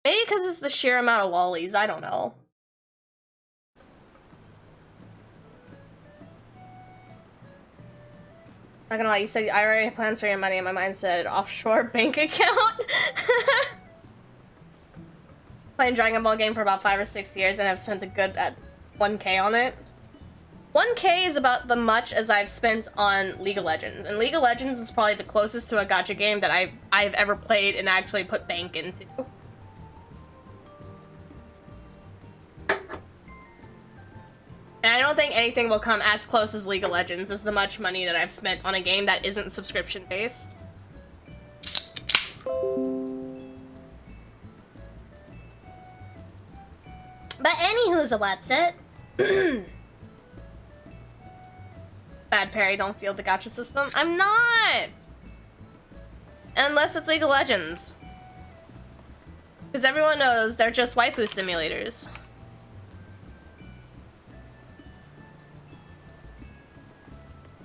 Maybe because it's the sheer amount of lollies, I don't know. Not gonna lie, you said I already have plans for your money, and my mind said offshore bank account. Playing Dragon Ball game for about 5 or 6 years, and I've spent a good at 1K on it. 1K is about the much as I've spent on League of Legends, and League of Legends is probably the closest to a gacha game that I've ever played and actually put bank into. And I don't think anything will come as close as League of Legends as the much money that I've spent on a game that isn't subscription based. But anywho's a what's it? Bad Perry, don't feel the gacha system. I'm not! Unless it's League of Legends. Because everyone knows they're just waifu simulators.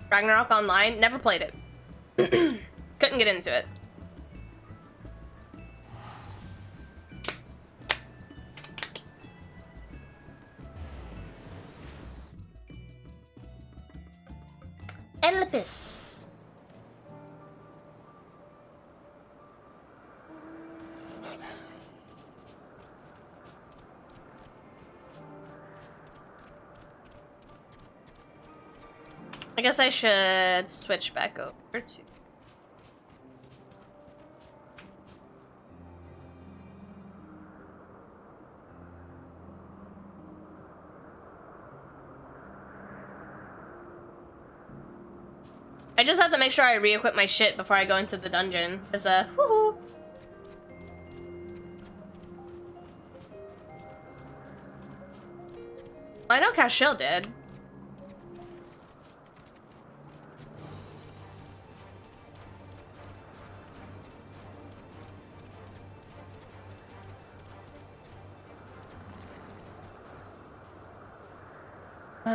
Ragnarok Online, never played it. Couldn't get into it. Elpis. I guess I should switch back over to... I just have to make sure I re-equip my shit before I go into the dungeon. Cause woohoo! I know Cashel did.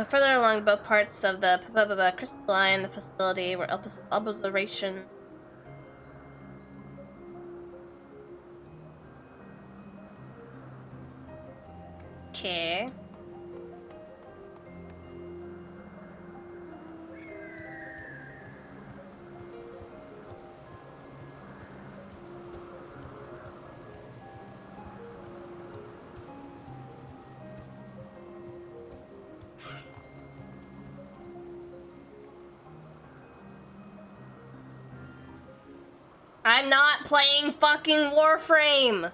Further along, both parts of the crystalline facility were observation. Okay. I'm not playing fucking Warframe!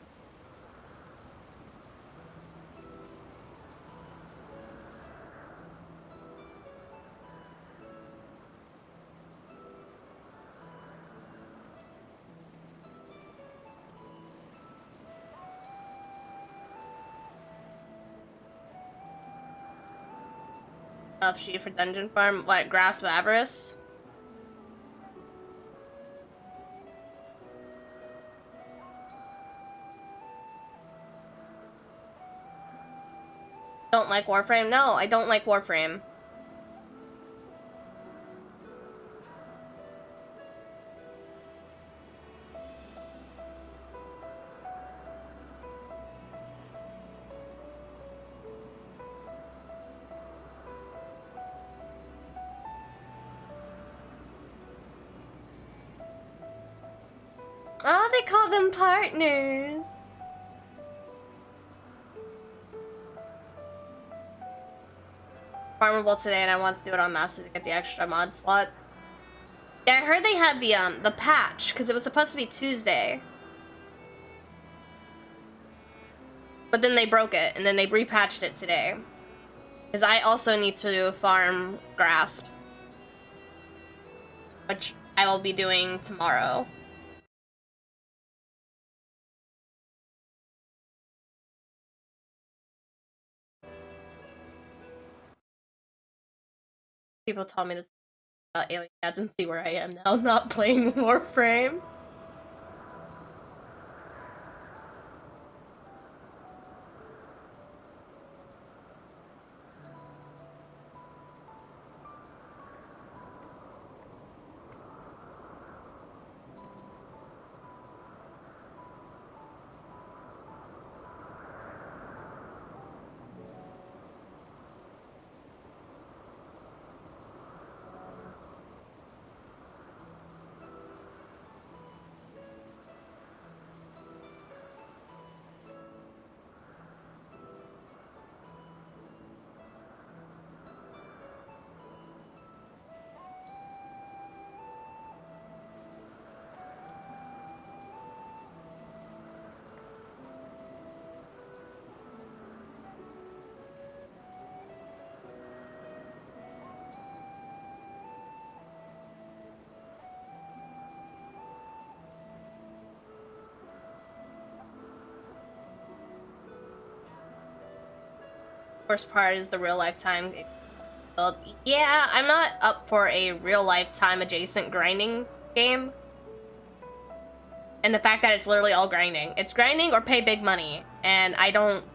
Sheet for dungeon farm, what, Grasp of Avarice? Don't like Warframe? No, I don't like Warframe. Oh, they call them partners. Farmable today, and I want to do it on Master to get the extra mod slot. Yeah, I heard they had the patch because it was supposed to be Tuesday, but then they broke it, and then they repatched it today. Because I also need to farm Grasp, which I will be doing tomorrow. People told me this about Alien Cats and see where I am now, not playing Warframe. First part is the real lifetime. Yeah, I'm not up for a real lifetime adjacent grinding game. And the fact that it's literally all grinding. It's grinding or pay big money. And I don't...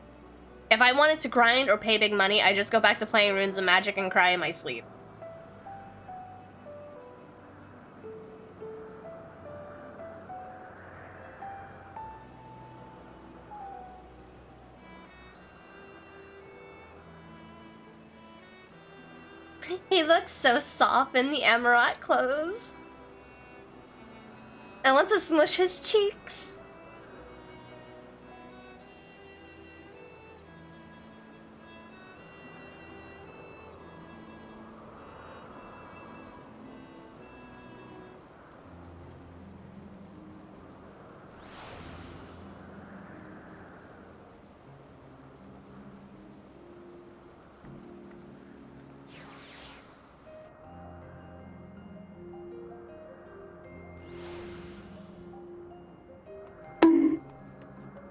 If I wanted to grind or pay big money, I just go back to playing Runes of Magic and cry in my sleep. He looks so soft in the Amaranth clothes. I want to smush his cheeks.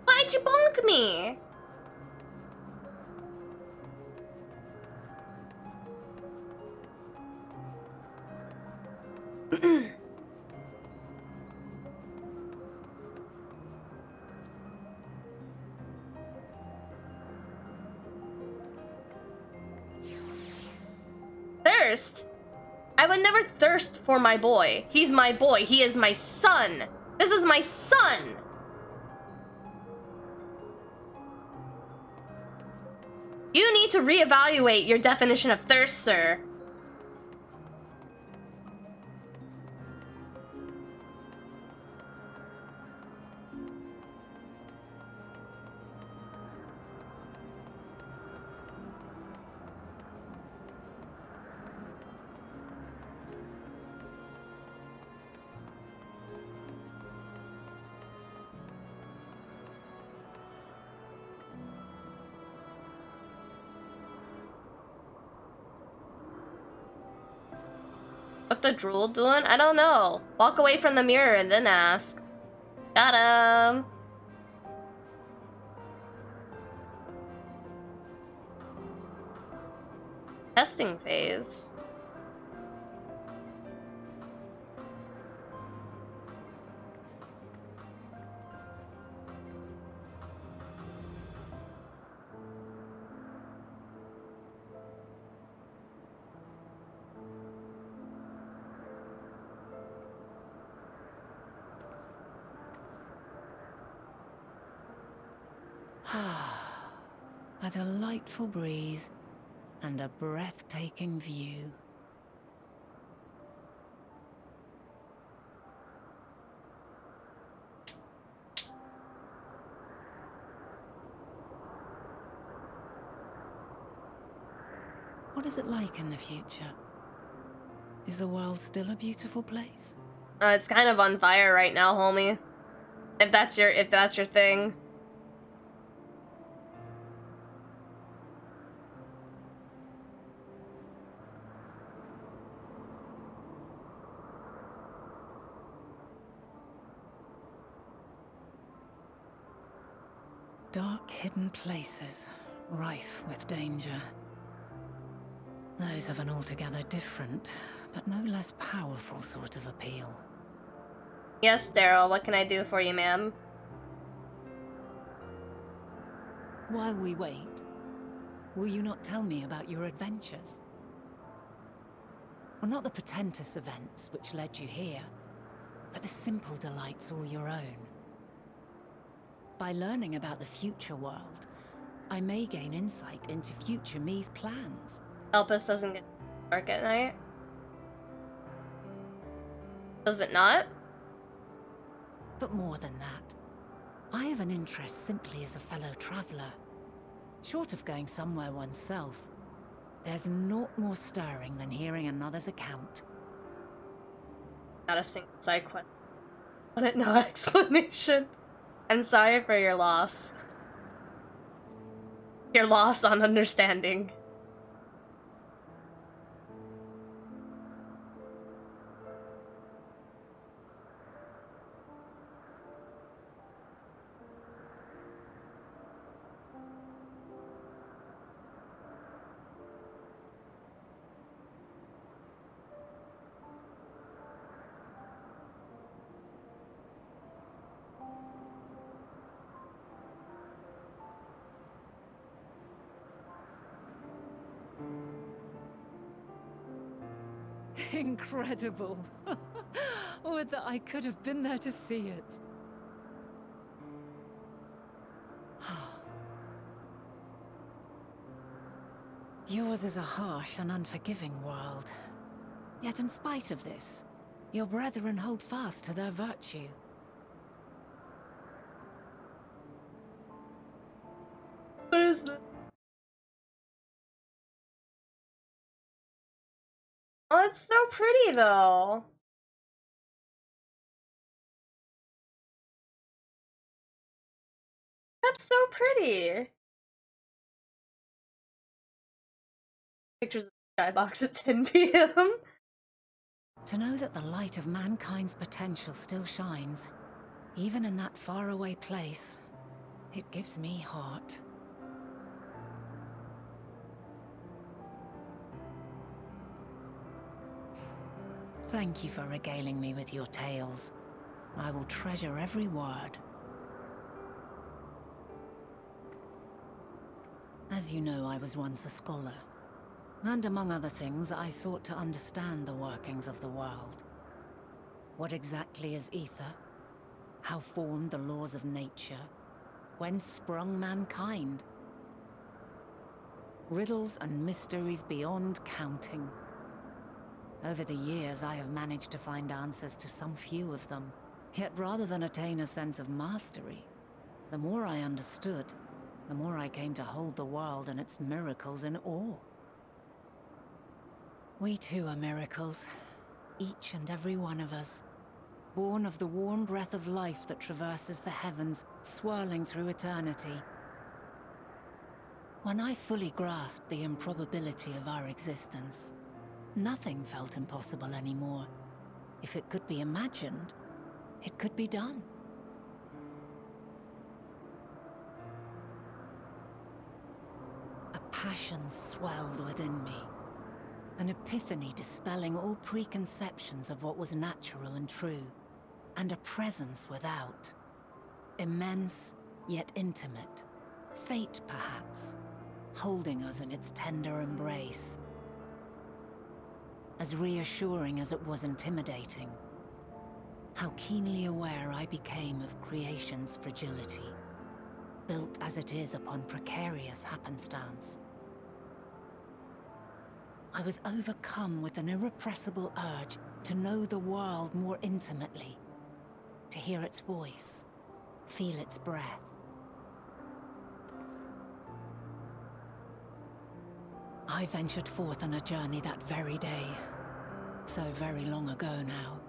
Why'd you bonk me? Thirst? I would never thirst for my boy. He's my boy. He is my son. This is my son. You need to reevaluate your definition of thirst, sir. What the drool doing? I don't know. Walk away from the mirror and then ask. Got him. Testing phase. A delightful breeze and a breathtaking view. What is it like in the future? Is the world still a beautiful place? It's kind of on fire right now, homie. If that's your thing. Dark, hidden places, rife with danger. Those have an altogether different, but no less powerful sort of appeal. Yes, Daryl, what can I do for you, ma'am? While we wait, will you not tell me about your adventures? Well, not the portentous events which led you here, but the simple delights all your own. By learning about the future world, I may gain insight into future me's plans. Elpis doesn't get dark at night. Does it not? But more than that, I have an interest simply as a fellow traveler. Short of going somewhere oneself, there's naught more stirring than hearing another's account. Not a single side quest. Wanted no explanation. I'm sorry for your loss. Your loss on understanding. Incredible. Would that I could have been there to see it. Yours is a harsh and unforgiving world. Yet in spite of this, your brethren hold fast to their virtue. What is this? Oh, it's so pretty though. That's so pretty. Pictures of the skybox at 10 p.m. To know that the light of mankind's potential still shines, even in that faraway place, it gives me heart. Thank you for regaling me with your tales. I will treasure every word. As you know, I was once a scholar. And among other things, I sought to understand the workings of the world. What exactly is ether? How formed the laws of nature? Whence sprung mankind? Riddles and mysteries beyond counting. Over the years, I have managed to find answers to some few of them. Yet rather than attain a sense of mastery, the more I understood, the more I came to hold the world and its miracles in awe. We too are miracles, each and every one of us, born of the warm breath of life that traverses the heavens, swirling through eternity. When I fully grasped the improbability of our existence, nothing felt impossible anymore. If it could be imagined, it could be done. A passion swelled within me. An epiphany dispelling all preconceptions of what was natural and true. And a presence without. Immense, yet intimate. Fate, perhaps, holding us in its tender embrace. As reassuring as it was intimidating. How keenly aware I became of creation's fragility. Built as it is upon precarious happenstance. I was overcome with an irrepressible urge to know the world more intimately, to hear its voice, feel its breath. I ventured forth on a journey that very day, so very long ago now.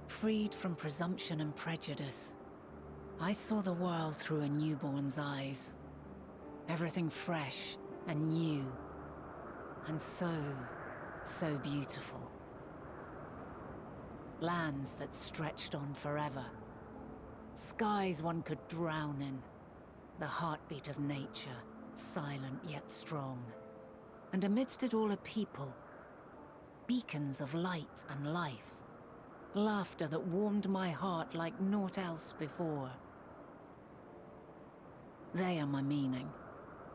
Freed from presumption and prejudice, I saw the world through a newborn's eyes. Everything fresh and new, and so beautiful. Lands that stretched on forever. Skies one could drown in. The heartbeat of nature, silent yet strong. And amidst it all a people. Beacons of light and life. Laughter that warmed my heart like naught else before. They are my meaning.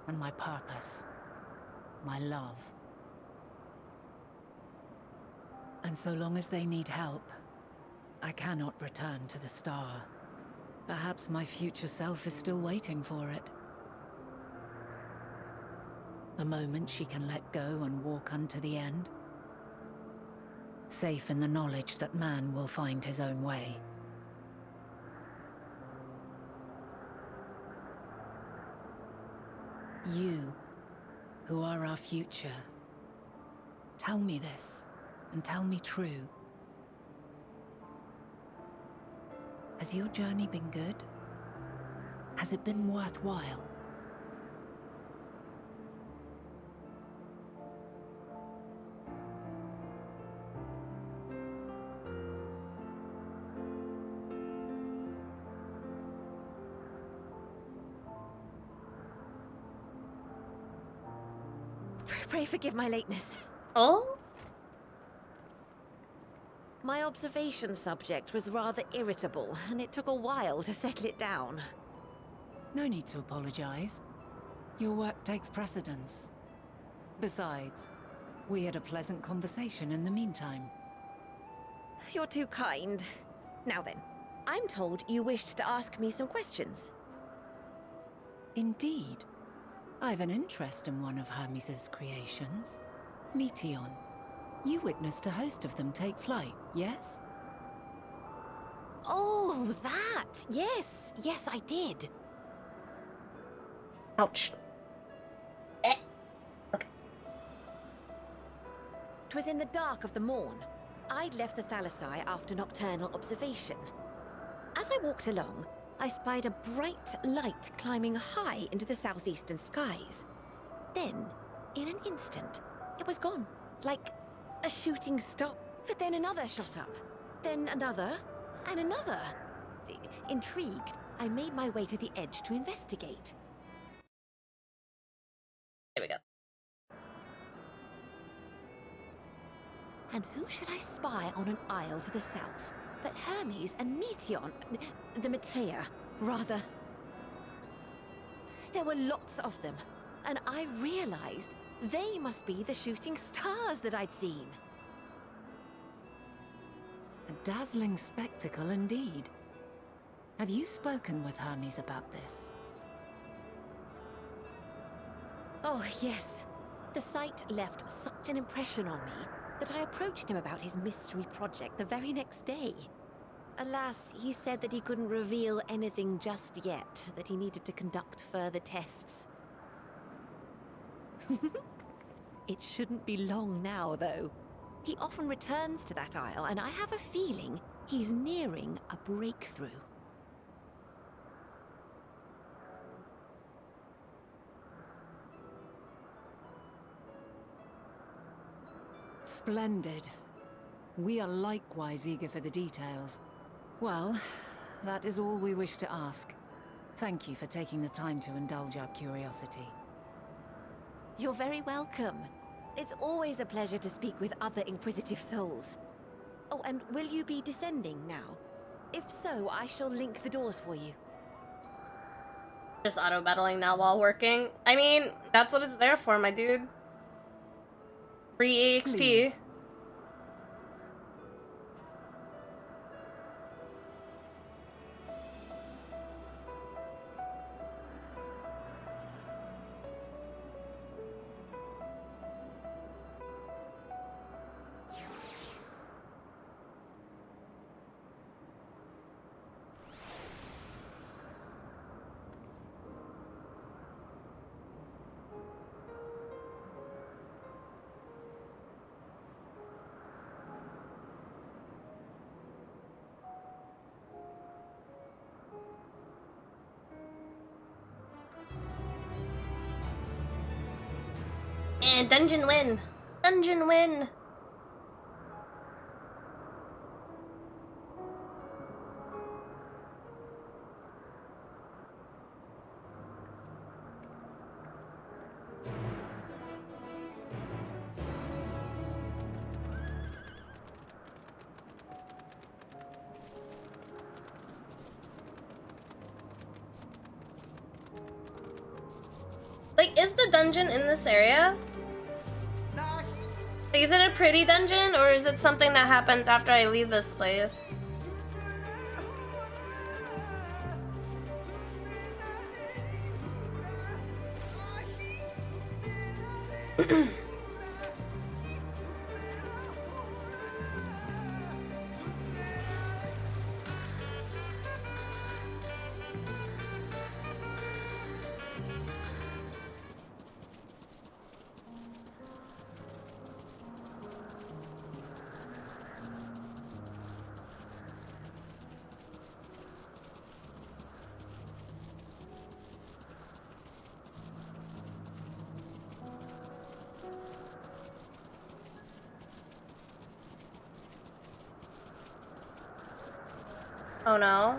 And my purpose, my love. And so long as they need help, I cannot return to the star. Perhaps my future self is still waiting for it. The moment she can let go and walk unto the end. Safe in the knowledge that man will find his own way. You, who are our future, tell me this, and tell me true. Has your journey been good? Has it been worthwhile? Pray forgive my lateness. Oh? My observation subject was rather irritable, and it took a while to settle it down. No need to apologize. Your work takes precedence. Besides, we had a pleasant conversation in the meantime. You're too kind. Now then, I'm told you wished to ask me some questions. Indeed. I've an interest in one of Hermes' creations. Meteion. You witnessed a host of them take flight, yes? Oh, that! Yes, yes, I did. Ouch. Okay. 'Twas in the dark of the morn. I'd left the ᴂ after nocturnal observation. As I walked along, I spied a bright light climbing high into the southeastern skies. Then, in an instant, it was gone, like a shooting star. But then another shot up, then another, and another. Intrigued, I made my way to the edge to investigate. There we go. And who should I spy on an isle to the south but Hermes and Meteion, the ᴄᴇᴅ, rather. There were lots of them, and I realized they must be the shooting stars that I'd seen. A dazzling spectacle indeed. Have you spoken with Hermes about this? Oh, yes. The sight left such an impression on me that I approached him about his mystery project the very next day. Alas, he said that he couldn't reveal anything just yet, that he needed to conduct further tests. It shouldn't be long now, though. He often returns to that isle, and I have a feeling he's nearing a breakthrough. Splendid. We are likewise eager for the details. Well, that is all we wish to ask. Thank you for taking the time to indulge our curiosity. You're very welcome. It's always a pleasure to speak with other inquisitive souls. Oh, and will you be descending now? If so, I shall link the doors for you. Just auto-battling now while working. I mean, that's what it's there for, my dude. Free EXP. Please. And dungeon win! Dungeon win! Like, is the dungeon in this area? Like, is it a pretty dungeon, or is it something that happens after I leave this place? Oh no.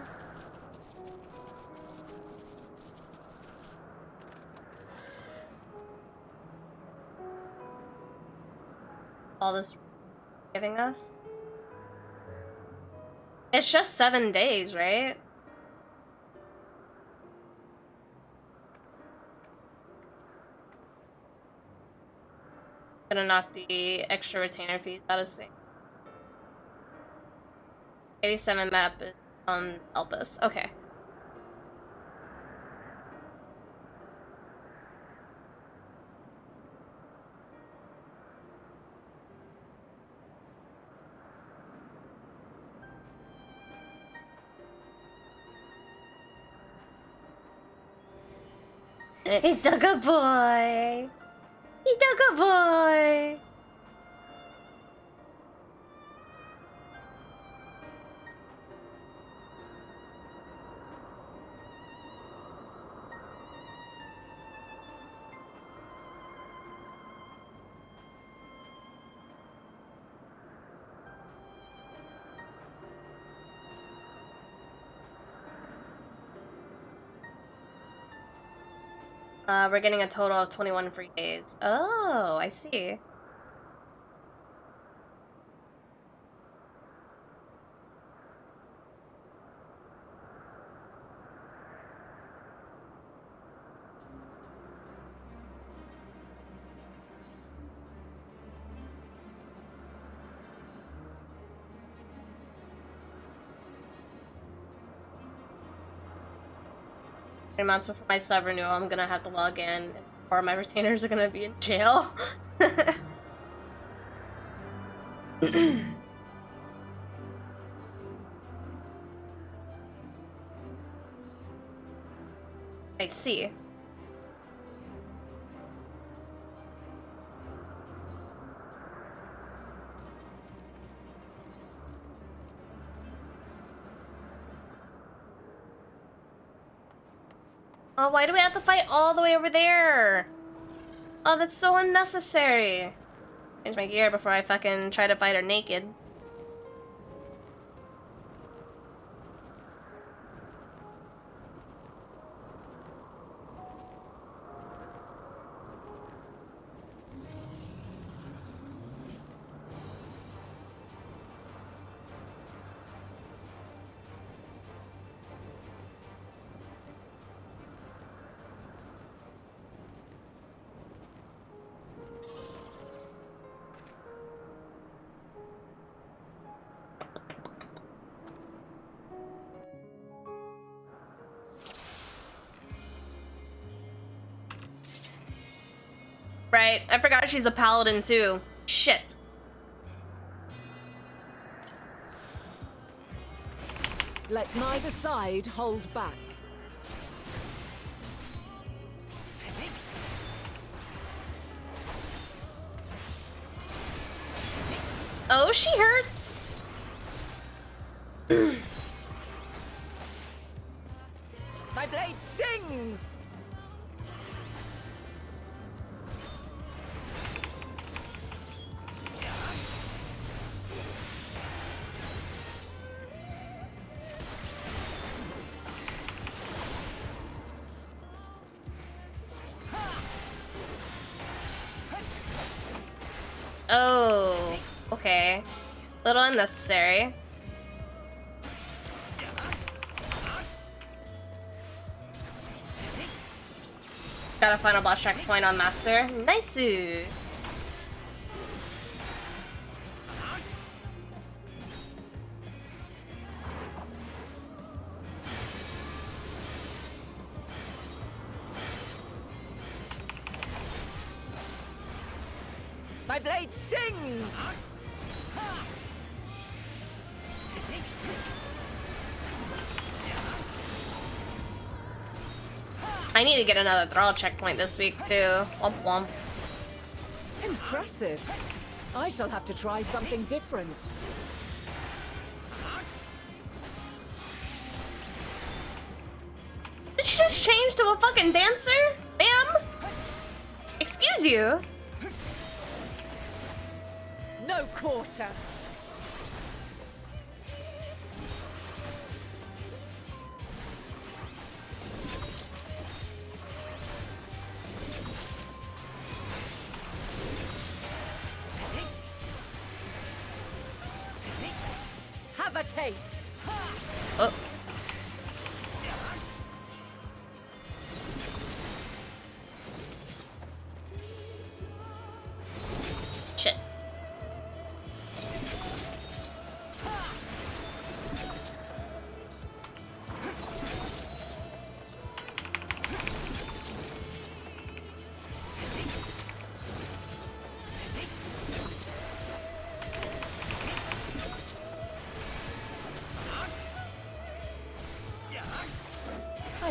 All this giving us? It's just 7 days, right? Gonna knock the extra retainer fees out of sync. 87 map is on Elpis. Okay. He's still a good boy. He's still a good boy. We're getting a total of 21 free days. Oh, I see. Months before my sub renewal, I'm gonna have to log in, or my retainers are gonna be in jail. I see. Oh, why do we have to fight all the way over there? Oh, that's so unnecessary. Change my gear before I fucking try to fight her naked. Right, I forgot she's a paladin too. Shit. Let neither side hold back. Oh, she hurts. My blade sings! Oh, okay. Little unnecessary. Got a final boss track point on Master. Nice. My blade sings! I need to get another thrall checkpoint this week too. Womp womp. Impressive. I shall have to try something different. Did she just change to a fucking dancer? Ma'am? Excuse you? No quarter. Have a taste. Oh.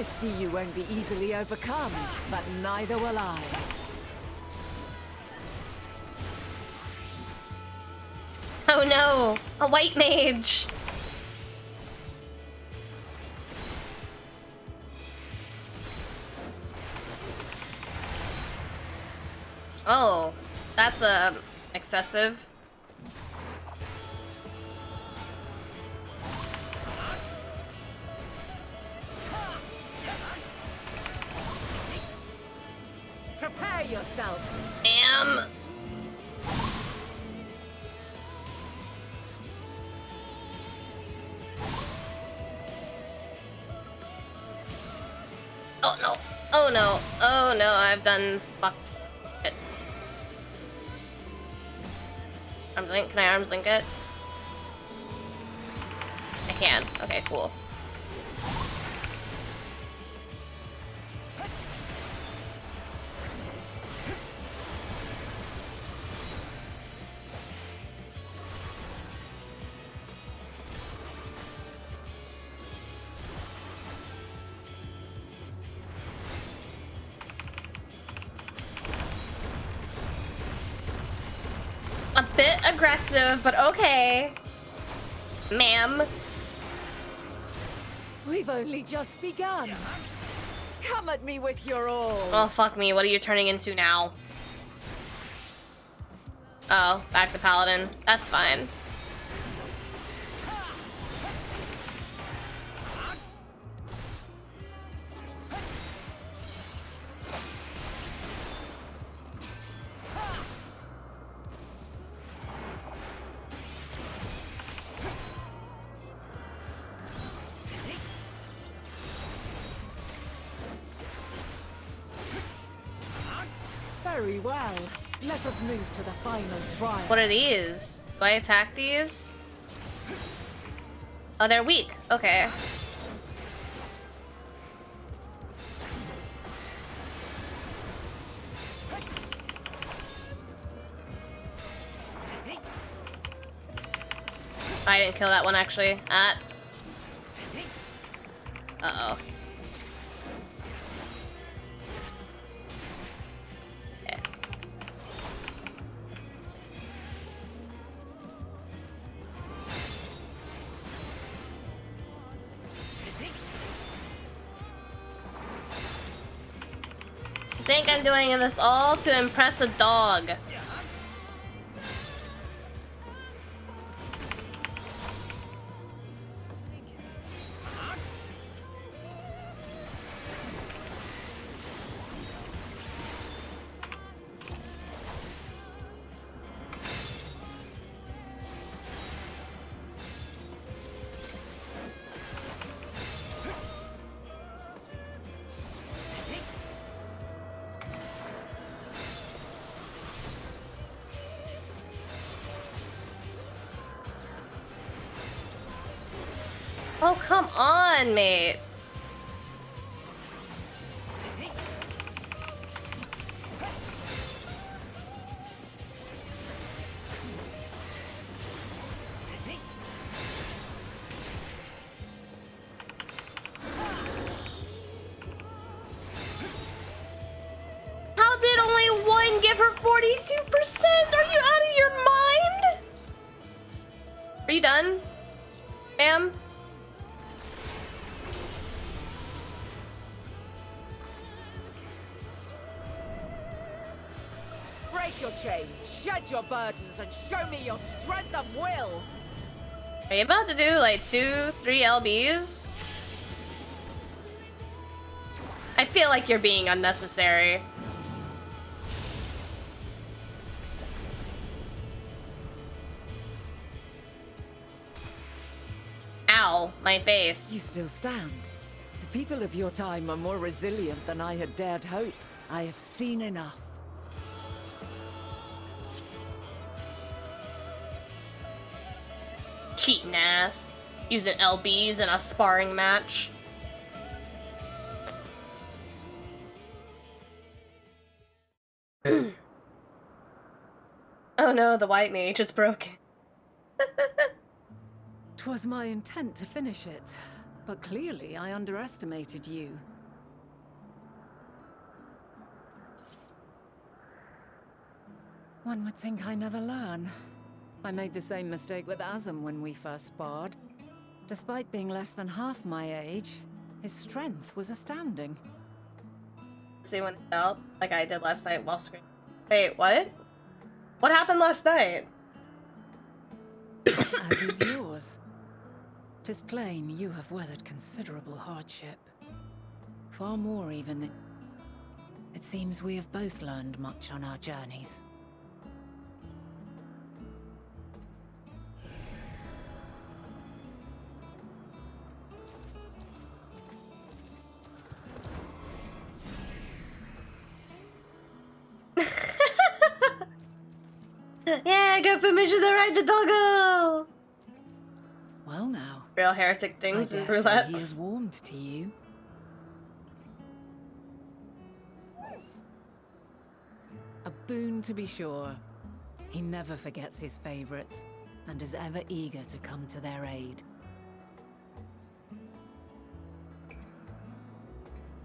I see you won't be easily overcome, but neither will I. Oh no! A white mage! Oh, that's excessive. Prepare yourself. Damn. Oh no. Oh no. Oh no, I've done fucked. Shit. Arms link? Can I arms link it? I can. Okay, cool. A bit aggressive, but okay. Ma'am. We've only just begun. Come at me with your all. Oh, fuck me. What are you turning into now? Oh, back to Paladin. That's fine. Very well. Let us move to the final trial. What are these? Do I attack these? Oh, they're weak. Okay. I didn't kill that one, actually. Uh-oh. Okay. I think I'm doing this all to impress a dog. Oh, come on, mate. How did only one give her 42%? Are you out of your mind? Are you done, ma'am? Break your chains, shed your burdens, and show me your strength of will. Are you about to do like 2-3 LBs? I feel like you're being unnecessary. Ow, my You face. still stand. The people of your time are more resilient than I had dared hope. I have seen enough. Cheating ass. Using LBs in a sparring match. Oh no, the white mage, it's broken. 'Twas my intent to finish it, but clearly I underestimated you. One would think I never learn. I made the same mistake with Azam when we first sparred. Despite being less than half my age, his strength was astounding. See when out like I did last night while screaming. Wait, what? What happened last night? As is yours. 'Tis plain you have weathered considerable hardship. Far more even than... It seems we have both learned much on our journeys. Yeah, I got permission to ride the doggo! Well now, Real heretic I things and dare say he has roulettes. warmed to you. A boon to be sure. He never forgets his favorites, and is ever eager to come to their aid.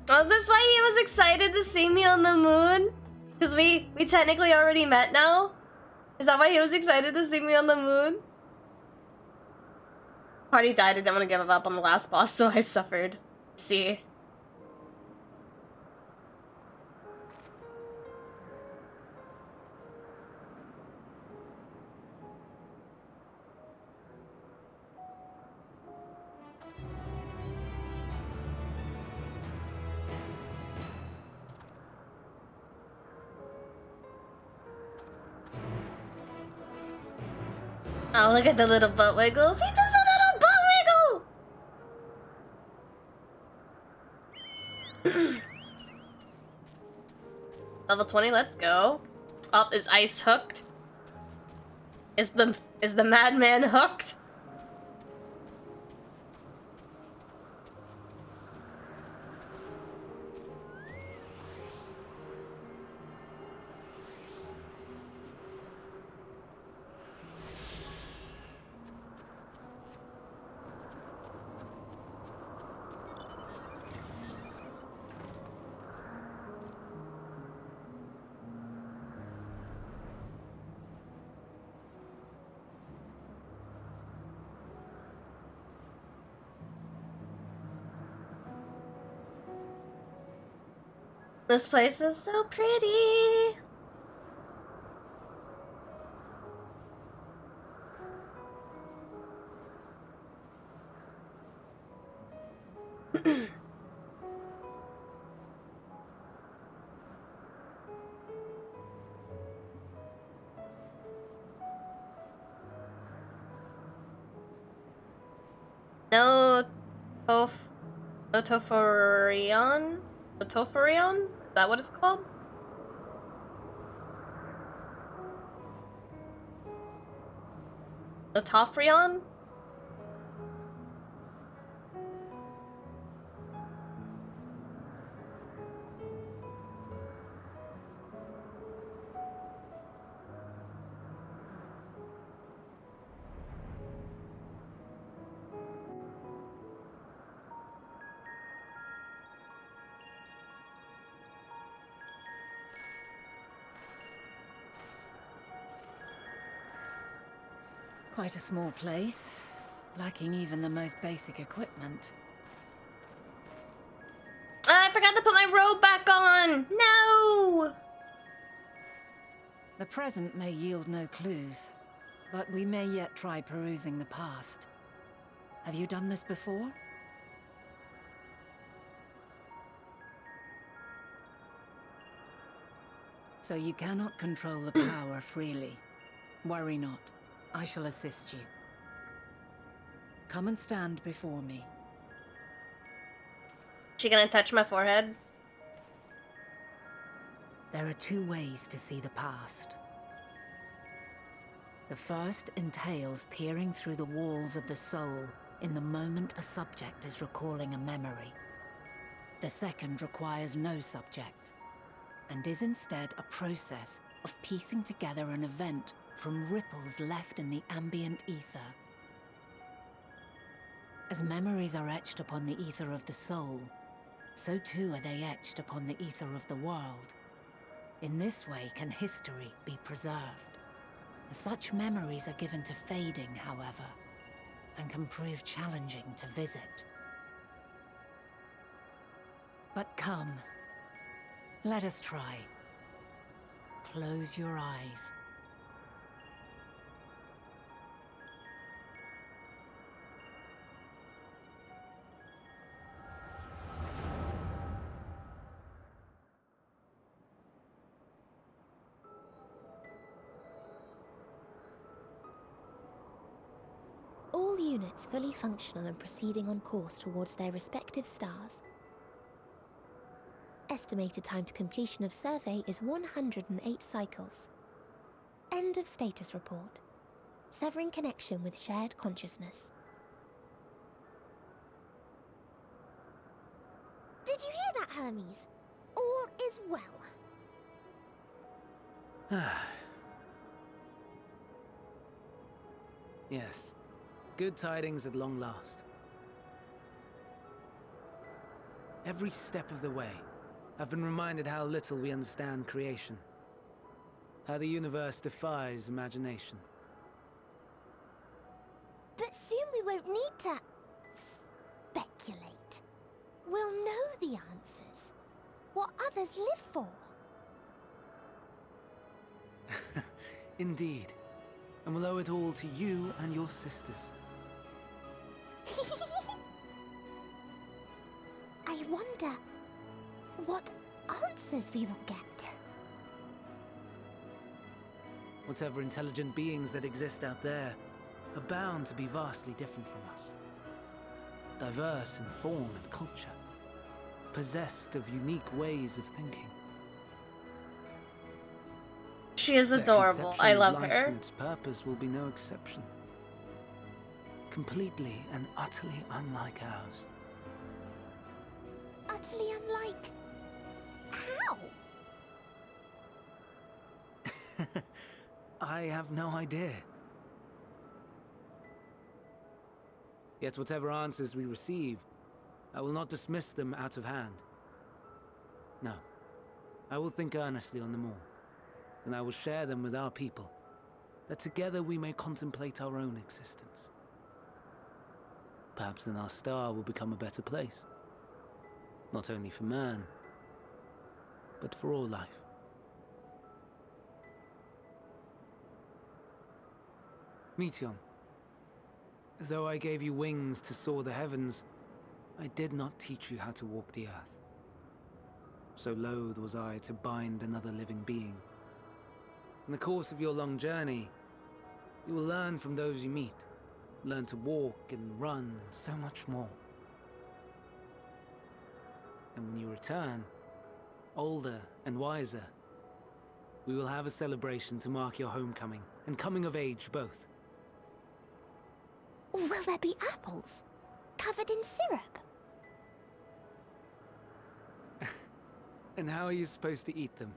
Oh, is this why he was excited to see me on the moon? Because we technically already met now? Is that why he was excited to see me on the moon? Party died, I didn't want to give up on the last boss, so I suffered. See? Oh, look at the little butt wiggles. He does a little butt wiggle! Level 20, let's go. Oh, is Ice hooked? Is the madman hooked? This place is so pretty. No ᴄᴇᴅɪᴛs? ᴄᴇᴅɪᴛs? Is that what it's called? ᴄᴇᴅɪᴛs? Quite a small place, lacking even the most basic equipment. I forgot to put my robe back on! No! The present may yield no clues, but we may yet try perusing the past. Have you done this before? So you cannot control the power freely. Worry not. I shall assist you. Come and stand before me. She gonna touch my forehead? There are two ways to see the past. The first entails peering through the walls of the soul in the moment a subject is recalling a memory. The second requires no subject, and is instead a process of piecing together an event from ripples left in the ambient ether. As memories are etched upon the ether of the soul, so too are they etched upon the ether of the world. In this way can history be preserved. Such memories are given to fading, however, and can prove challenging to visit. But come, let us try. Close your eyes. All units fully functional and proceeding on course towards their respective stars. Estimated time to completion of survey is 108 cycles. End of status report. Severing connection with shared consciousness. Did you hear that, Hermes? All is well. Yes. Good tidings at long last. Every step of the way, I've been reminded how little we understand creation. How the universe defies imagination. But soon we won't need to speculate. We'll know the answers. What others live for. Indeed. And we'll owe it all to you and your sisters. I wonder what answers we will get. Whatever intelligent beings that exist out there are bound to be vastly different from us. Diverse in form and culture. Possessed of unique ways of thinking. She is Their adorable. conception I of love life her. and its purpose will be no exception. Completely and utterly unlike ours. Utterly unlike. How? I have no idea. Yet whatever answers we receive, I will not dismiss them out of hand. No, I will think earnestly on them all, and I will share them with our people, that together we may contemplate our own existence. Perhaps then our star will become a better place, not only for man, but for all life. Meteion, though I gave you wings to soar the heavens, I did not teach you how to walk the earth. So loath was I to bind another living being. In the course of your long journey, you will learn from those you meet, learn to walk and run and so much more. And when you return, older and wiser, we will have a celebration to mark your homecoming and coming of age both. Will there be apples? Covered in syrup? And how are you supposed to eat them?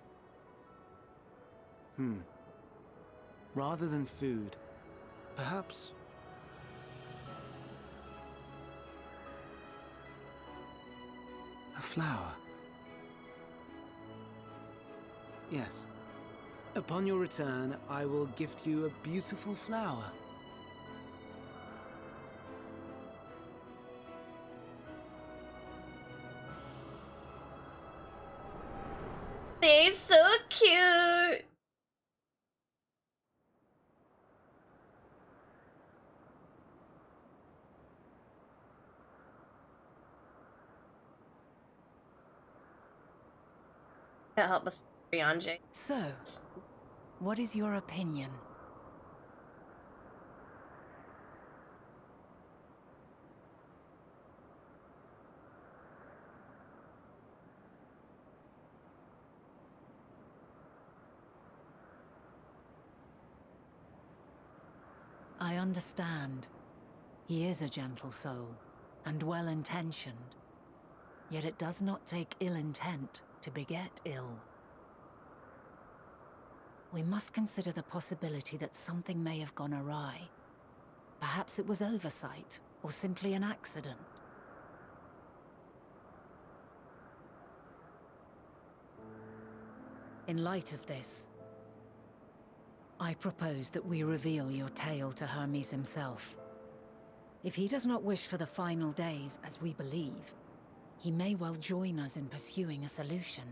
Rather than food, perhaps... a flower. Yes. Upon your return, I will gift you a beautiful flower. They're so cute. Can't help but beyond Jake. So, what is your opinion? I understand. He is a gentle soul, and well-intentioned. Yet it does not take ill intent to beget ill. We must consider the possibility that something may have gone awry. Perhaps it was oversight, or simply an accident. In light of this, I propose that we reveal your tale to Hermes himself. If he does not wish for the final days, as we believe, he may well join us in pursuing a solution.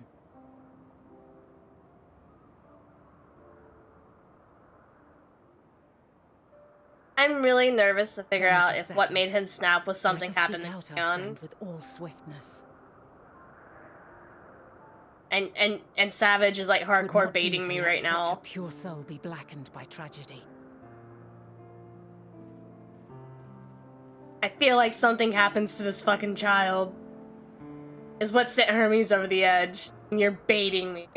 I'm really nervous to figure Then it out is if what settled. made him snap was something Let us happened seek to out our Keon. friend with all swiftness. And Savage is like 'Twould hardcore not do baiting to me let right such a now. pure soul be blackened by tragedy. I feel like something happens to this fucking child. Is what sent Hermes over the edge. And you're baiting me.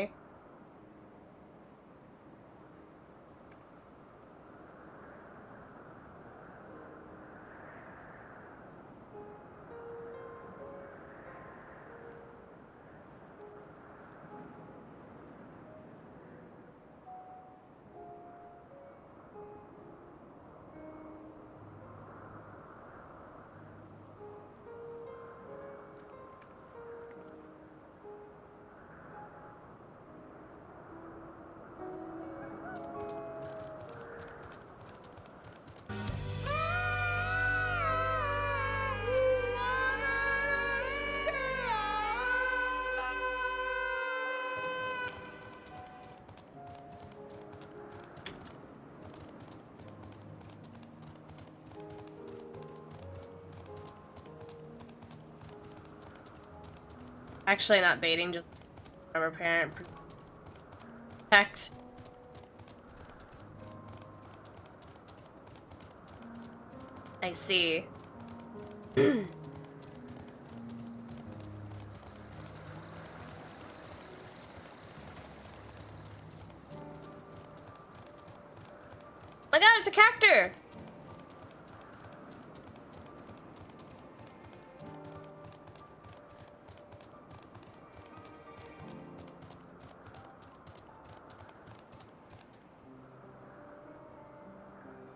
Actually not baiting, just former parent protect. I see. Oh my god, it's a character!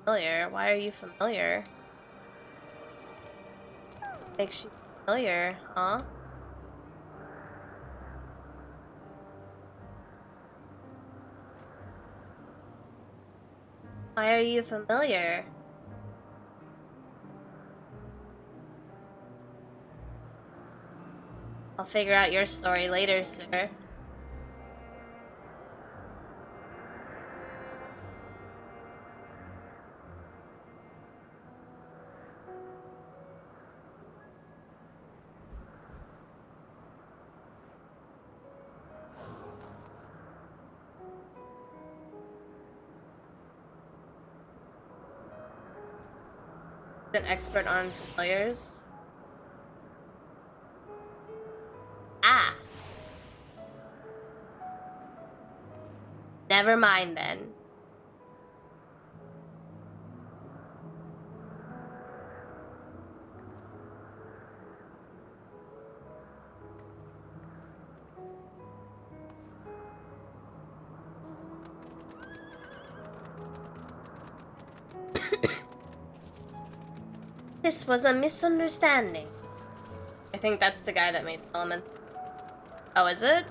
Familiar? Why are you familiar? Makes you familiar, huh? Why are you familiar? I'll figure out your story later, sir. An expert on familiars. Ah. Never mind then. This was a misunderstanding. I think that's the guy that made the element. Oh, is it?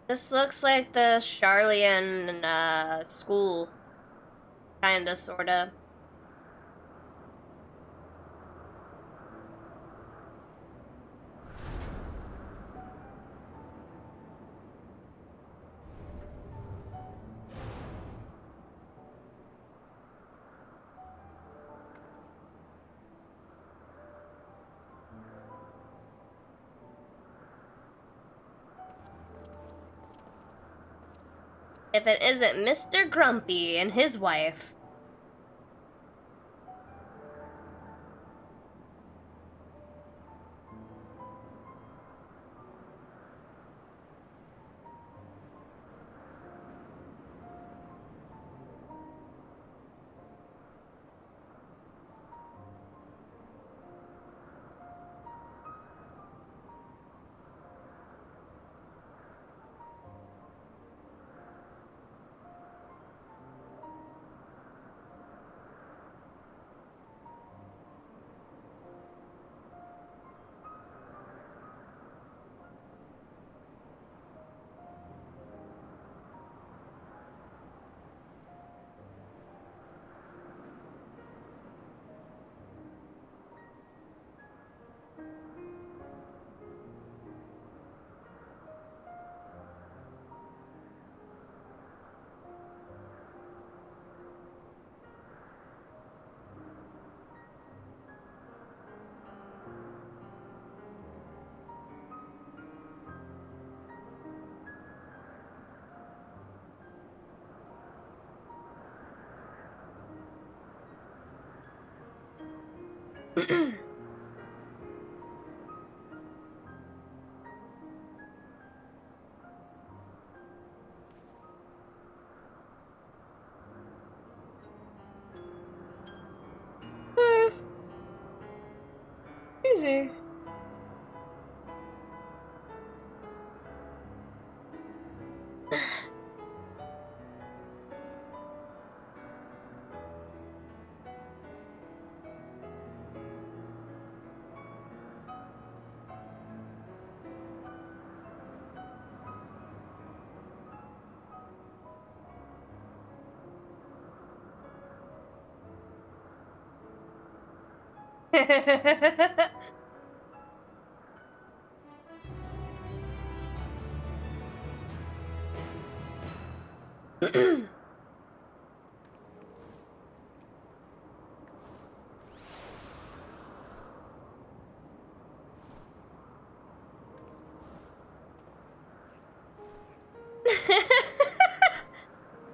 This looks like the Sharlayan school. Kinda, sorta. If it isn't Mr. Grumpy and his wife. Easy.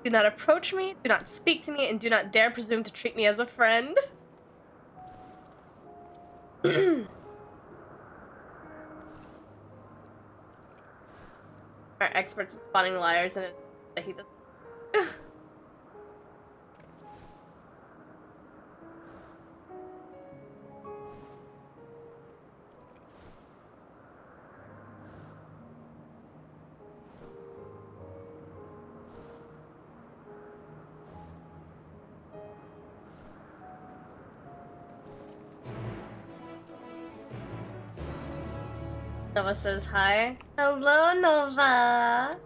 Do not approach me, do not speak to me, and do not dare presume to treat me as a friend. Are experts at spotting liars and he does. Nova says hi. Hello, Nova.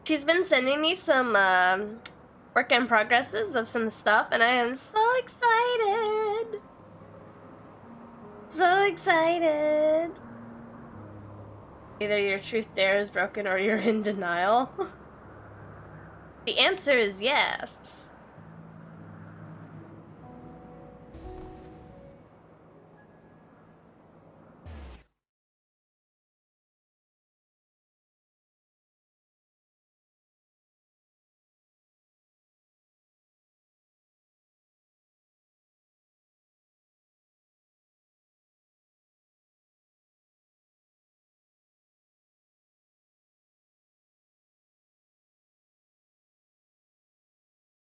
She's been sending me some work in progresses of some stuff, and I am so excited. So excited. Either your truth dare is broken or you're in denial. The answer is yes.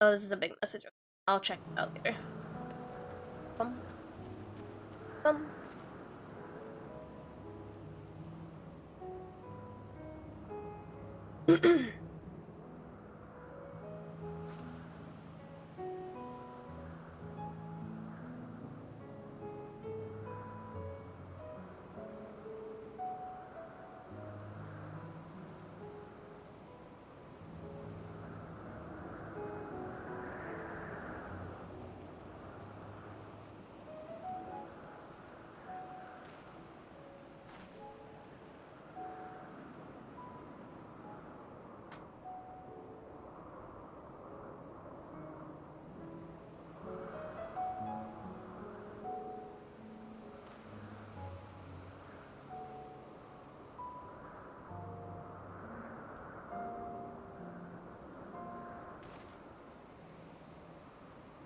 Oh, this is a big message. I'll check it out later. Bum. Bum.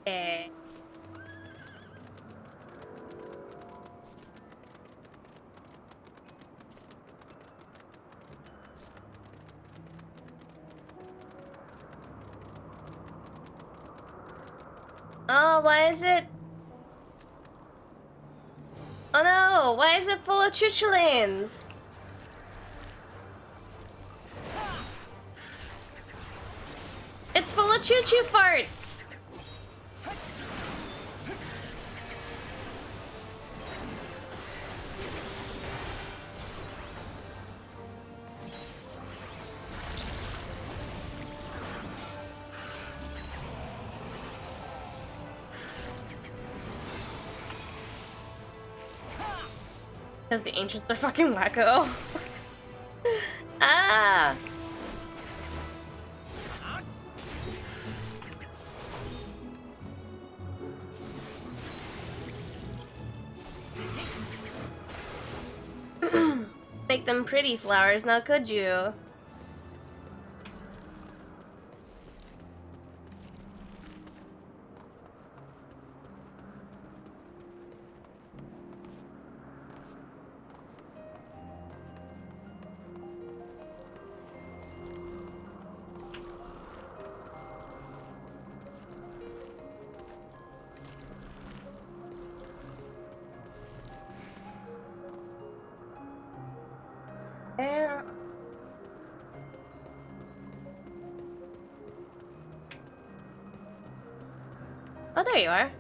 Okay. Oh, why is it? Oh no, why is it full of ᴄᴇᴅɪᴛs? It's full of choo-choo farts! Because the ancients are fucking wacko. Ah! Make them pretty flowers, now could you? Oh, there you are.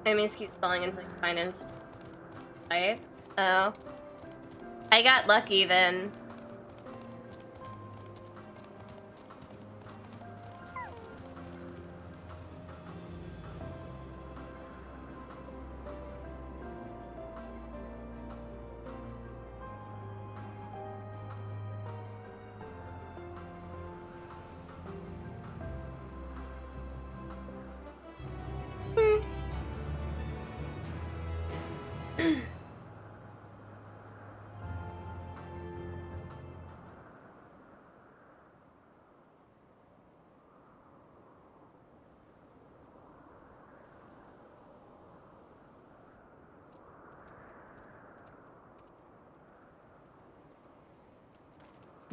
MSQ falling into finance. Right? Oh. I got lucky then.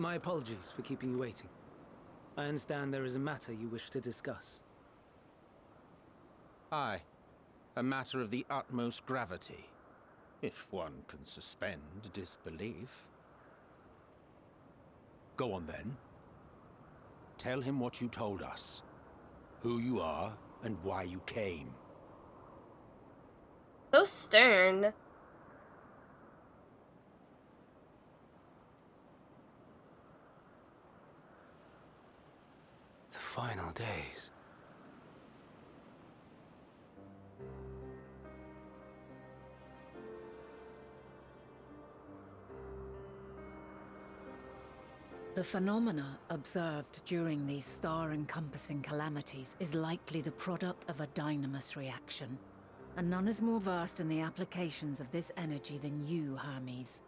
My apologies for keeping you waiting. I understand there is a matter you wish to discuss. Aye. A matter of the utmost gravity. If one can suspend disbelief. Go on then. Tell him what you told us. Who you are and why you came. So stern. The final days. The phenomena observed during these star-encompassing calamities is likely the product of a dynamis reaction, and none is more versed in the applications of this energy than you, Hermes.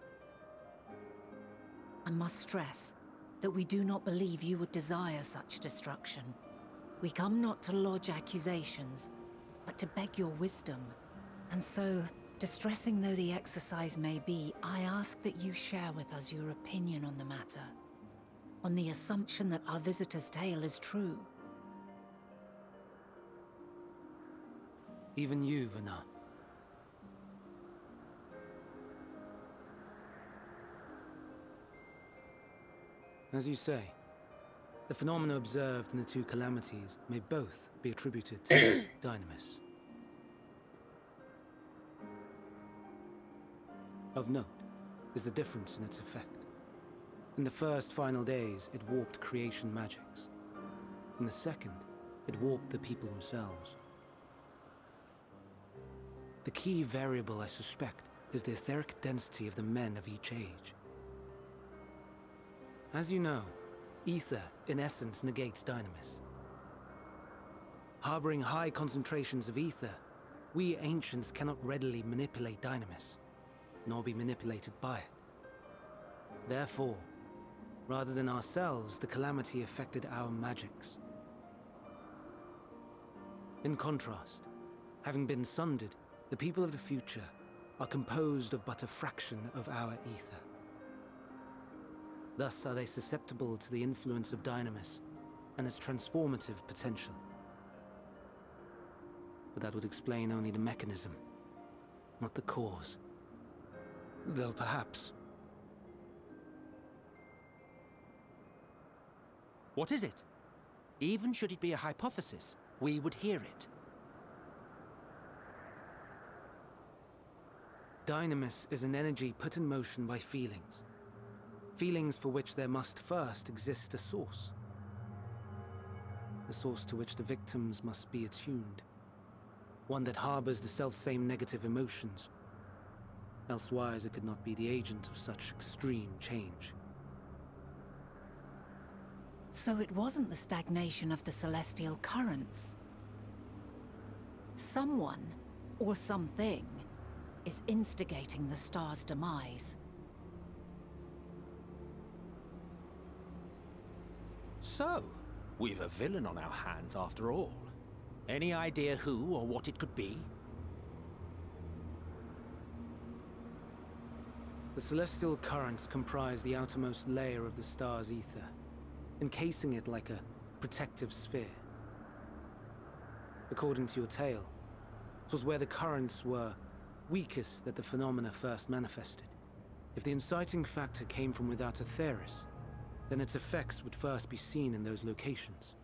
I must stress that we do not believe you would desire such destruction. We come not to lodge accusations, but to beg your wisdom. And so, distressing though the exercise may be, I ask that you share with us your opinion on the matter, on the assumption that our visitor's tale is true. Even you, Vana. As you say, the phenomena observed in the two calamities may both be attributed to dynamis. Of note is the difference in its effect. In the first final days, it warped creation magics. In the second, it warped the people themselves. The key variable, I suspect, is the etheric density of the men of each age. As you know, ether, in essence, negates dynamis. Harboring high concentrations of ether, we ancients cannot readily manipulate dynamis, nor be manipulated by it. Therefore, rather than ourselves, the calamity affected our magics. In contrast, having been sundered, the people of the future are composed of but a fraction of our ether. Thus are they susceptible to the influence of dynamis and its transformative potential. But that would explain only the mechanism, not the cause. Though perhaps... What is it? Even should it be a hypothesis, we would hear it. Dynamis is an energy put in motion by feelings. Feelings for which there must first exist a source. A source to which the victims must be attuned. one that harbors the self-same negative emotions. Elsewise, it could not be the agent of such extreme change. So it wasn't the stagnation of the celestial currents. Someone, or something, is instigating the star's demise. So, we've a villain on our hands after all. Any idea who or what it could be? The celestial currents comprise the outermost layer of the star's ether, encasing it like a protective sphere. According to your tale, it was where the currents were weakest that the phenomena first manifested. If the inciting factor came from without Aetheris, then its effects would first be seen in those locations.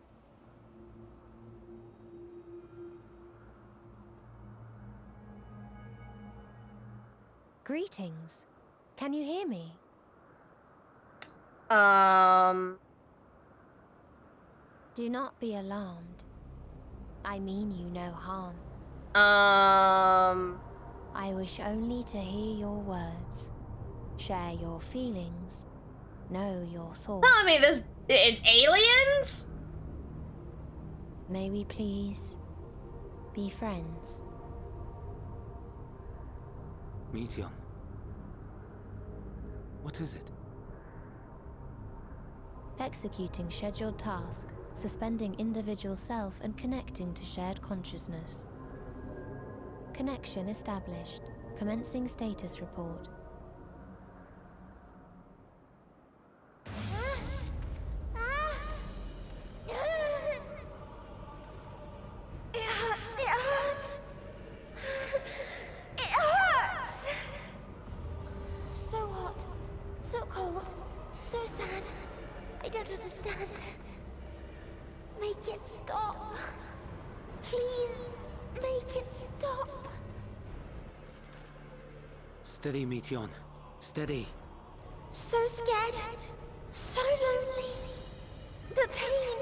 Greetings. Can you hear me? Do not be alarmed. I mean you no harm. I wish only to hear your words, share your feelings, know your thoughts. Tell me it's aliens? May we please be friends? Meteion. What is it? Executing scheduled task, suspending individual self and connecting to shared consciousness. Connection established. Commencing status report. It hurts! It hurts! So hot, so cold, so sad. I don't understand. Make it stop. Please, make it stop. Steady, Meteion. Steady. So scared, so lonely. The pain,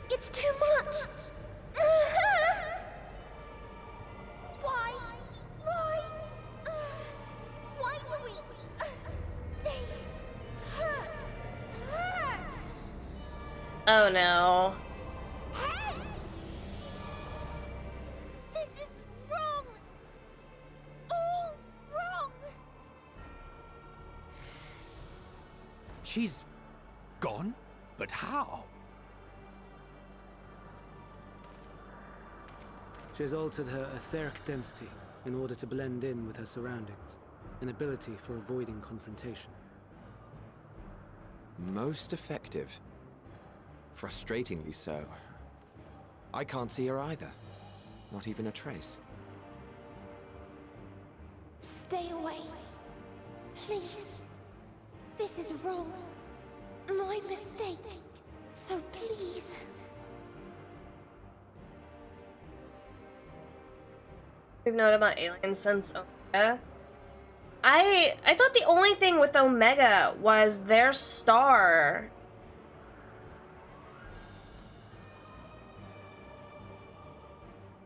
it's too much. Why? Why do we? They hurt. Oh no. This is wrong. All wrong. She's gone? But how? She has altered her etheric density in order to blend in with her surroundings, an ability for avoiding confrontation. Most effective. Frustratingly so. I can't see her either. Not even a trace. Stay away. Please. This is wrong. My mistake. So please. We've known about aliens since Omega. I thought the only thing with Omega was their star.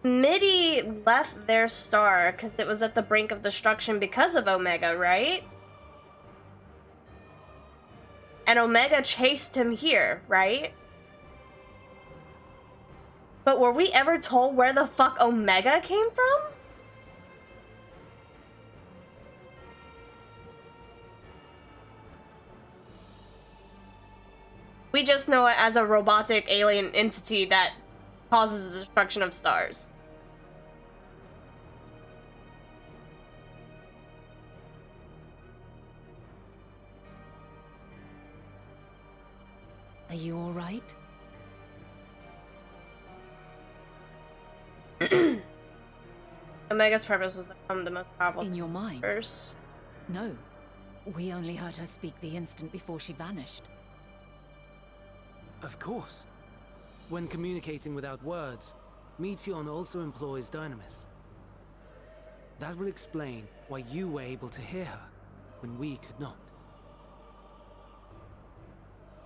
Midi left their star because it was at the brink of destruction because of Omega, right? And Omega chased him here, right? But were we ever told where the fuck Omega came from? We just know it as a robotic alien entity that causes the destruction of stars. Are you all right? Omega's purpose was to become the most powerful In your mind? universe. No. We only heard her speak the instant before she vanished. Of course. When communicating without words, Meteion also employs Dynamis. That would explain why you were able to hear her, when we could not.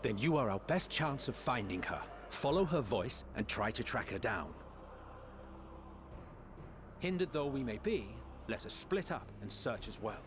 Then you are our best chance of finding her. Follow her voice and try to track her down. Hindered though we may be, let us split up and search as well.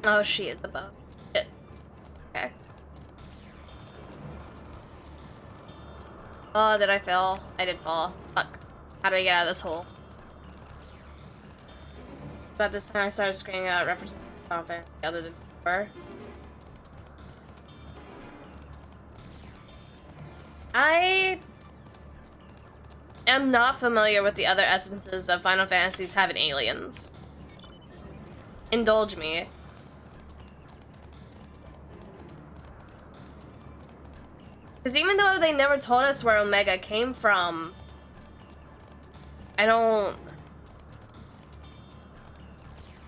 Oh, she is above. Shit. Okay. Oh, did I fail? I did fall. Fuck. How do I get out of this hole? About this time I started screaming out references to Final Fantasy other than before. I am not familiar with the other essences of Final Fantasies having aliens. Indulge me. Because even though they never told us where Omega came from, I don't...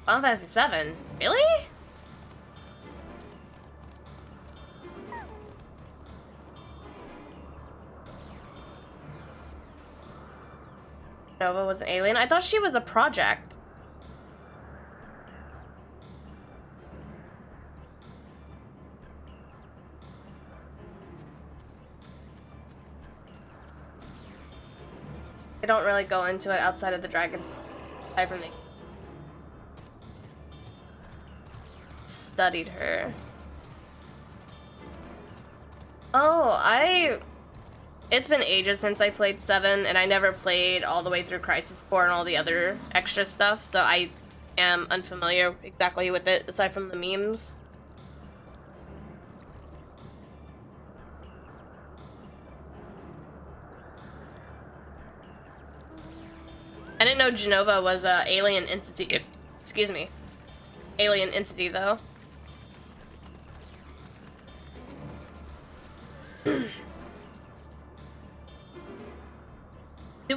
Final Fantasy XIV? Really? Nova was an alien? I thought she was a project. I don't really go into it outside of the dragons. Aside from the studied her. Oh, it's been ages since I played 7, and I never played all the way through Crisis Core and all the other extra stuff, so I am unfamiliar exactly with it, aside from the memes. I didn't know Genova was a alien entity. Excuse me. Alien entity, though. Do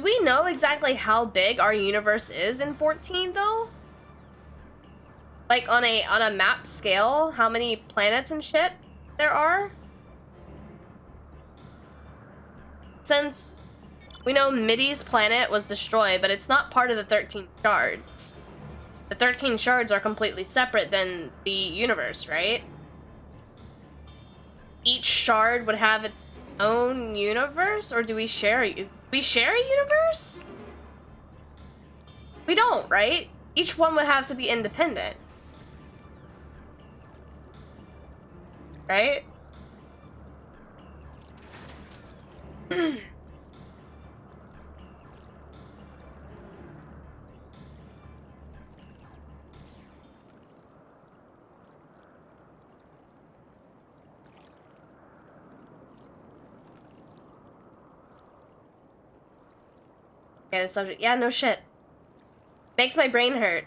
we know exactly how big our universe is in 14, though? Like, on a map scale, how many planets and shit there are? Since we know Midi's planet was destroyed, but it's not part of the 13 shards. The 13 shards are completely separate than the universe, right? Each shard would have its own universe, or do we share a universe? We don't, right? Each one would have to be independent. Right? Yeah, the subject. Yeah, no shit. Makes my brain hurt.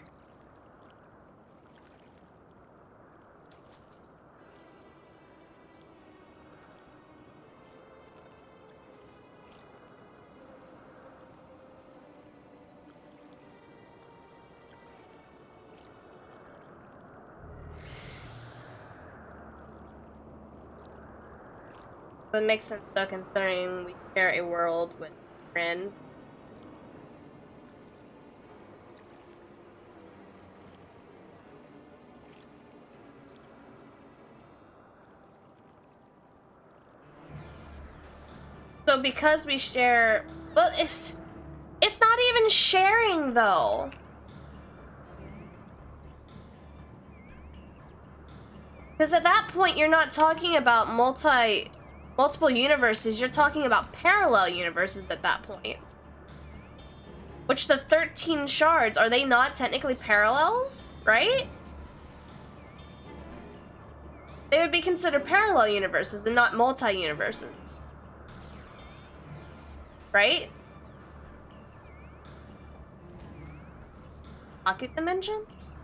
But it makes sense though, considering we share a world with Rin. So because we share, well, it's not even sharing though. Because at that point, you're not talking about multiple universes, you're talking about parallel universes at that point. Which the 13 shards, are they not technically parallels, right? They would be considered parallel universes and not multi-universes. Right? Pocket dimensions?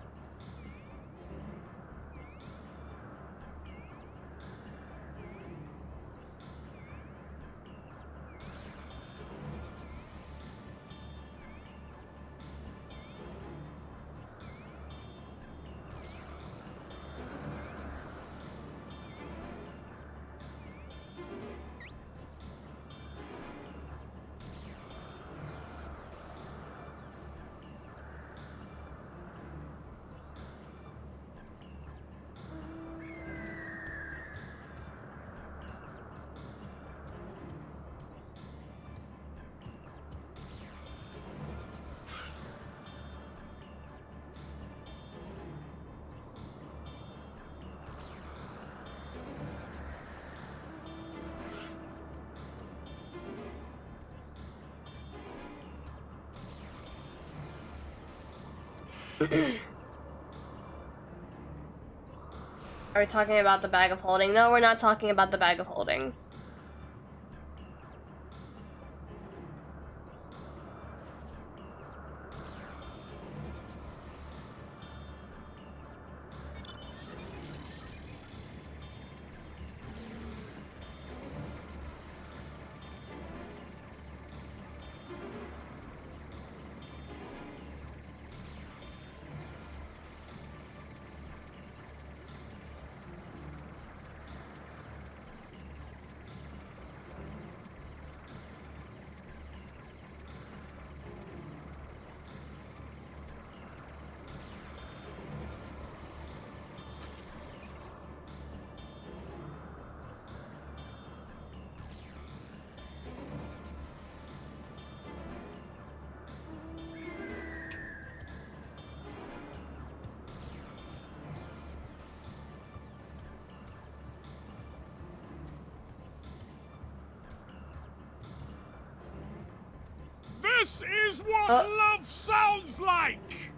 Are we talking about the bag of holding? No, we're not talking about the bag of holding. This is what love sounds like!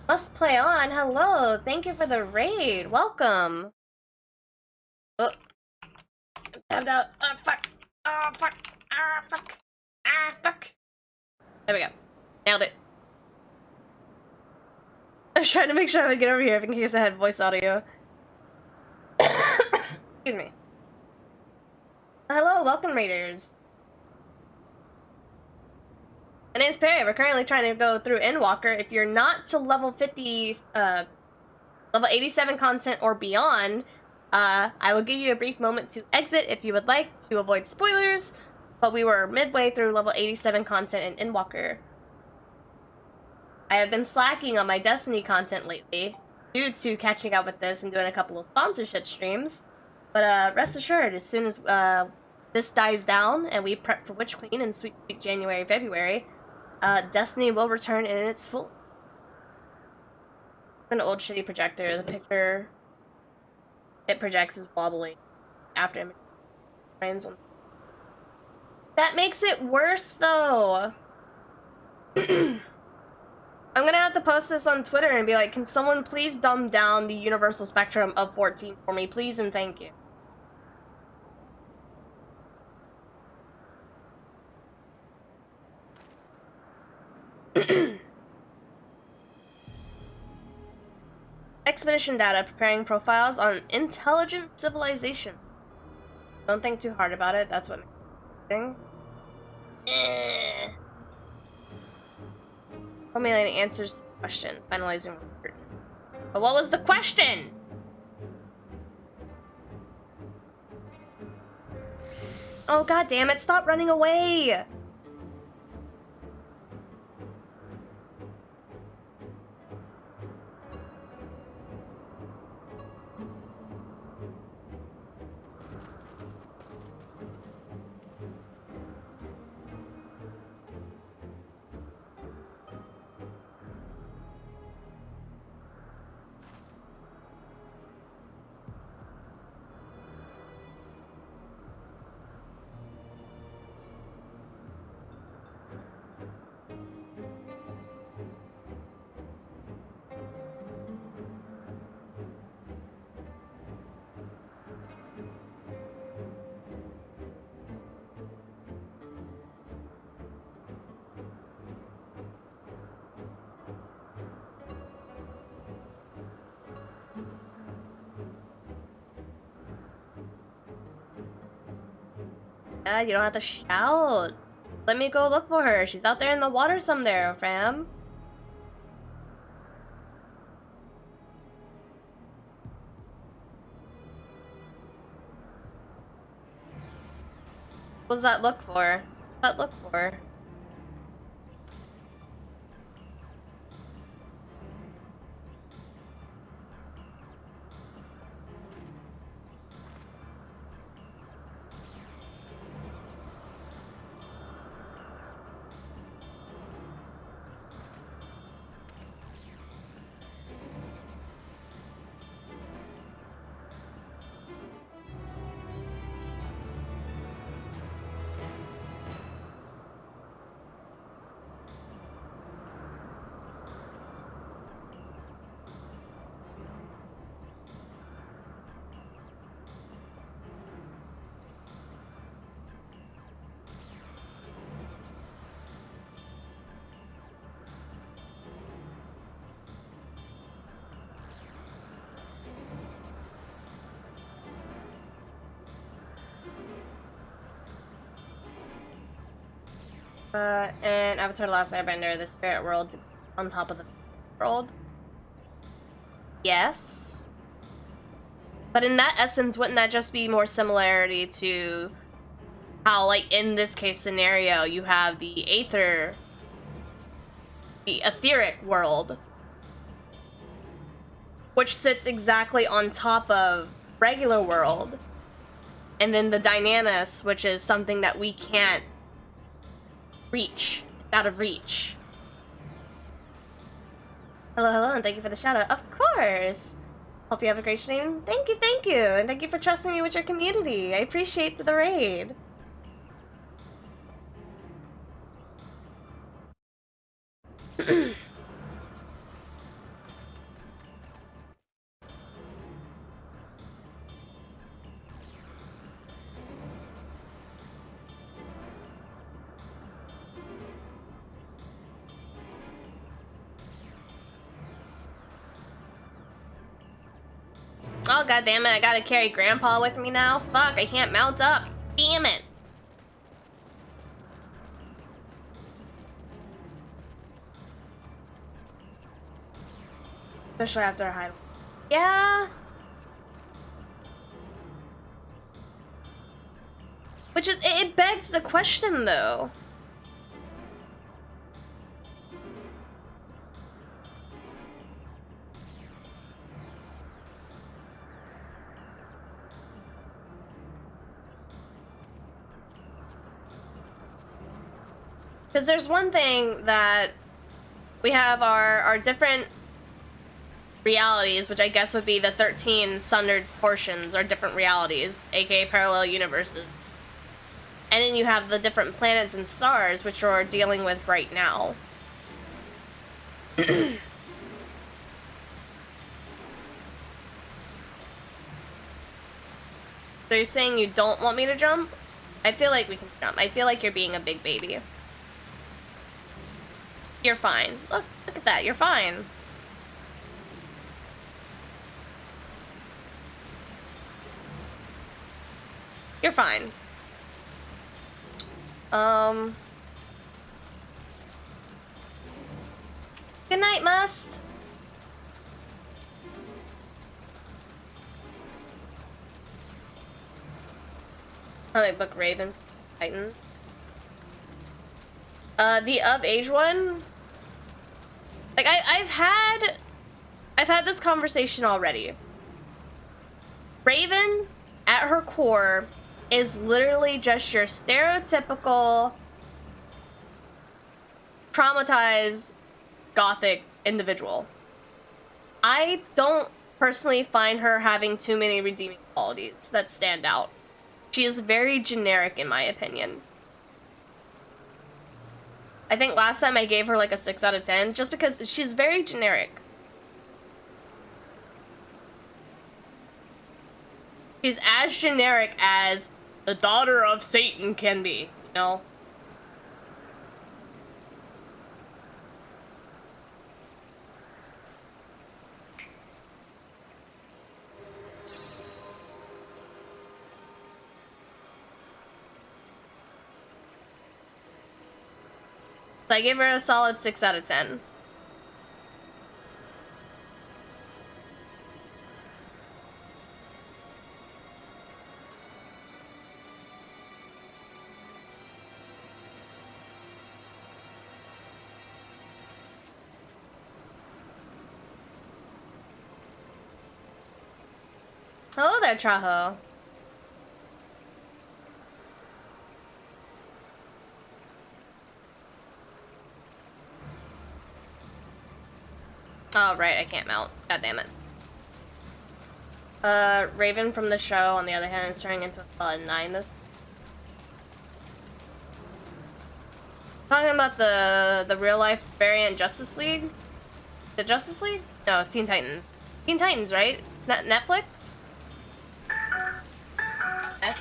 Must play on. Hello. Thank you for the raid. Welcome. Oh. Tapped out. Oh, fuck. Oh, fuck. Ah, fuck. Ah, fuck. There we go. Nailed it. I was trying to make sure I would get over here in case I had voice audio. Excuse me. Hello, welcome raiders. My name's Perry. We're currently trying to go through Endwalker. If you're not to level 50, level 87 content or beyond, I will give you a brief moment to exit if you would like to avoid spoilers, but we were midway through level 87 content in Endwalker. I have been slacking on my Destiny content lately due to catching up with this and doing a couple of sponsorship streams, but rest assured, as soon as this dies down and we prep for Witch Queen in sweet January, February, Destiny will return in its full. An old shitty projector. The picture it projects is wobbly after image frames on. That makes it worse, though. I'm gonna have to post this on Twitter and be like, can someone please dumb down the universal spectrum of 14 for me, please and thank you. Expedition data, preparing profiles on intelligent civilization. Don't think too hard about it, that's what makes it interesting. Formulating answers to the question, finalizing report. But what was the question? Oh god damn it, stop running away! Yeah, you don't have to shout. Let me go look for her. She's out there in the water somewhere, fam. What does that look for? What's that look for? And Avatar: The Last Airbender, the spirit world's on top of the world. Yes. But in that essence, wouldn't that just be more similarity to how, like, in this case scenario, you have the etheric world, which sits exactly on top of regular world, and then the Dynamis, which is something that we can't reach. It's out of reach. Hello, hello, and thank you for the shout out. Of course! Hope you have a great stream. Thank you, and thank you for trusting me with your community. I appreciate the raid. Oh, god damn it, I gotta carry Grandpa with me now? Fuck, I can't mount up. Damn it. Especially after a hide. Yeah. Which is, it begs the question though. Because there's one thing that we have our different realities, which I guess would be the 13 sundered portions, or different realities, aka parallel universes. And then you have the different planets and stars, which we're dealing with right now. So you're saying you don't want me to jump? I feel like we can jump. I feel like you're being a big baby. You're fine. Look at that. You're fine. You're fine. Good night, Must. Comic book Raven Titan. The of age one. Like I've had this conversation already. Raven, at her core, is literally just your stereotypical traumatized gothic individual. I don't personally find her having too many redeeming qualities that stand out. She is very generic in my opinion. I think last time I gave her like a 6 out of 10 just because she's very generic. She's as generic as the daughter of Satan can be, you know? So I gave her a solid 6 out of 10. Hello there, Traho. Oh, right, I can't mount. God damn it. Raven from the show, on the other hand, is turning into a 9 this. Talking about the real life variant Justice League? The Justice League? No, Teen Titans. Teen Titans, right? It's not Netflix? Eh.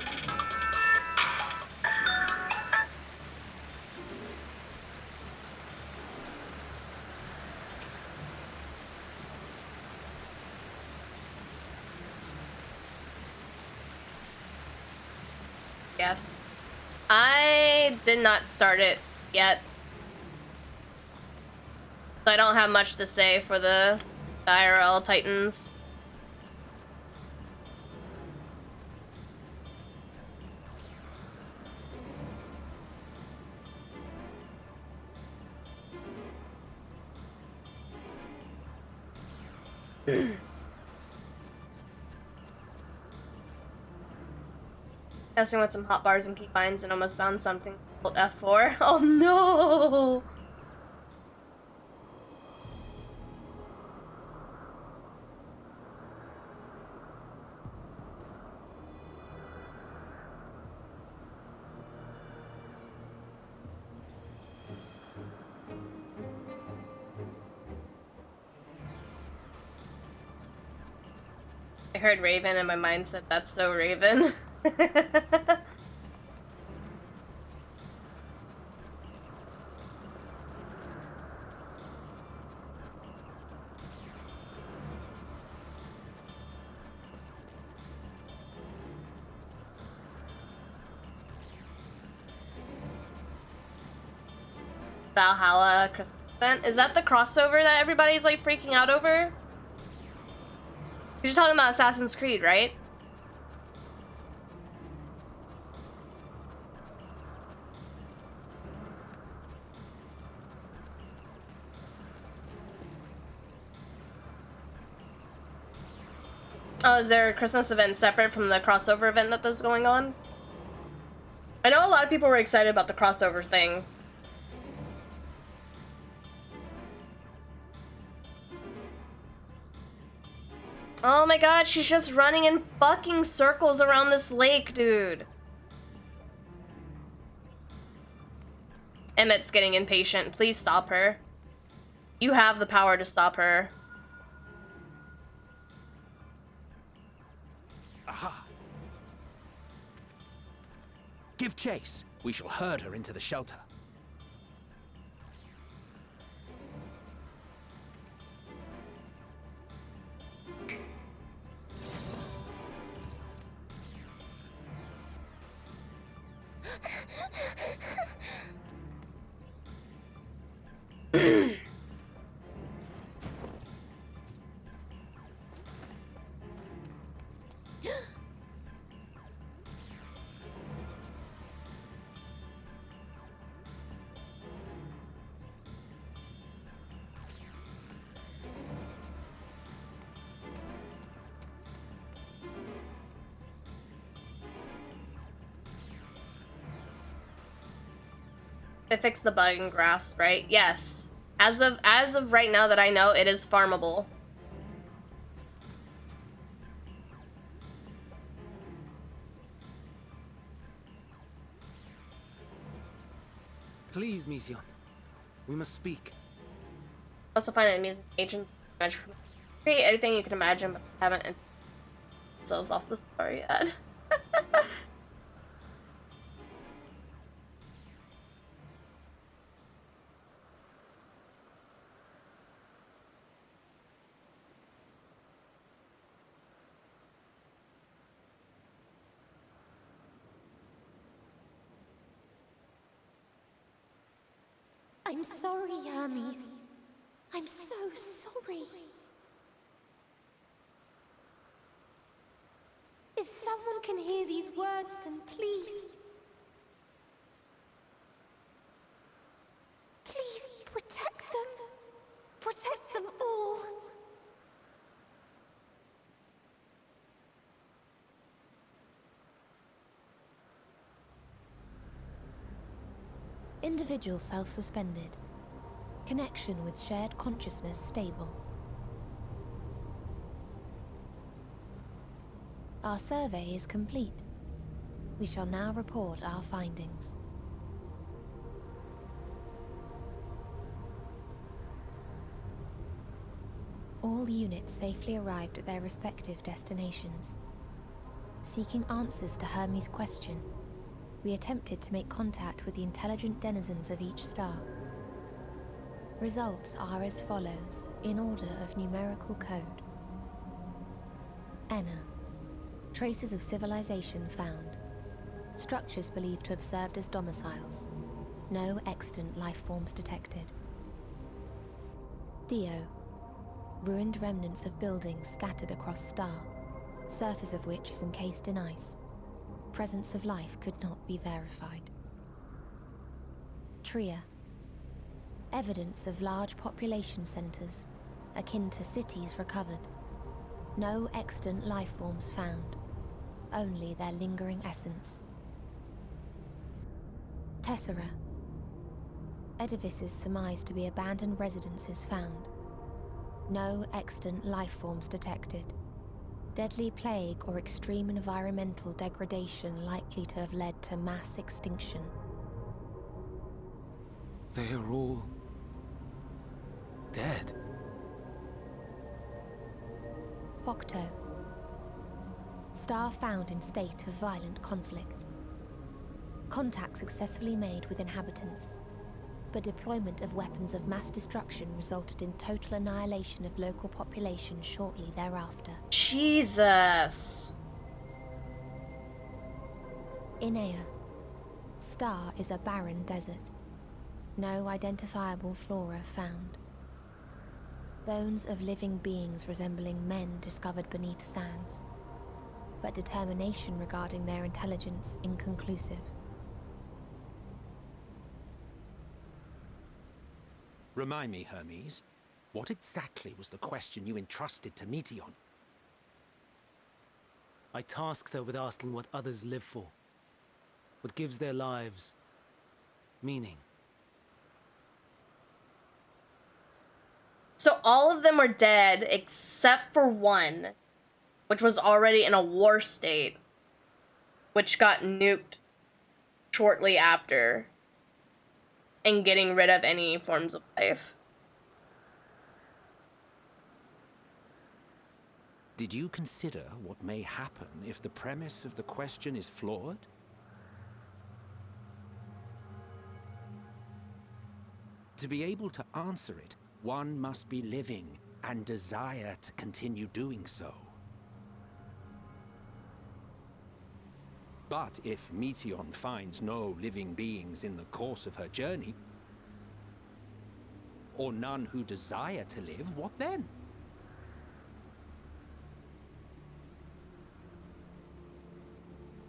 Yes. I did not start it yet. So I don't have much to say for the IRL Titans. Messing with some hot bars and keybinds and almost found something. Alt F4. Oh no! I heard Raven and my mind said, that's so Raven. Valhalla Christmas event? Is that the crossover that everybody's like freaking out over? You're talking about Assassin's Creed, right? Oh, is there a Christmas event separate from the crossover event that's going on? I know a lot of people were excited about the crossover thing. Oh my god, she's just running in fucking circles around this lake, dude. Emmett's getting impatient. Please stop her. You have the power to stop her. Aha! Give chase. We shall herd her into the shelter. They fixed the bug in Grasp, right? Yes. As of right now that I know, it is farmable. Please, Mission. We must speak. Also find an amusing agent. Create anything you can imagine, but haven't themselves off the story yet. I I'm sorry, Hermes. I'm so sorry. If someone can hear these words, then please... please protect them. Protect them all. Individual self-suspended. Connection with shared consciousness stable. Our survey is complete. We shall now report our findings. All units safely arrived at their respective destinations. Seeking answers to Hermes' question, we attempted to make contact with the intelligent denizens of each star. Results are as follows, in order of numerical code. Enna. Traces of civilization found. Structures believed to have served as domiciles. No extant life forms detected. Dio. Ruined remnants of buildings scattered across star, surface of which is encased in ice. Presence of life could not be verified. Tria. Evidence of large population centers, akin to cities recovered. No extant life forms found, only their lingering essence. Tessera. Edifices surmised to be abandoned residences found. No extant life forms detected. Deadly plague or extreme environmental degradation likely to have led to mass extinction. They are all... dead. Octo. Star found in state of violent conflict. Contact successfully made with inhabitants, but deployment of weapons of mass destruction resulted in total annihilation of local population shortly thereafter. Jesus. Inea. Star is a barren desert. No identifiable flora found. Bones of living beings resembling men discovered beneath sands, but determination regarding their intelligence inconclusive. Remind me, Hermes, what exactly was the question you entrusted to Meteion? I tasked her with asking what others live for. What gives their lives meaning. So all of them are dead except for one, which was already in a war state, which got nuked shortly after, and getting rid of any forms of life. Did you consider what may happen if the premise of the question is flawed? To be able to answer it, one must be living and desire to continue doing so. But if Meteion finds no living beings in the course of her journey, or none who desire to live, what then?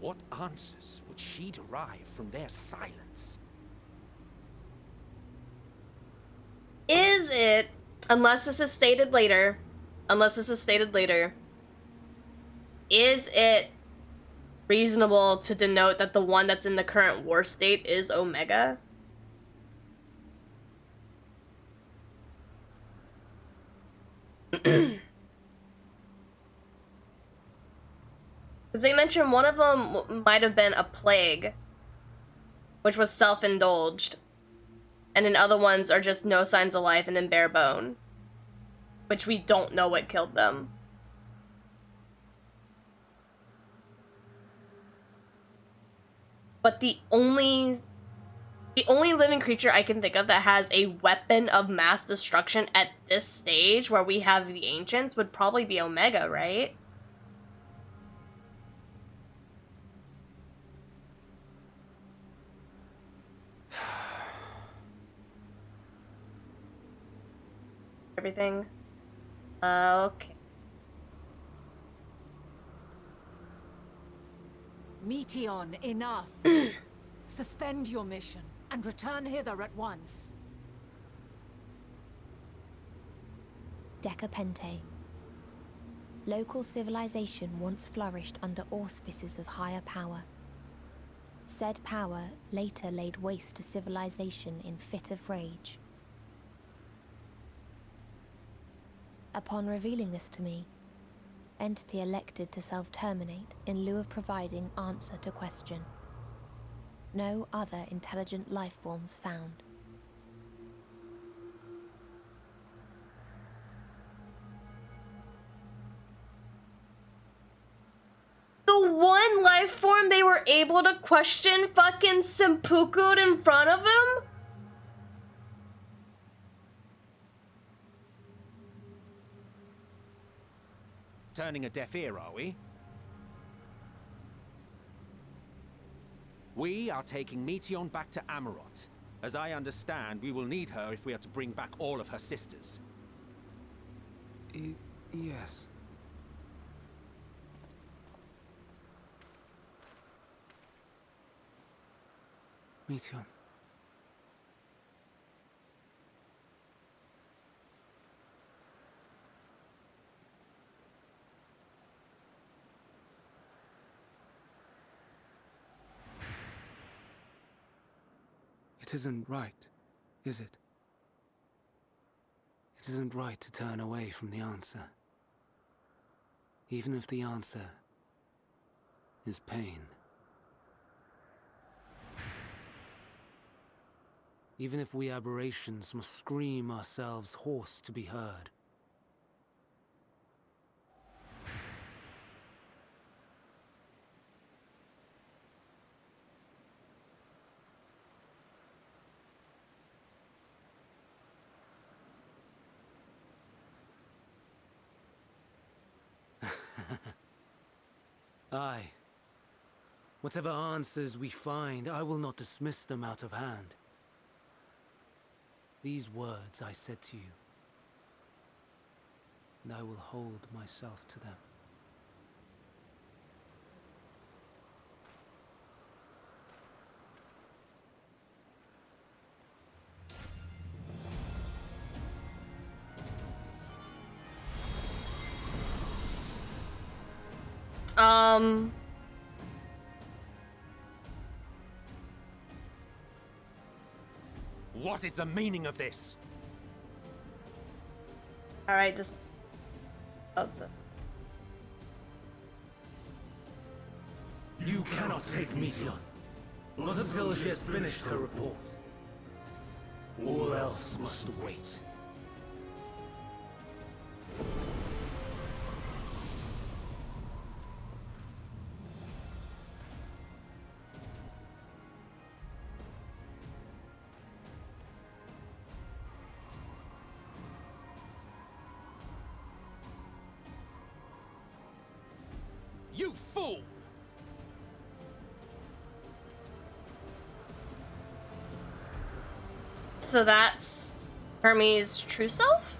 What answers would she derive from their silence? Is it, unless this is stated later, is it reasonable to denote that the one that's in the current war state is Omega? Because they mentioned one of them might have been a plague, which was self-indulged, and then other ones are just no signs of life and then bare bone, which we don't know what killed them. But the only living creature I can think of that has a weapon of mass destruction at this stage, where we have the Ancients, would probably be Omega, right? everything. Okay. Meteion, enough. Suspend your mission and return hither at once. ݴ. Local civilization once flourished under auspices of higher power. Said power later laid waste to civilization in fit of rage. Upon revealing this to me, entity elected to self-terminate in lieu of providing answer to question. No other intelligent life forms found. The one life form they were able to question fucking ᴛᴇᴅɪᴛs in front of him? Turning a deaf ear, are we? We are taking Meteion back to Amarot. As I understand, we will need her if we are to bring back all of her sisters. Yes. Meteion. It isn't right, is it? It isn't right to turn away from the answer. Even if the answer is pain. Even if we aberrations must scream ourselves hoarse to be heard. Aye. Whatever answers we find, I will not dismiss them out of hand. These words I said to you, and I will hold myself to them. What is the meaning of this? Alright, just... Oh, You cannot take Meteion, not until she has finished her report. All else must wait. You fool! so that's Hermes' true self?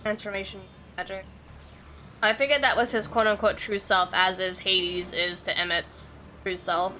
Transformation magic. I figured that was his quote-unquote true self, as is Hades is to Emmett's true self.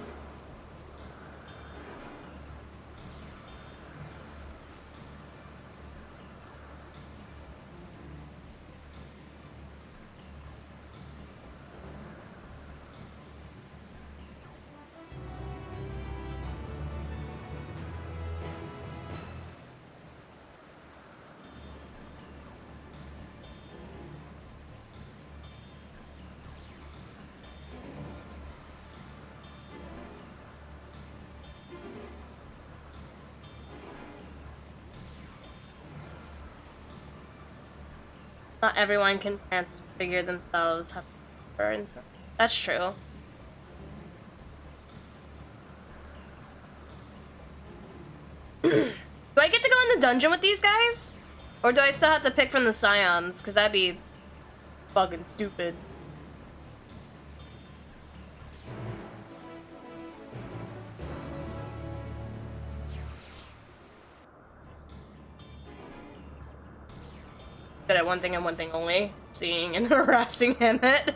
Not everyone can transfigure themselves. That's true. Do I get to go in the dungeon with these guys? Or do I still have to pick from the scions? Because that'd be fucking stupid. Good at one thing and one thing only. Seeing and harassing Emmett.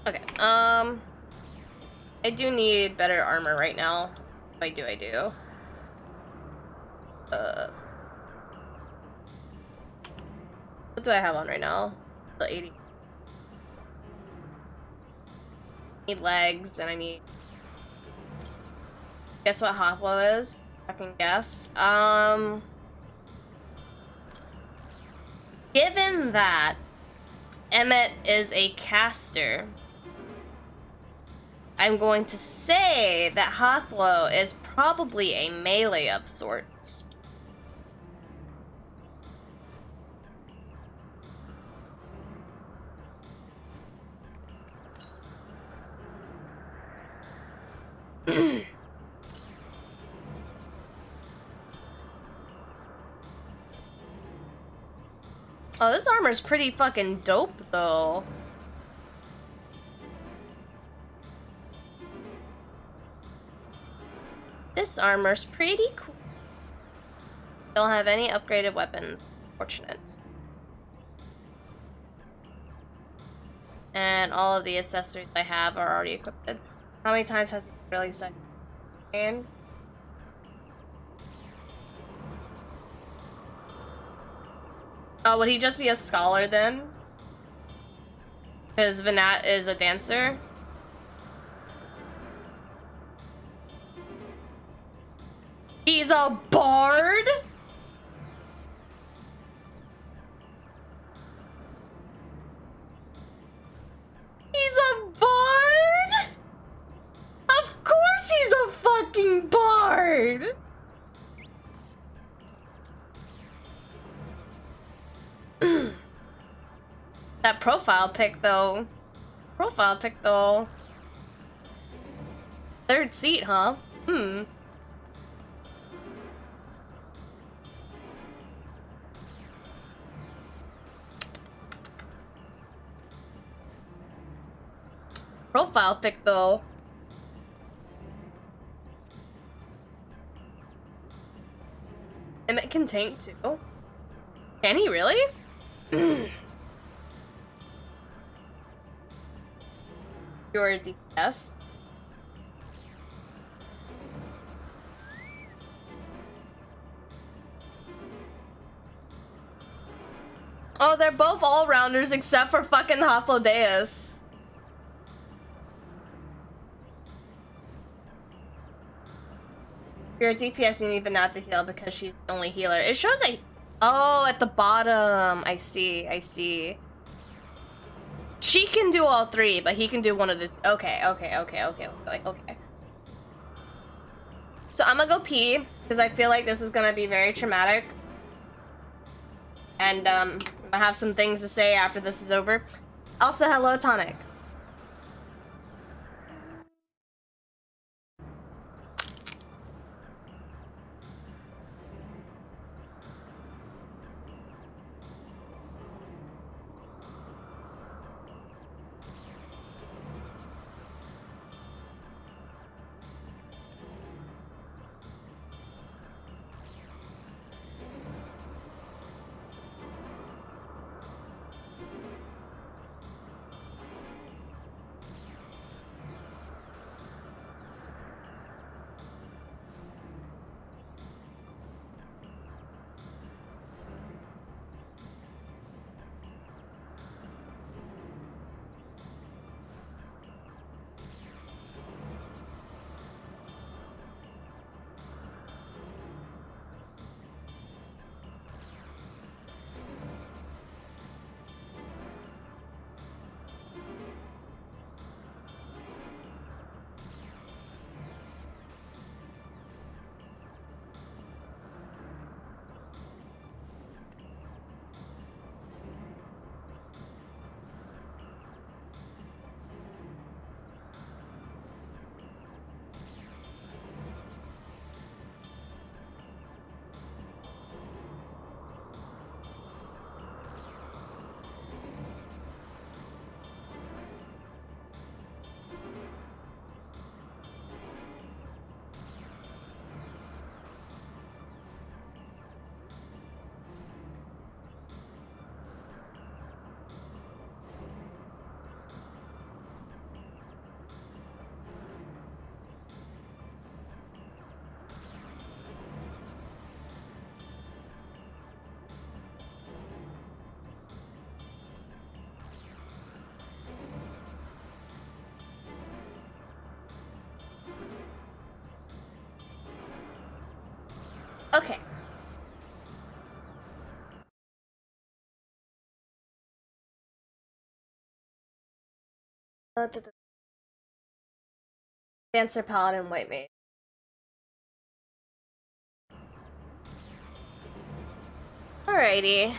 Okay, I do need better armor right now. I do. What do I have on right now? The 80. I need legs, and I need... Guess what Hoplo is? I can guess. Given that Emmett is a caster, I'm going to say that Hoplo is probably a melee of sorts. Oh, this armor's pretty fucking dope, though. This armor's pretty cool. Don't have any upgraded weapons. Fortunate. And all of the accessories I have are already equipped. How many times has he really said? And oh, would he just be a scholar then? Because Vanat is a dancer. He's a bard? He's a bard? Of course he's a fucking bard! That profile pic though. Third seat, huh? Profile pic, though. Emmett can tank, too. Can he really? You're a DPS. Oh, they're both all-rounders except for fucking 봄ᴇᴅɪᴛs. If you're a DPS, you need Vanat to heal because she's the only healer. It shows a... Oh, at the bottom. I see, I see. She can do all three, but he can do one of this. Okay. So I'm gonna go pee, because I feel like this is gonna be very traumatic. And, I have some things to say after this is over. Also, hello, Tonic. Okay. Dancer, Paladin, White Mage. Alrighty.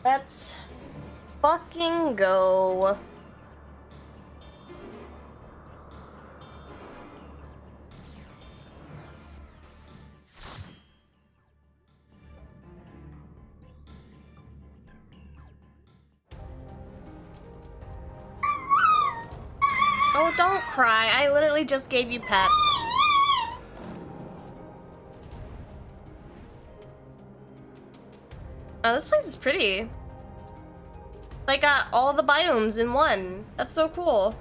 Let's fucking go. Oh, don't cry. I literally just gave you pets. Oh, this place is pretty. Like, got all the biomes in one. That's so cool.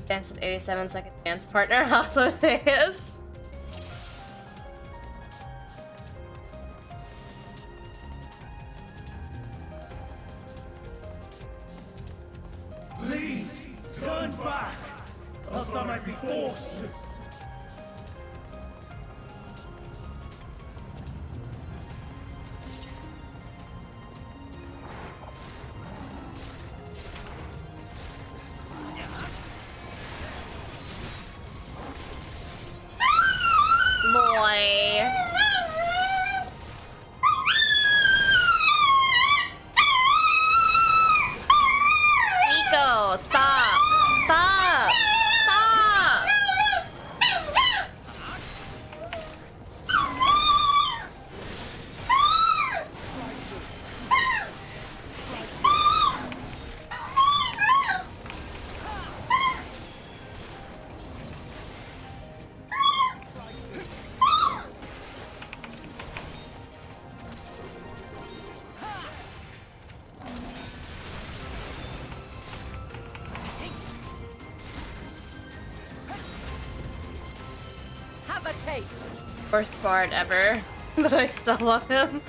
Dance of 87 second dance partner. How it is. Please, turn back, else I might be forced to. Boy. No, stop! Stop! Stop! Have a taste. Worst bard ever, but I still love him.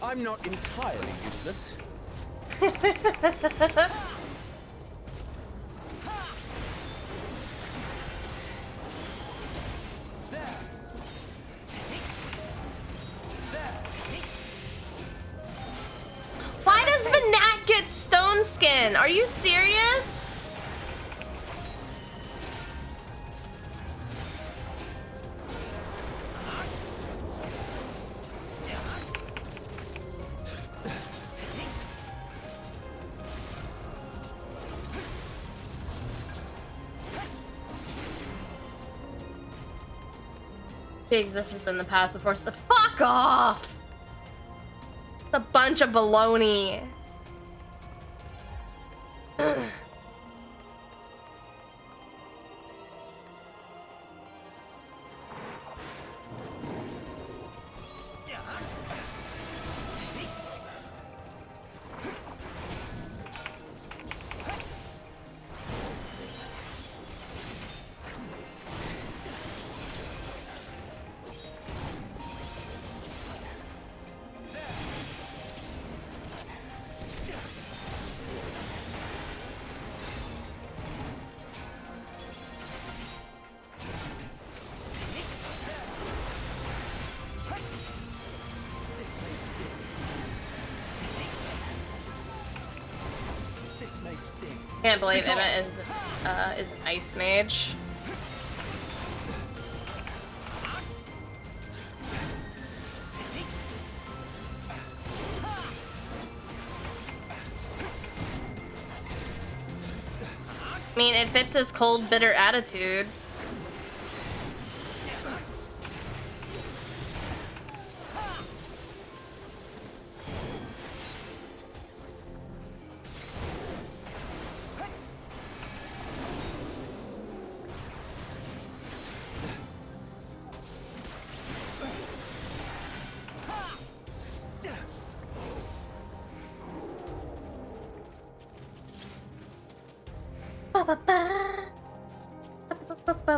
I'm not entirely useless. Why does Vnat get stone skin? Are you serious? She existed in the past before so fuck off! It's a bunch of baloney. Can't believe Emma is an ice mage. I mean, it fits his cold, bitter attitude.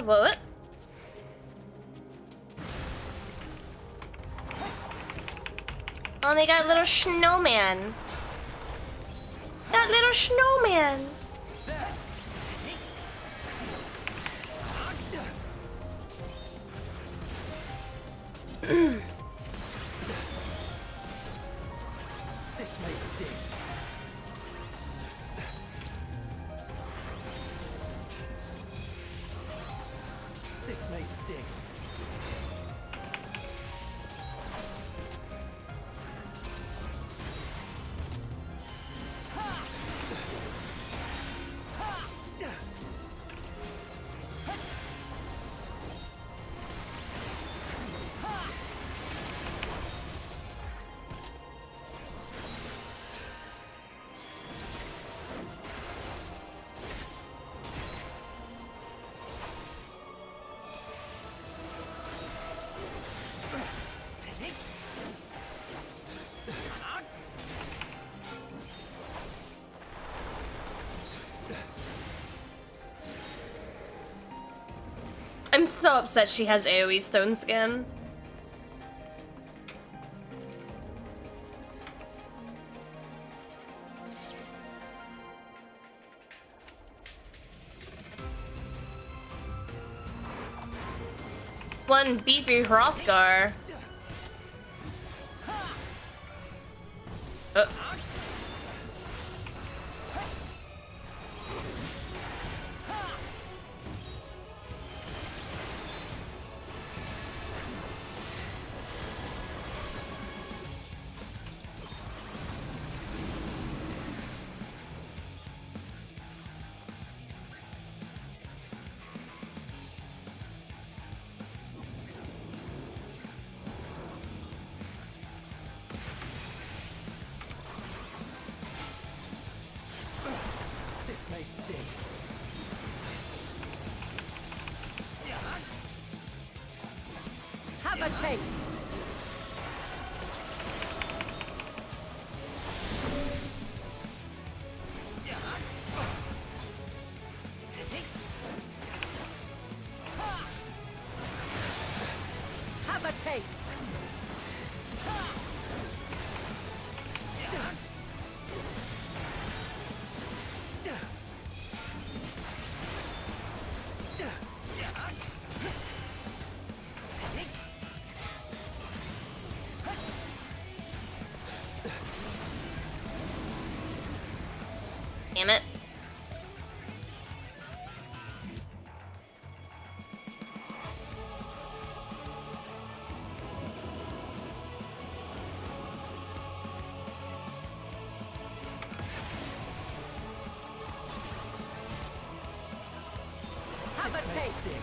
What? Oh, they got little snowman. That little snowman. This may sting. This may sting. I'm so upset she has AoE stone skin. It's one beefy Hrothgar. Have a taste. Have a taste. Damn it. Have a taste.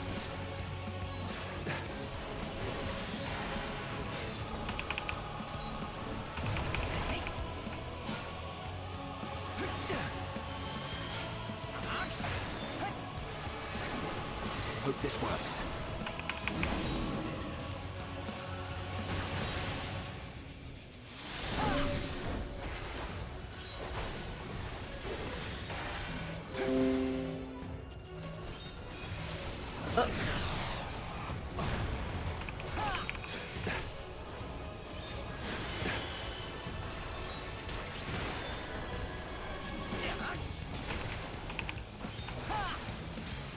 Hope this works.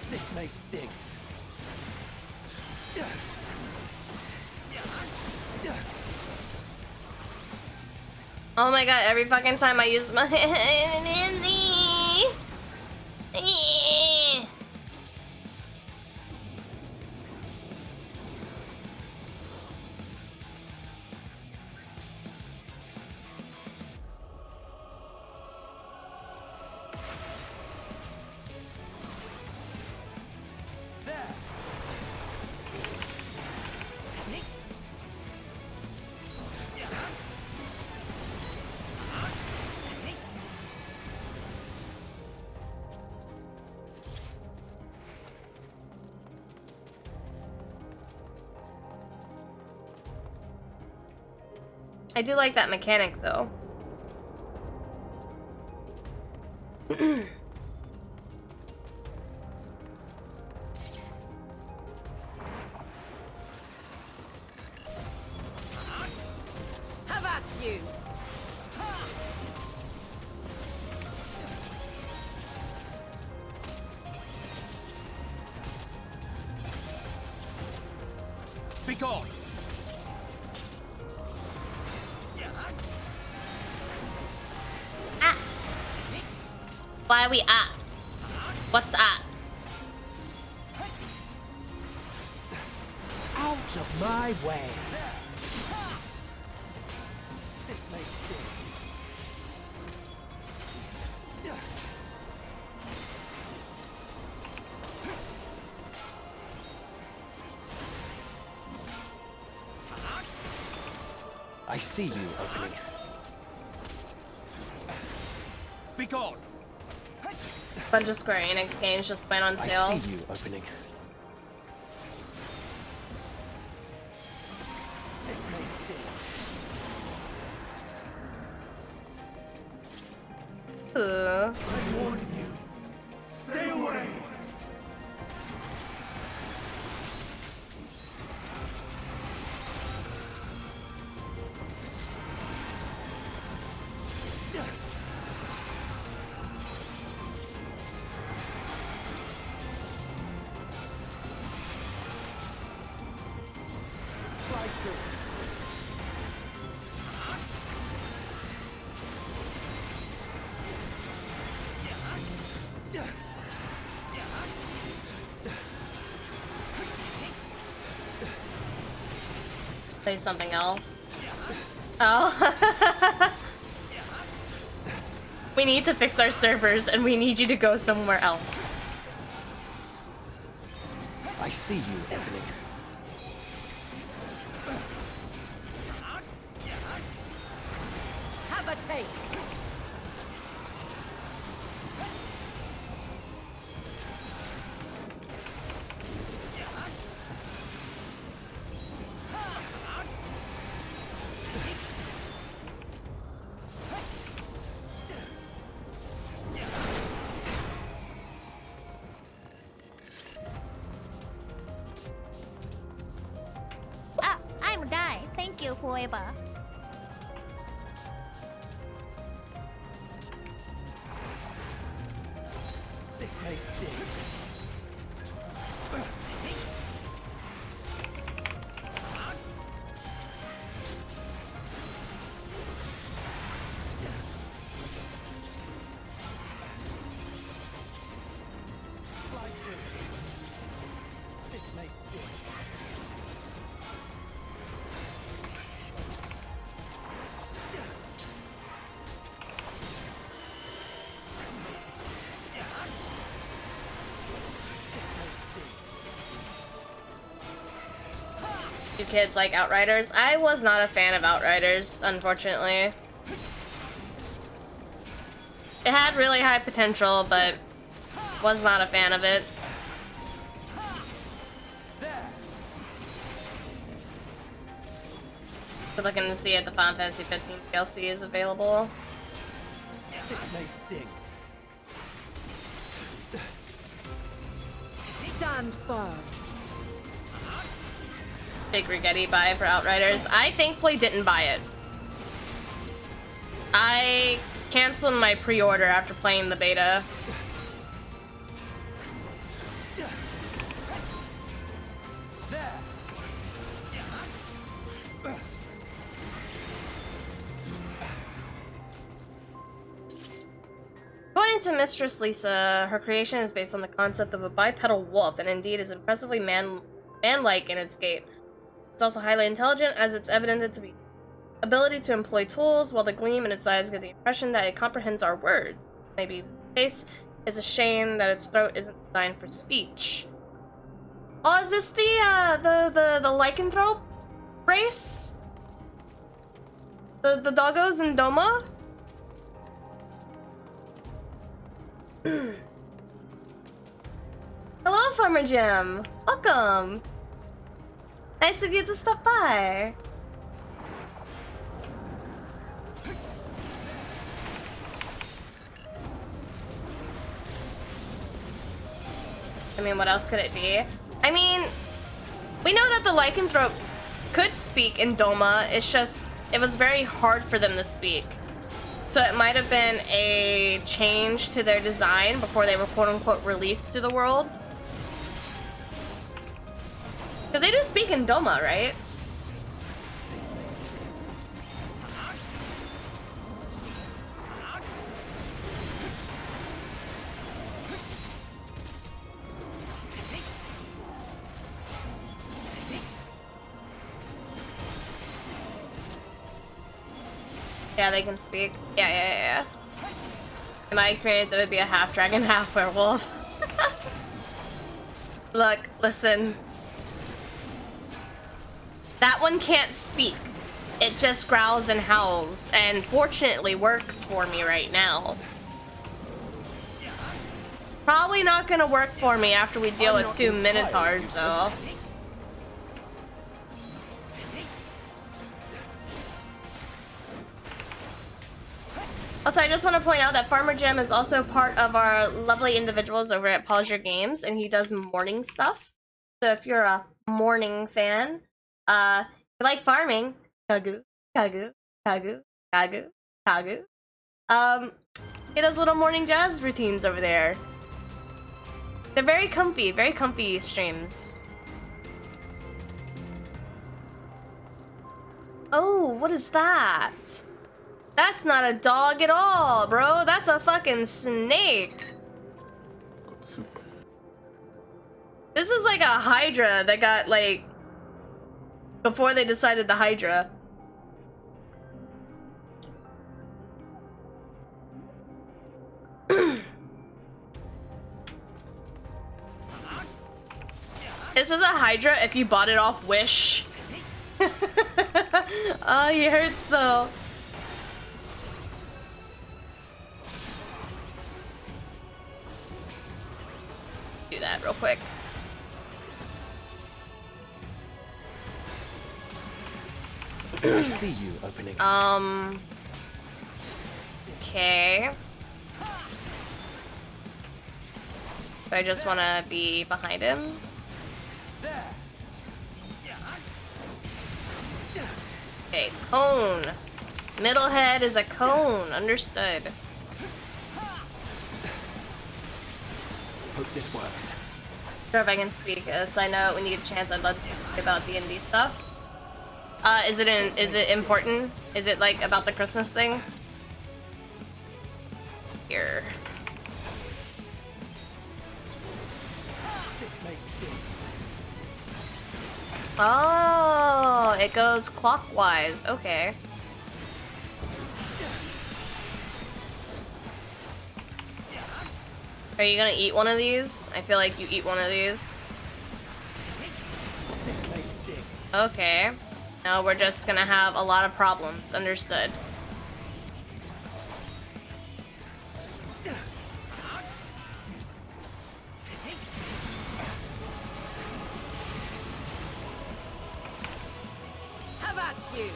This may sting. Oh my god, every fucking time I use my I do like that mechanic though. Have at you. Be gone. Why are we at? What's at? Out of my way. This may sting. I see you opening. Be gone. Bunch of Square Enix games just went on sale. I see you opening. This may sting. Ooh. I'm warning you. Stay away. Play something else. Oh. We need to fix our servers and we need you to go somewhere else. I see you, Evelyn. Have a taste. I'm a guy. Thank you, whoever. This may sting. This may sting. You kids like Outriders? I was not a fan of Outriders, unfortunately. It had really high potential, but was not a fan of it. We're looking to see if the Final Fantasy XV DLC is available. This may sting. Stand firm. Big Rigetti buy for Outriders. I thankfully didn't buy it. I canceled my pre-order after playing the beta. According to Mistress Lisa, her creation is based on the concept of a bipedal wolf and indeed is impressively man-like in its gait. It's also highly intelligent, as it's evident to be ability to employ tools, while the gleam in its eyes gives the impression that it comprehends our words. Maybe the case. It's a shame that its throat isn't designed for speech. Oh, is this the lycanthrope race? The doggos in Doma? Hello, Farmer Jim. Welcome. Nice of you to stop by. I mean, what else could it be? I mean, we know that the lycanthrope could speak in Doma. It's just, it was very hard for them to speak. So it might have been a change to their design before they were quote-unquote released to the world. Because they do speak in Doma, right? Yeah, they can speak. Yeah. In my experience, it would be a half dragon, half werewolf. Look, listen. That one can't speak. It just growls and howls, and fortunately works for me right now. Probably not gonna work for me after we deal with 2 minotaurs, though. Also, I just want to point out that Farmer Jim is also part of our lovely individuals over at Pause Your Games, and he does morning stuff. So if you're a morning fan, you like farming, kagu, kagu, kagu, kagu, kagu. He does little morning jazz routines over there. They're very comfy streams. Oh, what is that? That's not a dog at all, bro. That's a fucking snake. This is like a Hydra that got like before they decided the Hydra. This is a Hydra if you bought it off Wish. Oh, he hurts though. Do that real quick. I see you opening. Okay. I just want to be behind him. Okay, cone. Middle head is a cone. Understood. Hope this works. Sure, if I can speak. Side note, when you get a chance, I'd love to talk about D&D stuff. Is it important? Is it like about the Christmas thing? Here. This may sting. Oh, it goes clockwise. Okay. Are you gonna eat one of these? I feel like you eat one of these. This may sting. Okay. Now we're just gonna have a lot of problems. Understood. Have at you!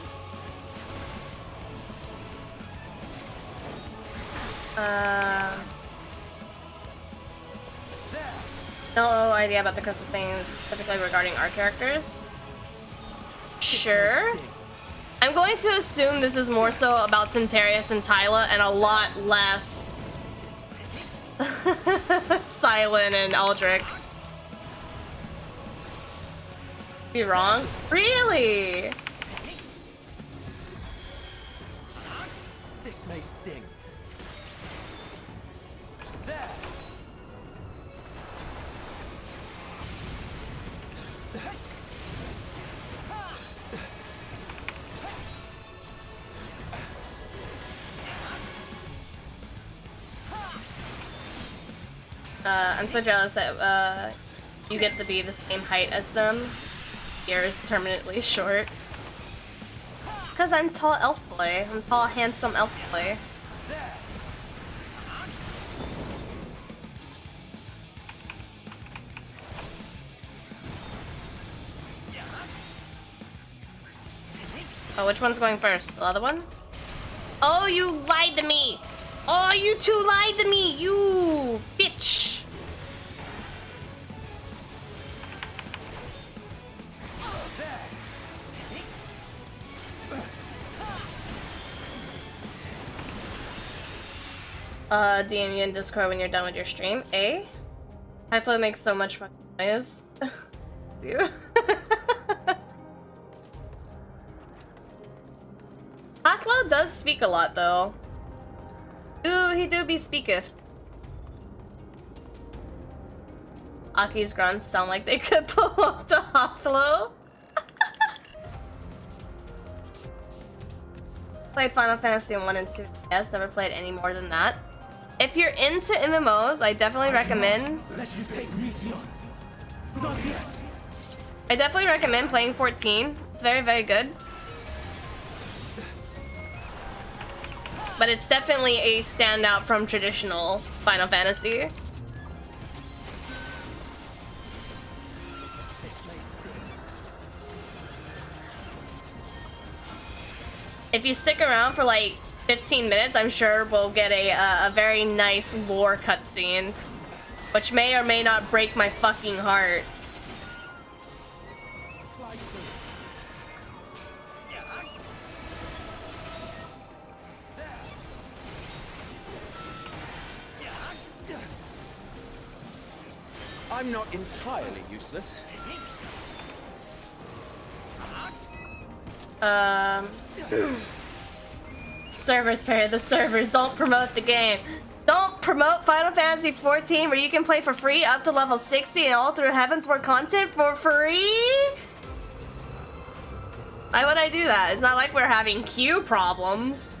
No idea about the Christmas things specifically regarding our characters. Sure. I'm going to assume this is more so about ᴛᴇᴅs and lijk and a lot less Silent and Aldrich. Be wrong? Really? This may sting. I'm so jealous that you get to be the same height as them. Yours is permanently short. It's because I'm tall elf boy. I'm tall, handsome elf boy. Oh, which one's going first? The other one? Oh, you lied to me! Oh, you two lied to me! You bitch! DM you in Discord when you're done with your stream. Eh? Hyflow makes so much fucking noise. Dude. Hyflow does speak a lot though. Ooh, he do be speaketh. Aki's grunts sound like they could belong to Hyflow. Played Final Fantasy 1 and 2. Yes, never played any more than that. If you're into MMOs, I definitely recommend. Let you take Mission. Not yet. I definitely recommend playing 14. It's very, very good. But it's definitely a standout from traditional Final Fantasy. If you stick around for like 15 minutes, I'm sure we'll get a very nice lore cutscene, which may or may not break my fucking heart. I'm not entirely useless. Servers, Perry. The servers. Don't promote the game. Don't promote Final Fantasy XIV, where you can play for free up to level 60 and all through Heavensward content for free? Why would I do that? It's not like we're having queue problems.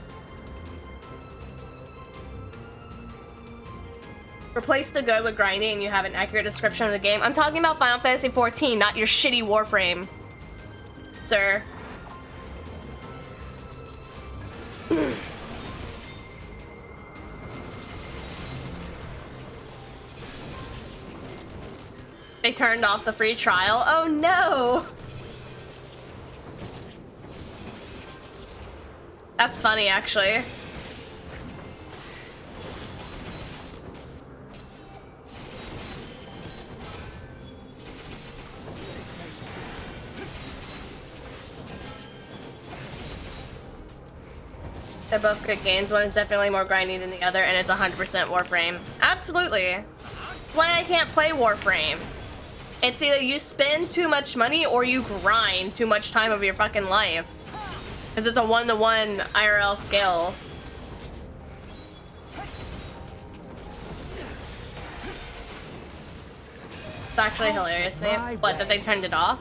Replace the good with grinding and you have an accurate description of the game. I'm talking about Final Fantasy XIV, not your shitty Warframe, sir. They turned off the free trial. Oh no! That's funny, actually. They're both good games. One is definitely more grindy than the other, and it's 100% Warframe. Absolutely. That's why I can't play Warframe. It's either you spend too much money or you grind too much time of your fucking life. Because it's a one-to-one IRL scale. It's actually hilarious to me. What, that they turned it off?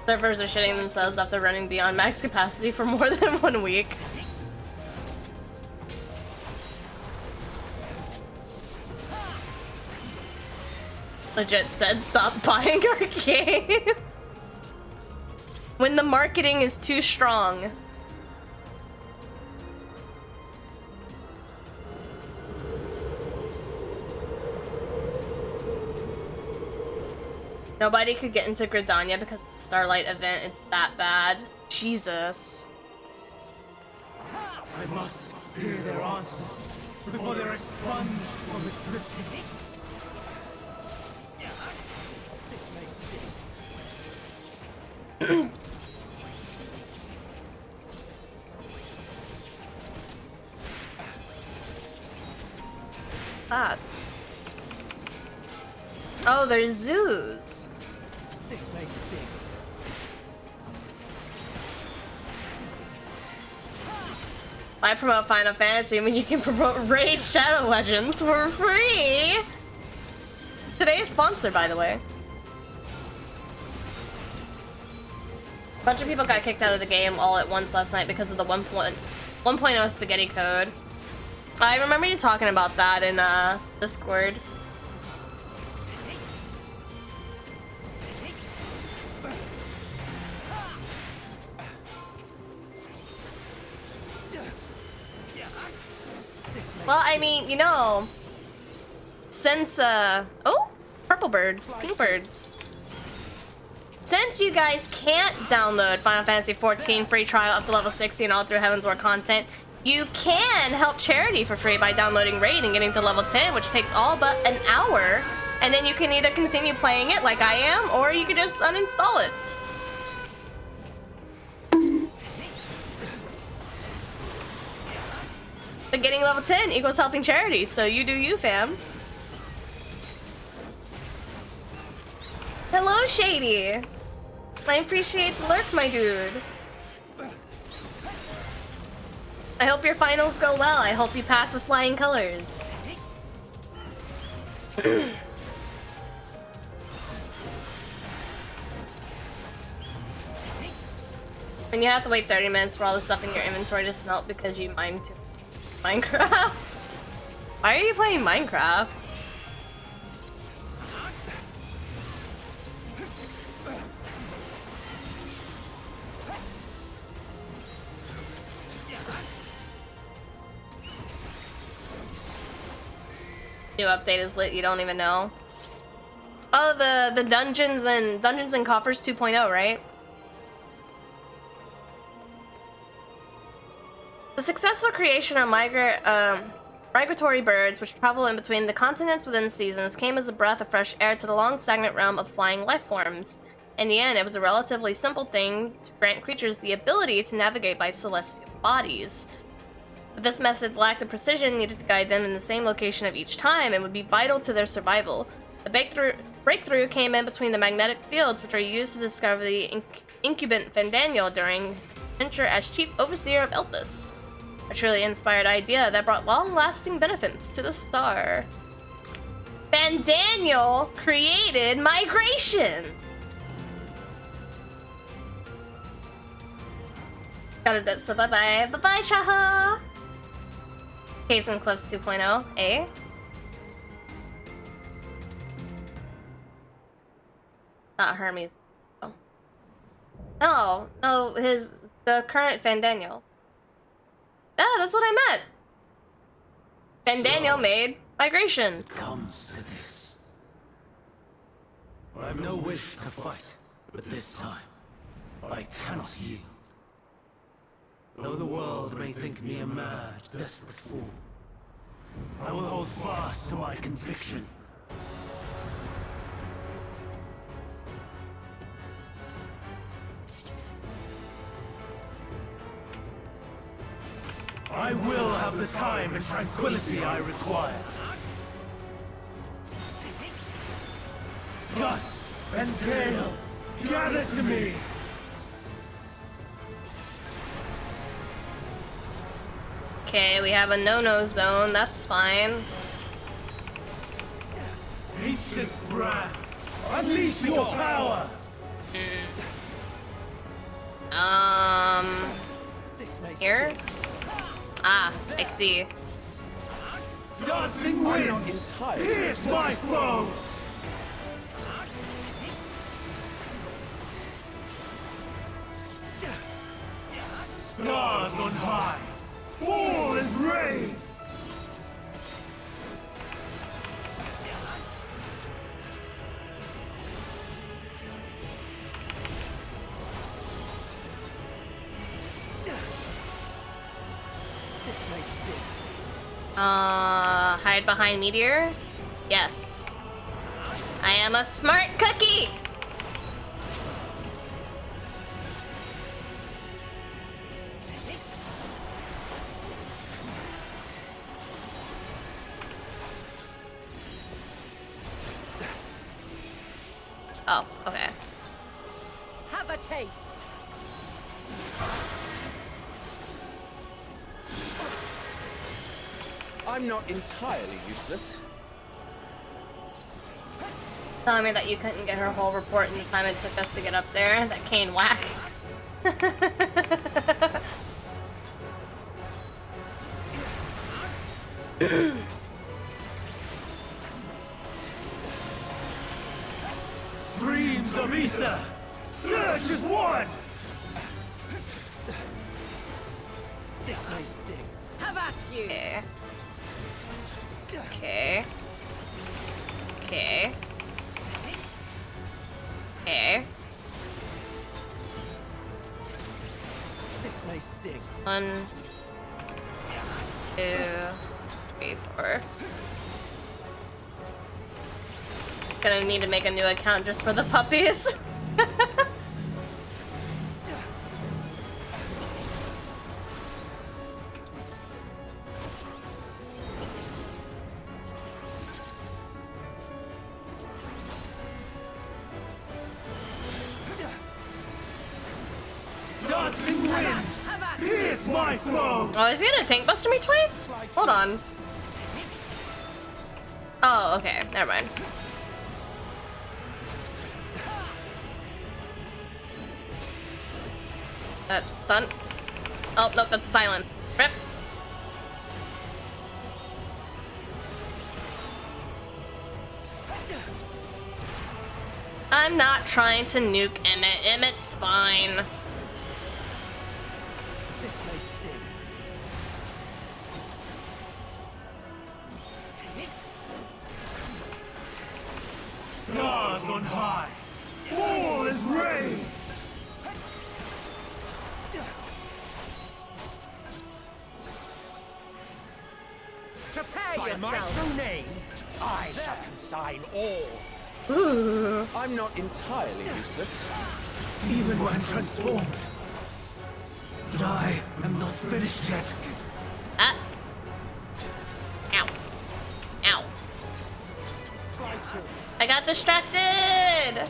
Servers are shitting themselves after running beyond max capacity for more than 1 week. Legit said stop buying our game. When the marketing is too strong. Nobody could get into Gridania because of the Starlight event. It's that bad. Jesus. I must hear their answers before they're expunged from existence. That. Oh, there's zoos. This may sting. Why promote Final Fantasy when you can promote Raid Shadow Legends for free? Today's sponsor, by the way. A bunch of people got kicked out of the game all at once last night because of the 1.0 spaghetti code. I remember you talking about that in Discord. Well, I mean, you know, since, oh, purple birds, pink birds. Since you guys can't download Final Fantasy XIV free trial up to level 60 and all through Heavensward content, you can help charity for free by downloading Raid and getting to level 10, which takes all but an hour. And then you can either continue playing it like I am, or you can just uninstall it. But getting level 10 equals helping charity, so you do you, fam. Hello, Shady. I appreciate the lurk, my dude. I hope your finals go well. I hope you pass with flying colors. And you have to wait 30 minutes for all the stuff in your inventory to smelt because you mined too much Minecraft. Why are you playing Minecraft? New update is lit, you don't even know. Oh, the Dungeons and Coffers 2.0, right? The successful creation of migratory birds which travel in between the continents within seasons came as a breath of fresh air to the long stagnant realm of flying life forms. In the end, it was a relatively simple thing to grant creatures the ability to navigate by celestial bodies. But this method lacked the precision needed to guide them in the same location of each time and would be vital to their survival. The breakthrough came in between the magnetic fields, which are used to discover the incubant Fandaniel during venture as chief overseer of Elpis. A truly inspired idea that brought long-lasting benefits to the star. Fandaniel created migration! Got it, so bye-bye. Bye-bye, Chaha! Caves and Cliffs 2.0, eh? Not Hermes. Oh. No, the current Fandaniel. Ah, that's what I meant! Fandaniel made migration. It comes to this. I have no wish to fight, but this time, I cannot yield. Though the world may think me a mad, desperate fool, I will hold fast to my conviction. I will have the time and tranquility I require. Gust and gale, gather to me! Okay, we have a no-no zone, that's fine. Ancient brand, unleash your power! Here? Ah, I see. Dancing winds, pierce my foes! Stars on high, fall as rain! Hide behind meteor? Yes. I am a smart cookie! Oh, okay. Have a taste. I'm not entirely useless. Telling me that you couldn't get her whole report in the time it took us to get up there. That cane whack. Streams of ether! Surge as one! This may sting. Have at you. Okay. Okay. Okay. Okay. This may sting. 1, 2, 3, 4. Gonna need to make a new account just for the puppies. Dancing winds, pierce my foe! Oh, is he gonna tank buster me twice? Hold on. Oh, okay. Never mind. Stun. Oh, nope, that's silence. Rip. I'm not trying to nuke Emmett. Emmett's fine. This may sting. Stars on high, fall as rain! Prepare By my yourself. true name, I shall consign all. Ooh. I'm not entirely useless. Even when transformed. But I am not finished yet. Ah. Ow. Ow. I got distracted!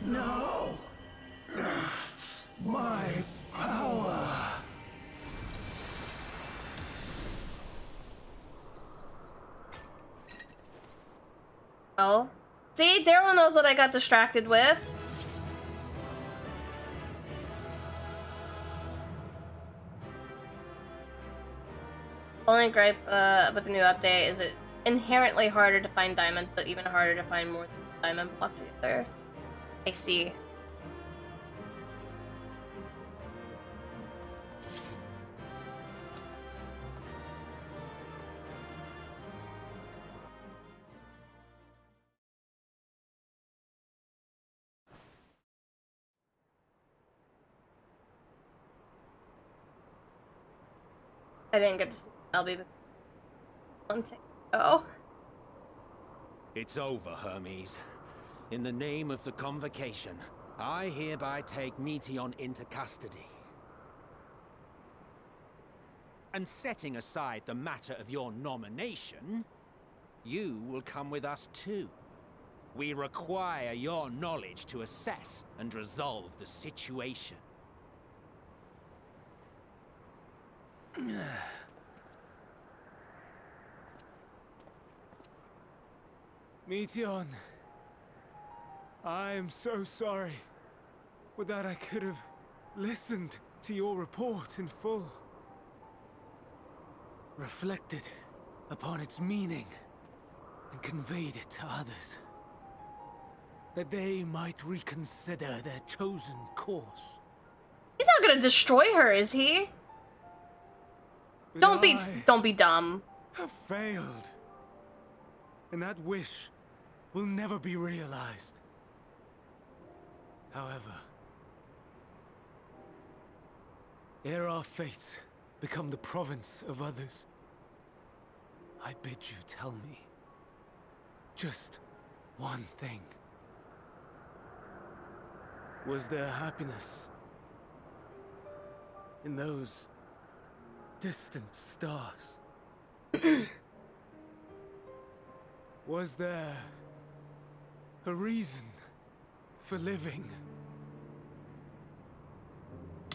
No! My power! Oh. See, Daryl knows what I got distracted with. Only gripe with the new update is it inherently harder to find diamonds, but even harder to find more than a diamond block together. I see. I didn't get to see LB one thing. Oh. It's over, Hermes. In the name of the Convocation, I hereby take Meteion into custody. And setting aside the matter of your nomination, you will come with us too. We require your knowledge to assess and resolve the situation. Meteion, I am so sorry. Would that I could have listened to your report in full. Reflected upon its meaning and conveyed it to others. That they might reconsider their chosen course. He's not gonna destroy her, is he? But Don't be dumb. have failed. And that wish will never be realized. However, ere our fates become the province of others, I bid you tell me just one thing. Was there happiness in those distant stars? Was there a reason for living?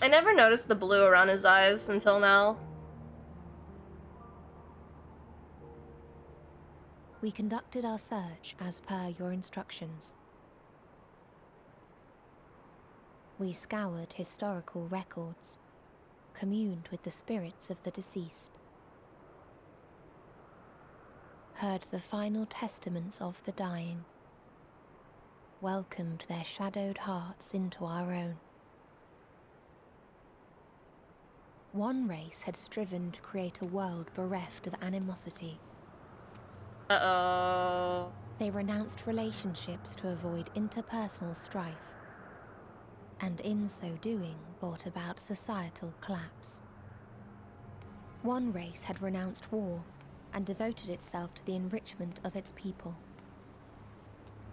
I never noticed the blue around his eyes until now. We conducted our search as per your instructions. We scoured historical records, communed with the spirits of the deceased, heard the final testaments of the dying, welcomed their shadowed hearts into our own. One race had striven to create a world bereft of animosity. Uh-oh. They renounced relationships to avoid interpersonal strife, and in so doing brought about societal collapse. One race had renounced war and devoted itself to the enrichment of its people.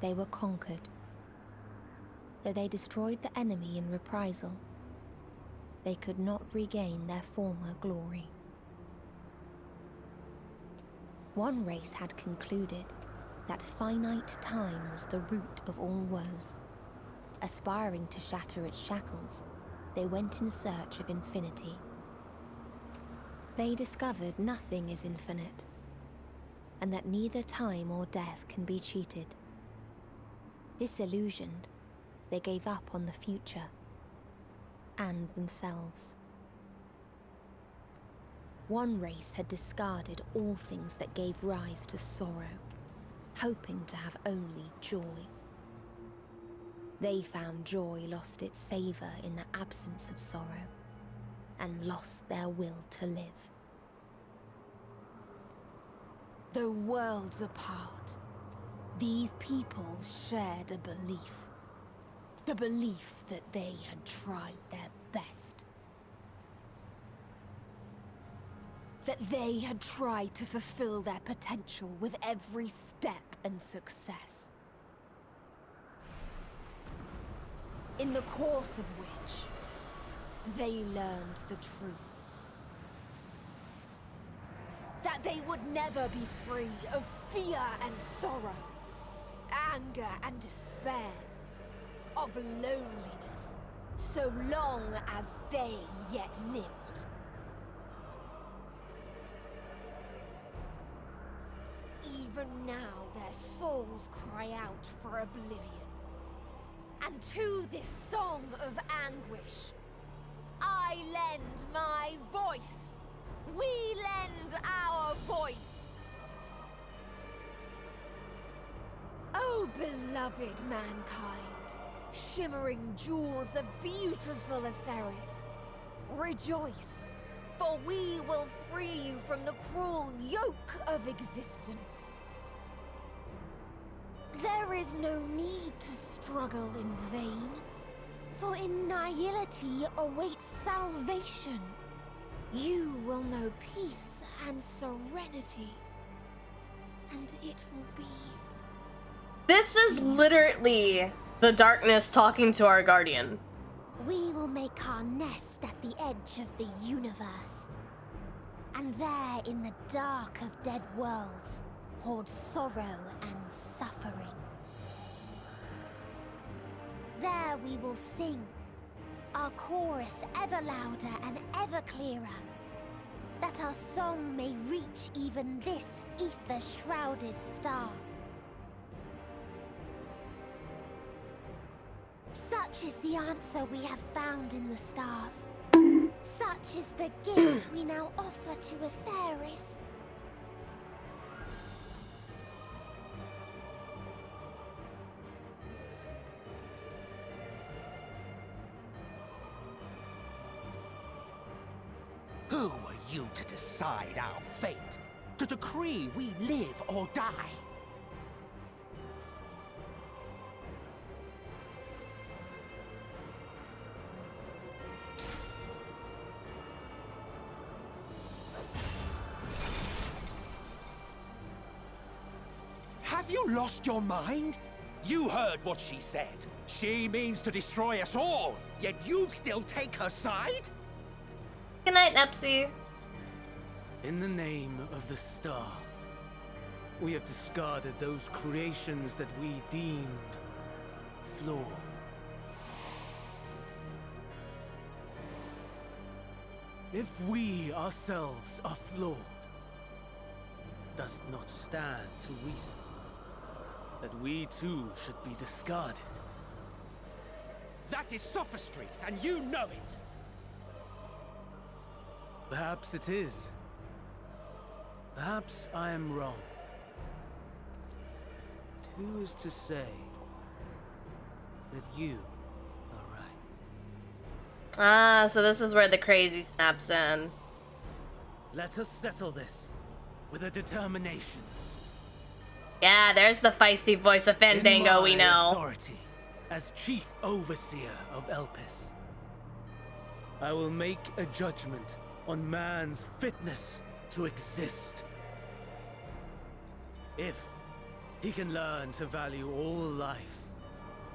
They were conquered. Though they destroyed the enemy in reprisal, they could not regain their former glory. One race had concluded that finite time was the root of all woes. Aspiring to shatter its shackles, they went in search of infinity. They discovered nothing is infinite, and that neither time or death can be cheated. Disillusioned, they gave up on the future and themselves. One race had discarded all things that gave rise to sorrow, hoping to have only joy. They found joy lost its savor in the absence of sorrow, and lost their will to live. Though worlds apart, these peoples shared a belief. The belief that they had tried their best. That they had tried to fulfill their potential with every step and success. in the course of which they learned the truth. That they would never be free of fear and sorrow, anger and despair, of loneliness, so long as they yet lived. Even now their souls cry out for oblivion. And to this song of anguish, I lend my voice. We lend our voice. Oh, beloved mankind, shimmering jewels of beautiful Etheris, rejoice, for we will free you from the cruel yoke of existence. There is no need to struggle in vain, for in nihility awaits salvation. You will know peace and serenity, and it will be... This is literally the darkness talking to our guardian. We will make our nest at the edge of the universe. And there in the dark of dead worlds, hoard sorrow and suffering. There we will sing, our chorus ever louder and ever clearer, that our song may reach even this ether-shrouded star. Such is the answer we have found in the stars. Such is the gift we now offer to Etheris. Who are you to decide our fate? To decree we live or die? Have you lost your mind? You heard what she said. She means to destroy us all, yet you'd still take her side? Good night, ᴄᴇᴅ. In the name of the star, we have discarded those creations that we deemed flawed. If we ourselves are flawed, does it not stand to reason that we too should be discarded? That is sophistry, and you know it! Perhaps it is. Perhaps I am wrong. But who is to say that you are right? Ah, so this is where the crazy snaps in. Let us settle this with a determination. Yeah, there's the feisty voice of Fandango we In my know. authority as Chief Overseer of Elpis, I will make a judgment on man's fitness to exist. If he can learn to value all life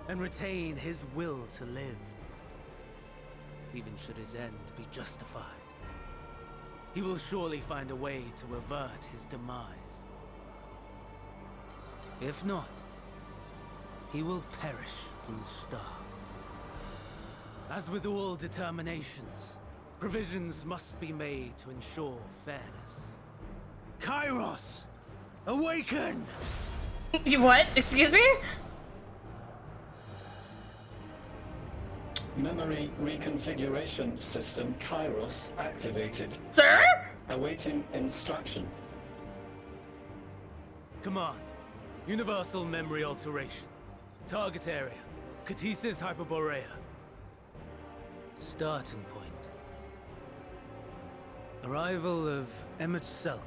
and retain his will to live, even should his end be justified, he will surely find a way to avert his demise. If not, he will perish from the start. As with all determinations, provisions must be made to ensure fairness. Kairos! Awaken! What? Excuse me? Memory reconfiguration system Kairos activated. Sir? Awaiting instruction. Command. Universal memory alteration. Target area. PT6 Hyperborea. Starting point. Arrival of ᴄᴇᴅ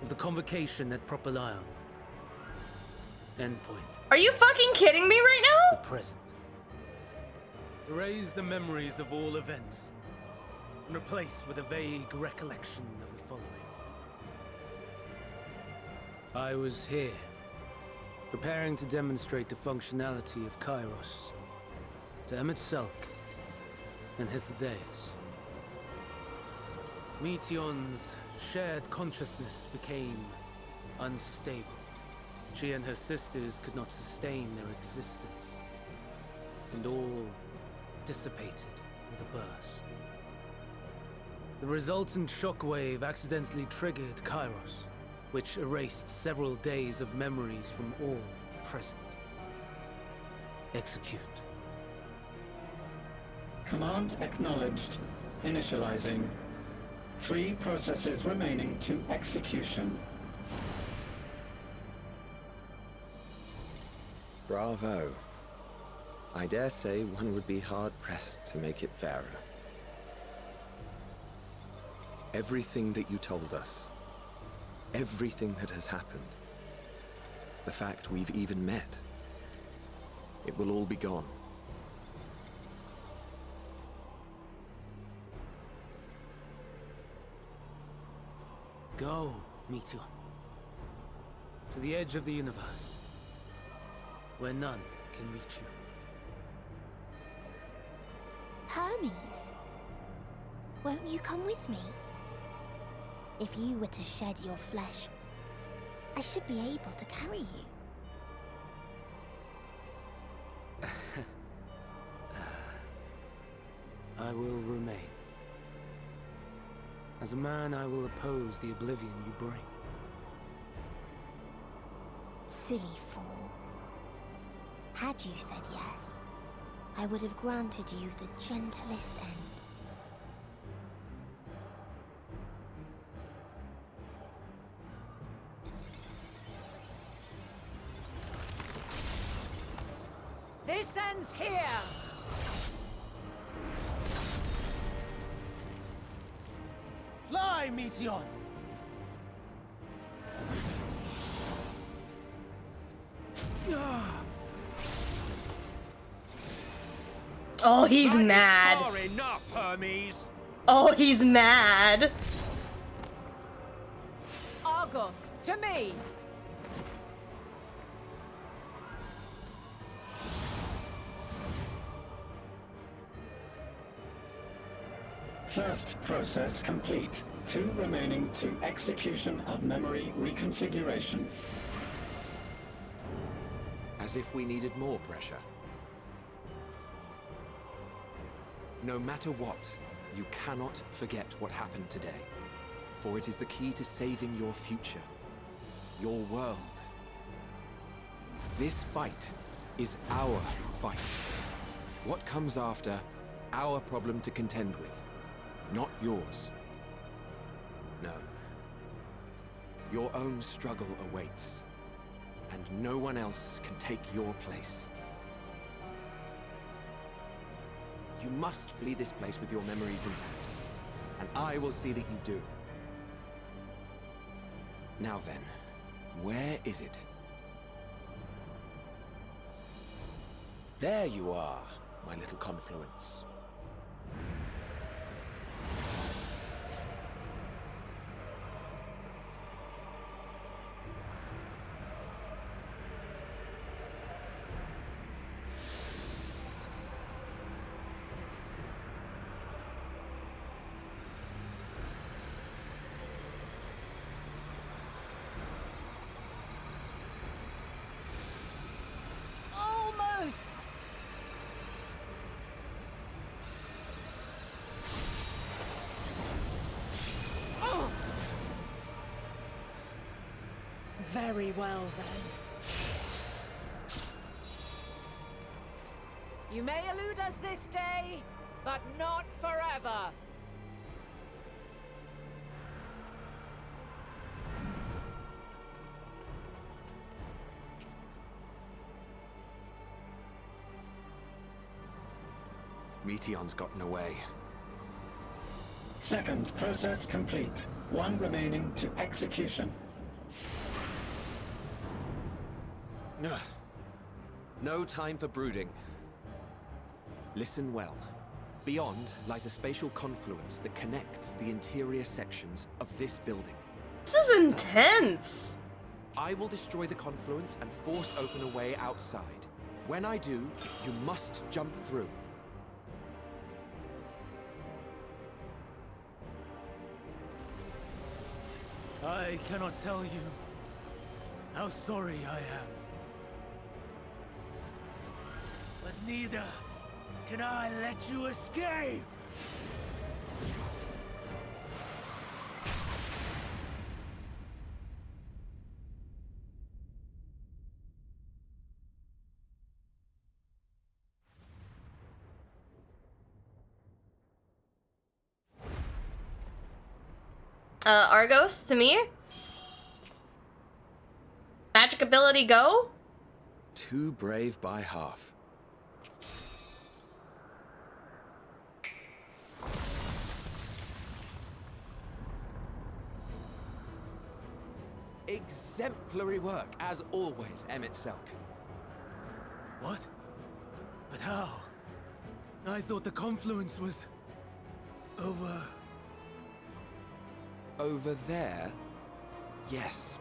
of the convocation at Propylion. Endpoint. Are you fucking kidding me right The now? present. Erase the memories of all events and replace with a vague recollection of the following. I was here, preparing to demonstrate the functionality of Kairos. to ᴄʀᴇᴅɪᴛs and Hythlodaeus. Meteyon's shared consciousness became unstable. She and her sisters could not sustain their existence, and all dissipated with a burst. The resultant shockwave accidentally triggered Kairos, which erased several days of memories from all present. Execute. Command acknowledged. Initializing. 3 processes remaining to execution. Bravo. I dare say one would be hard-pressed to make it fairer. Everything that you told us, everything that has happened, the fact we've even met, it will all be gone. Go, Meteion, to the edge of the universe, where none can reach you. Hermes, won't you come with me? If you were to shed your flesh, I should be able to carry you. I will remain. As a man, I will oppose the oblivion you bring. Silly fool. Had you said yes, I would have granted you the gentlest end. This ends here! Fly, Meteion! Oh, he's mad. Far enough, Hermes. Oh, he's mad. Argos, to me! First process complete. 2 remaining to execution of memory reconfiguration. As if we needed more pressure. No matter what, you cannot forget what happened today. For it is the key to saving your future. Your world. This fight is our fight. What comes after, our problem to contend with. Not yours. No. Your own struggle awaits. And no one else can take your place. You must flee this place with your memories intact. And I will see that you do. Now then, where is it? There you are, my little confluence. Very well, then. You may elude us this day, but not forever. Meteyon's gotten away. Second process complete. 1 remaining to execution. Ugh. No time for brooding. Listen well. Beyond lies a spatial confluence that connects the interior sections of this building. This is intense. I will destroy the confluence and force open a way outside. When I do, you must jump through. I cannot tell you how sorry I am. But neither can I let you escape! Argos to me. Magic ability go. Too brave by half. Exemplary work, as always, ᴄʀᴇᴅɪᴛs. What? But how? I thought the confluence was... over... Over there? Yes.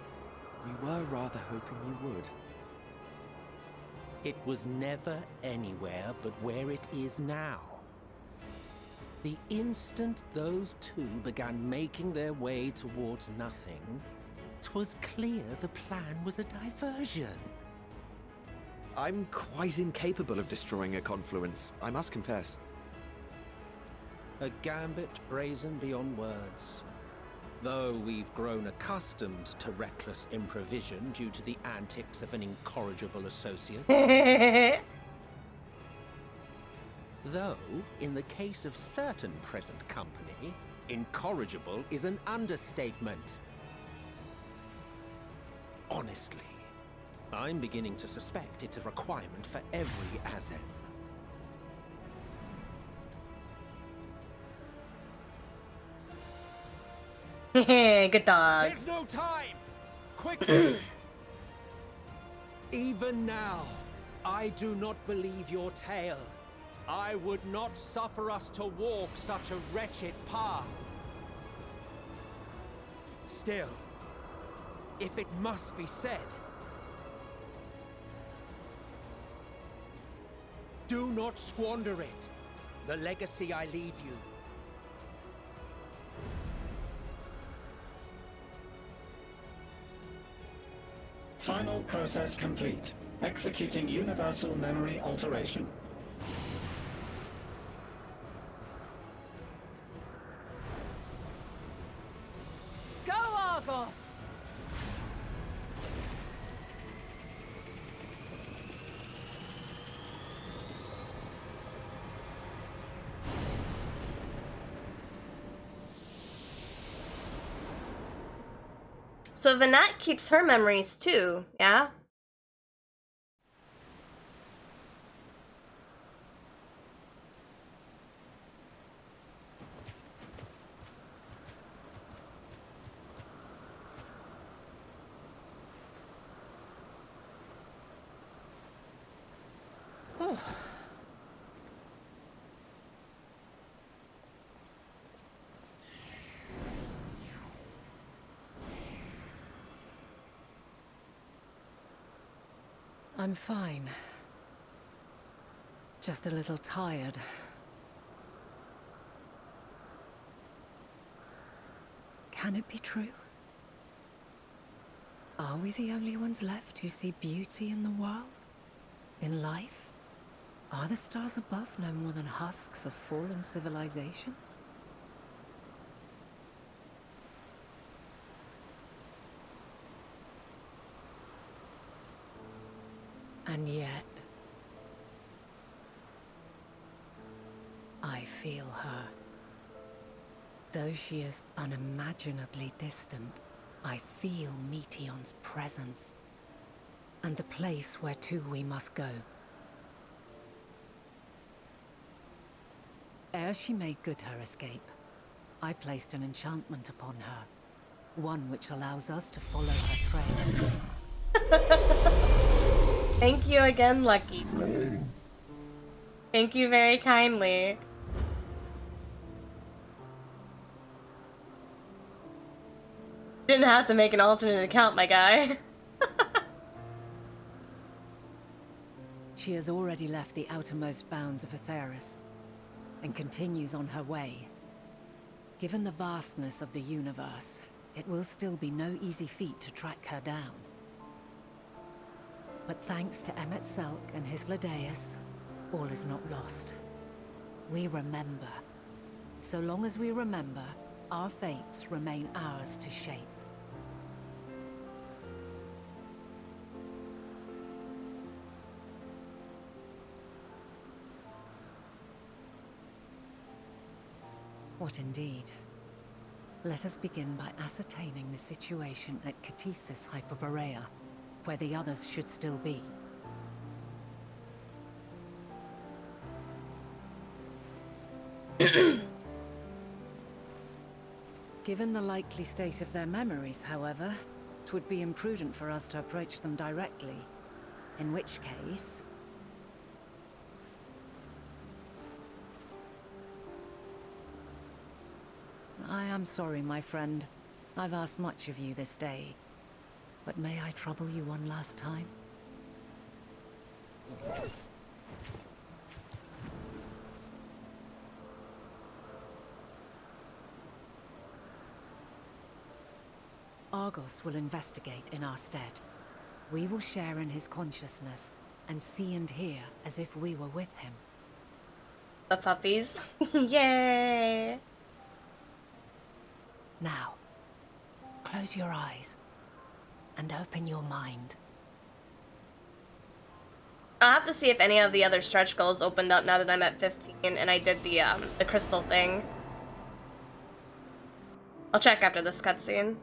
We were rather hoping you would. It was never anywhere but where it is now. The instant those two began making their way towards nothing, 'twas clear the plan was a diversion. I'm quite incapable of destroying a confluence, I must confess. A gambit brazen beyond words. Though we've grown accustomed to reckless improvision due to the antics of an incorrigible associate. Though, in the case of certain present company, incorrigible is an understatement. Honestly, I'm beginning to suspect it's a requirement for every Azen. Good dog. There's no time! Quickly! Even now, I do not believe your tale. I would not suffer us to walk such a wretched path. Still, if it must be said, do not squander it. The legacy I leave you. Final process complete. Executing universal memory alteration. Go, Argos! So Vanat keeps her memories too, yeah? I'm fine. Just a little tired. Can it be true? Are we the only ones left who see beauty in the world? In life? Are the stars above no more than husks of fallen civilizations? And yet, I feel her. Though she is unimaginably distant, I feel Meteyon's presence, and the place where to we must go. Ere she made good her escape, I placed an enchantment upon her, one which allows us to follow her trail. Thank you again, Lucky. Thank you very kindly. Didn't have to make an alternate account, my guy. she has already left the outermost bounds of Aetheris and continues on her way. Given the vastness of the universe, it will still be no easy feat to track her down. But thanks to ᴄʀᴇᴅɪᴛs and his ᴄʀᴇᴅɪᴛs, all is not lost. We remember. So long as we remember, our fates remain ours to shape. What indeed? Let us begin by ascertaining the situation at PT6 Hyperborea, where the others should still be. Given the likely state of their memories, however, it would be imprudent for us to approach them directly. In which case... I am sorry, my friend. I've asked much of you this day. But may I trouble you one last time? Argos will investigate in our stead. We will share in his consciousness and see and hear as if we were with him. The puppies. Yay! Now, close your eyes and open your mind. I'll have to see if any of the other stretch goals opened up now that I'm at 15 and I did the crystal thing. I'll check after this cutscene.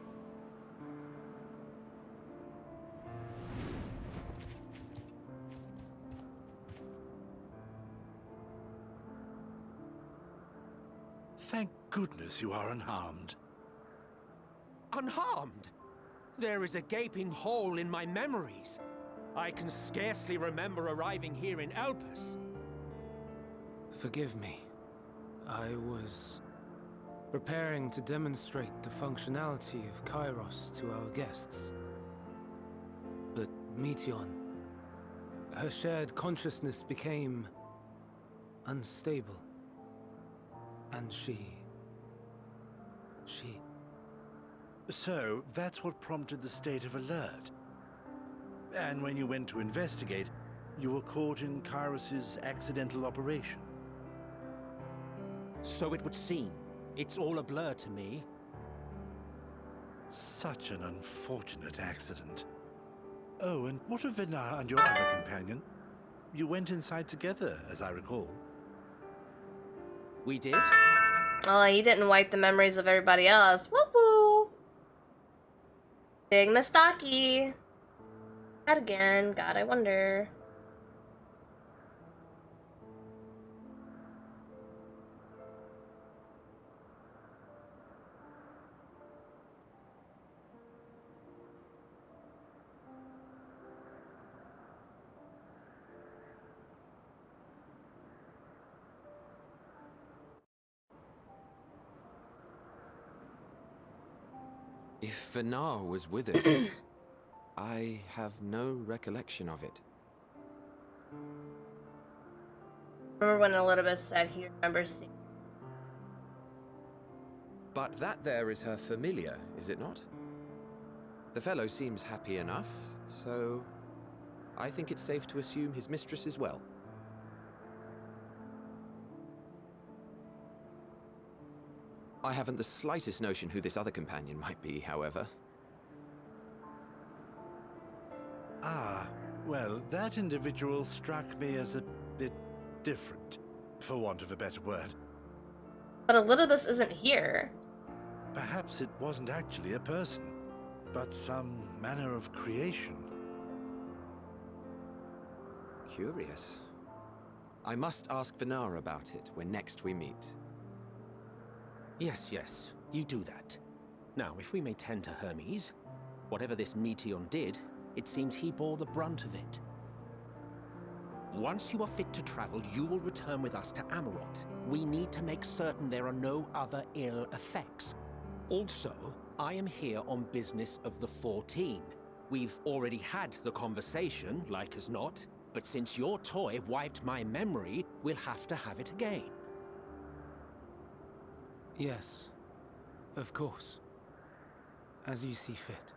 Thank goodness you are unharmed. Unharmed? There is a gaping hole in my memories. I can scarcely remember arriving here in Elpis. Forgive me. I was preparing to demonstrate the functionality of Kairos to our guests. But Meteion, her shared consciousness became unstable. And she... So, that's what prompted the state of alert. And when you went to investigate, you were caught in Kairos's accidental operation. So it would seem. It's all a blur to me. Such an unfortunate accident. Oh, and what of Vinar and your other companion? You went inside together, as I recall. We did? Oh, he didn't wipe the memories of everybody else. Woo-woo! Big mistake. Not again. God, I wonder. If Vinar was with us, I have no recollection of it. Remember when Elizabeth said he remembers seeing. But that there is her familiar, is it not? The fellow seems happy enough, so I think it's safe to assume his mistress is well. I haven't the slightest notion who this other companion might be, however. Ah, well, that individual struck me as a bit different, for want of a better word. But Elizabeth isn't here. Perhaps it wasn't actually a person, but some manner of creation. Curious. I must ask Vinar about it when next we meet. Yes, yes, you do that. Now, if we may tend to Hermes, whatever this Meteion did, it seems he bore the brunt of it. Once you are fit to travel, you will return with us to Amarot. We need to make certain there are no other ill effects. Also, I am here on business of the 14. We've already had the conversation, like as not. But since your toy wiped my memory, we'll have to have it again. Yes, of course. As you see fit.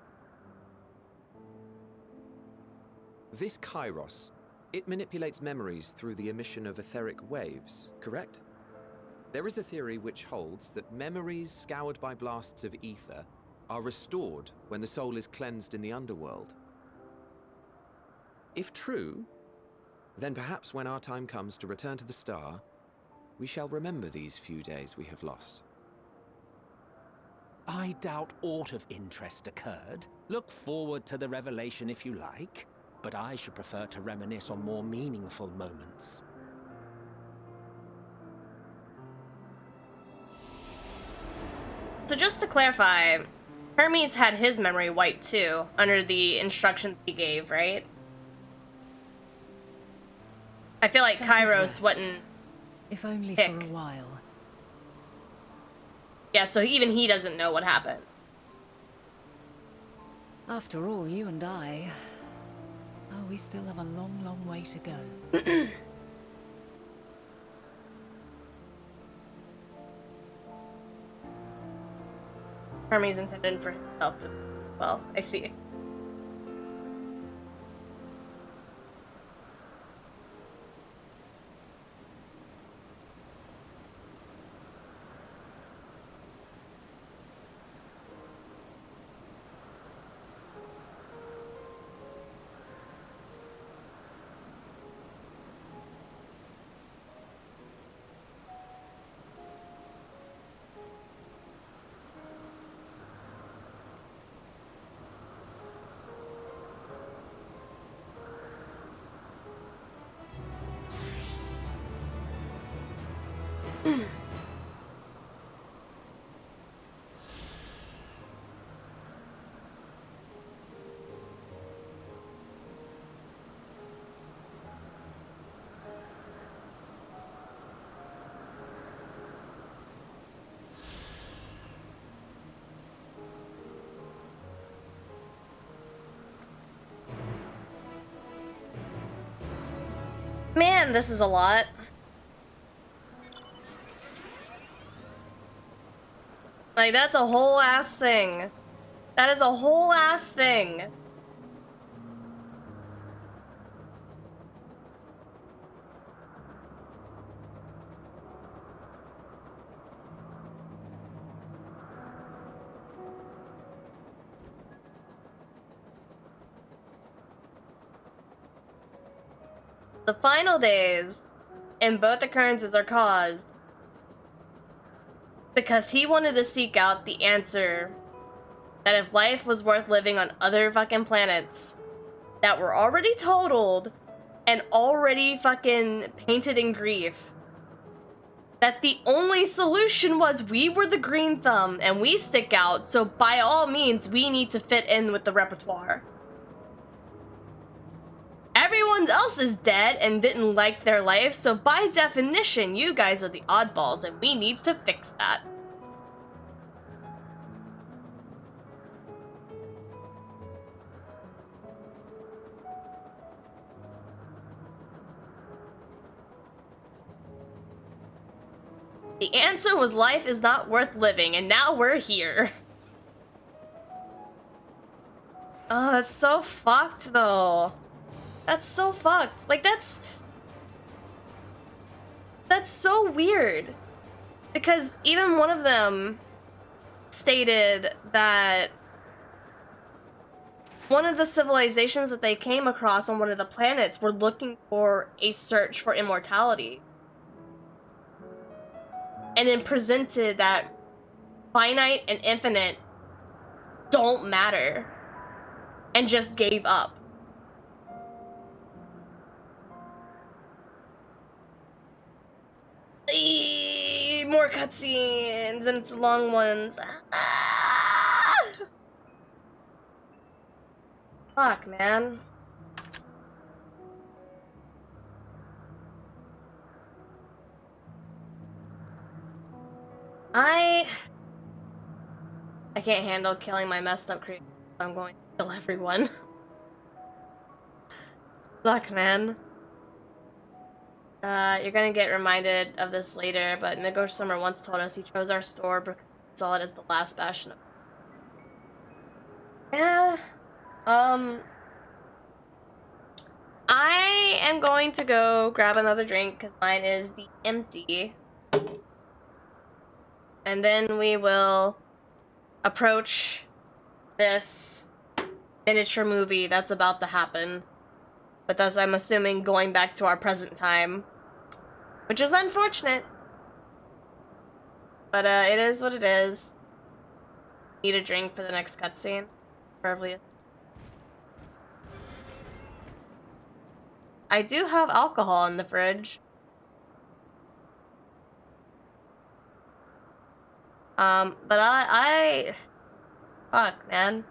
This ᴄᴅᴅs, it manipulates memories through the emission of etheric waves, correct? There is a theory which holds that memories scoured by blasts of ether are restored when the soul is cleansed in the underworld. If true, then perhaps when our time comes to return to the star, we shall remember these few days we have lost. I doubt aught of interest occurred. Look forward to the revelation if you like, but I should prefer to reminisce on more meaningful moments. So just to clarify, Hermes had his memory wiped too, under the instructions he gave, right? I feel like Kairos wouldn't if only pick. for a while. Yeah, so even he doesn't know what happened. After all, you and I... Oh, we still have a long, long way to go. Hermes intended for himself to... Well, I see. Man, this is a lot. Like, that's a whole ass thing. That is a whole ass thing. The final days in both occurrences are caused because he wanted to seek out the answer that if life was worth living on other fucking planets that were already totaled and already fucking painted in grief, that the only solution was we were the green thumb and we stick out, so by all means we need to fit in with the repertoire. Everyone else is dead and didn't like their life, so by definition, you guys are the oddballs, and we need to fix that. The answer was life is not worth living, and now we're here. Oh, that's so fucked, though. That's so fucked. Like, that's so weird. Because even one of them stated that one of the civilizations that they came across on one of the planets were looking for a search for immortality. And then presented that finite and infinite don't matter. And just gave up. More cutscenes, and it's long ones. Ah! Fuck, man. I can't handle killing my messed up creatures. I'm going to kill everyone. Fuck, man. You're gonna get reminded of this later, but ᴄᴇᴅɪᴛs once told us he chose our store because he saw it as the last bastion of... Yeah. I am going to go grab another drink because mine is the empty. And then we will approach this miniature movie that's about to happen. But thus, I'm assuming going back to our present time. Which is unfortunate. But it is what it is. Need a drink for the next cutscene. Preferably. I do have alcohol in the fridge. But fuck, man.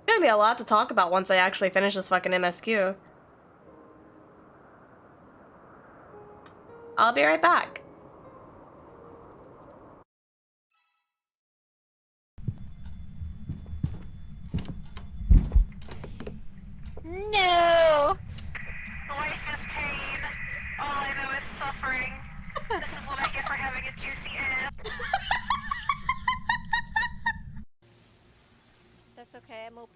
There's gonna be a lot to talk about once I actually finish this fucking MSQ. I'll be right back. No! Life is pain. All I know is suffering. This is what I get for having a juicy ass. That's okay, I'm OP.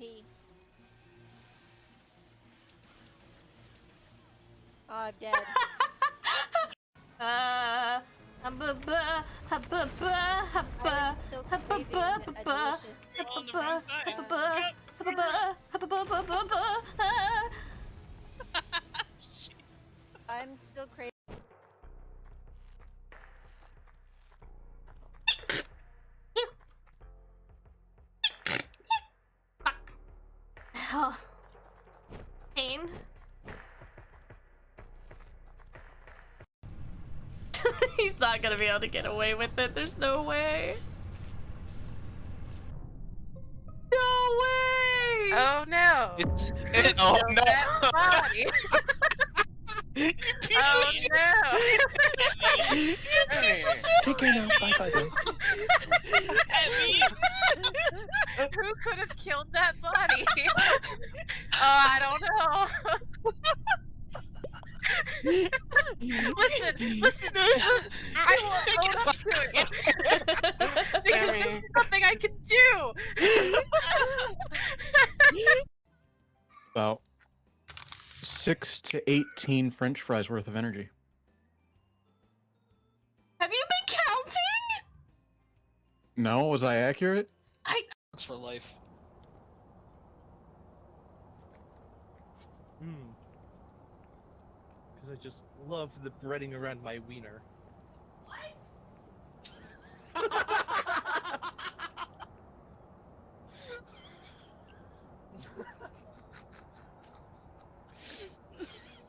Oh, I'm dead. I'm still crazy. Oh. Pain. He's not gonna be able to get away with it. There's no way. No way! Oh no! Oh no! That body. You piece Oh of shit! no! You piece of shit! Take care now. Bye-bye then. Who could have killed that body? Oh, I don't know. Listen, I will own up to it. Because there's nothing I can do. About 6 to 18 French fries worth of energy. Have you been counting? No, was I accurate? That's for life. Because I just love the breading around my wiener.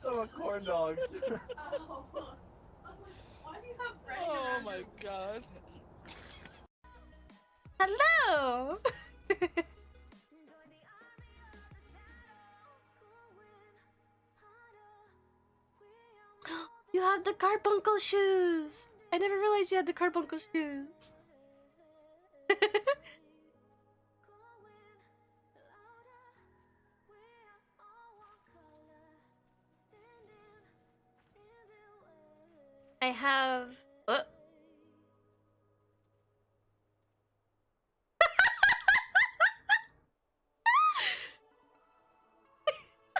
I want corn dogs. Oh. Why do you have bread? Oh my god. Hello! You have the carbuncle shoes! I never realized you had the carbuncle shoes. I have...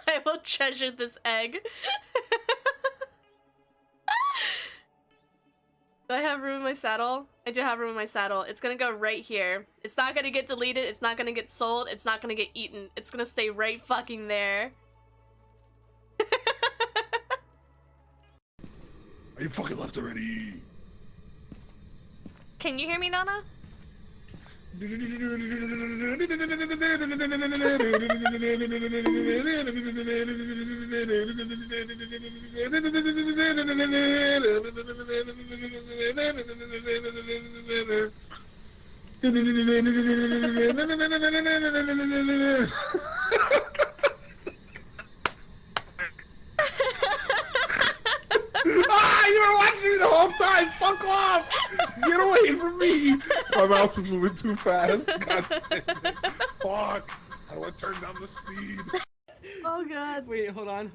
I will treasure this egg. Do I have room in my saddle? I do have room in my saddle. It's gonna go right here. It's not gonna get deleted. It's not gonna get sold. It's not gonna get eaten. It's gonna stay right fucking there. Are you fucking left already? Can you hear me, Nana? Ah, you were watching me the whole time! Fuck off! Get away from me! My mouse is moving too fast. God damn it. Fuck! How do I turn down the speed? Oh god. Wait, hold on.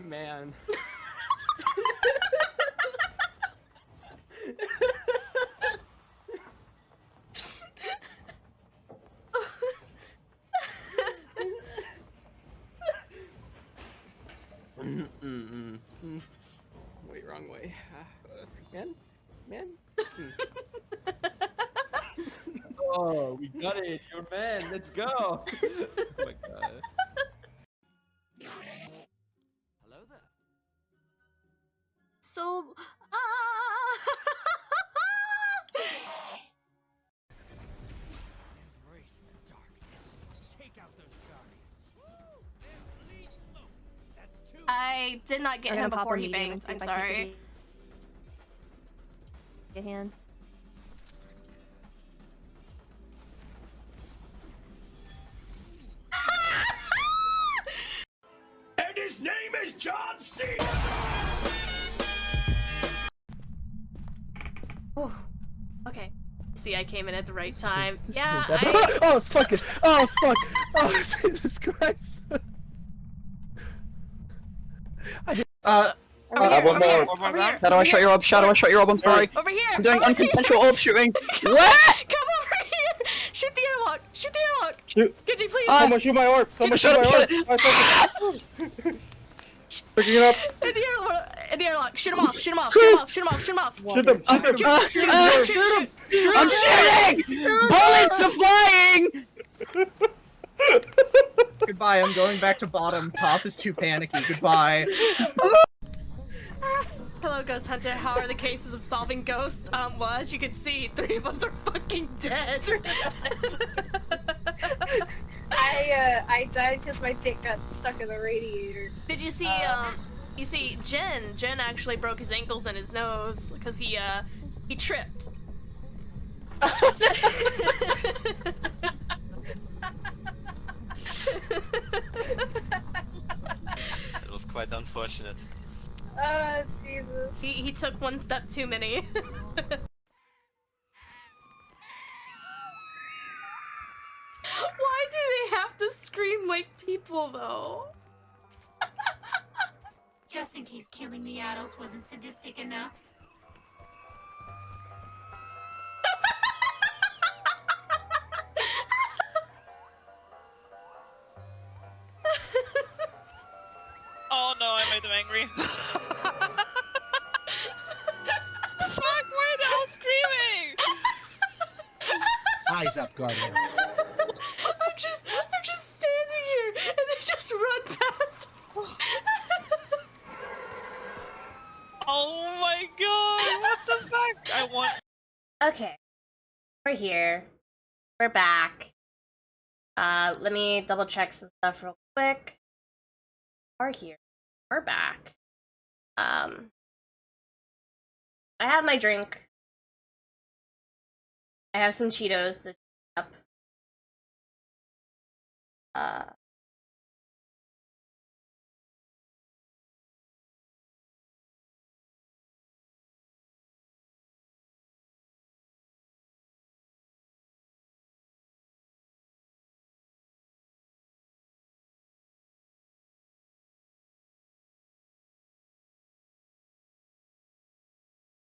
Man. Wait, wrong way. Man. Oh, we got it. You're man. Let's go. Oh my god. Hello there. So, Embrace the darkness. Take out those guardians. They're lethal. That's two. I did not get I'm him gonna pop before a he medium and banged. see I'm if I can sorry. get a hand. And his name is John C. Whew. Okay. See, I came in at the right time. This Yeah, isn't that- Oh, fuck it. Oh, fuck. Oh, Jesus Christ. I have one more. Shadow, I shot your orb. Shadow, I shot your orb. I'm sorry. Over here. I'm doing over unconsensual here. orb shooting. Come What? Come over here. Shoot the airlock. Shoot the airlock. Shoot. Could you please? Someone shoot my orb. Someone shoot my orb. Picking it up. In the airlock. Shoot him off. Shoot him off. Shoot him off. Shoot him off. Shoot him off. Shoot them. Shoot them. I'm shooting! Bullets are flying! Goodbye, I'm going back to bottom. Top is too panicky. Goodbye. Hello, Ghost Hunter. How are the cases of solving ghosts? Well, as you can see, 3 of us are fucking dead. I died because my dick got stuck in the radiator. Did you see, you see, Jen actually broke his ankles and his nose because he tripped. It was quite unfortunate. Oh, Jesus. He took one step too many. Why do they have to scream like people, though? Just in case killing the adults wasn't sadistic enough. Oh no, I made them angry. Fuck, why are they all screaming? Eyes up, Guardian. I'm just standing here, and they just run past. Oh my god, what the fuck? I want. Okay, we're here. We're back. Let me double check some stuff real quick. We're here. We're back. I have my drink. I have some Cheetos to up.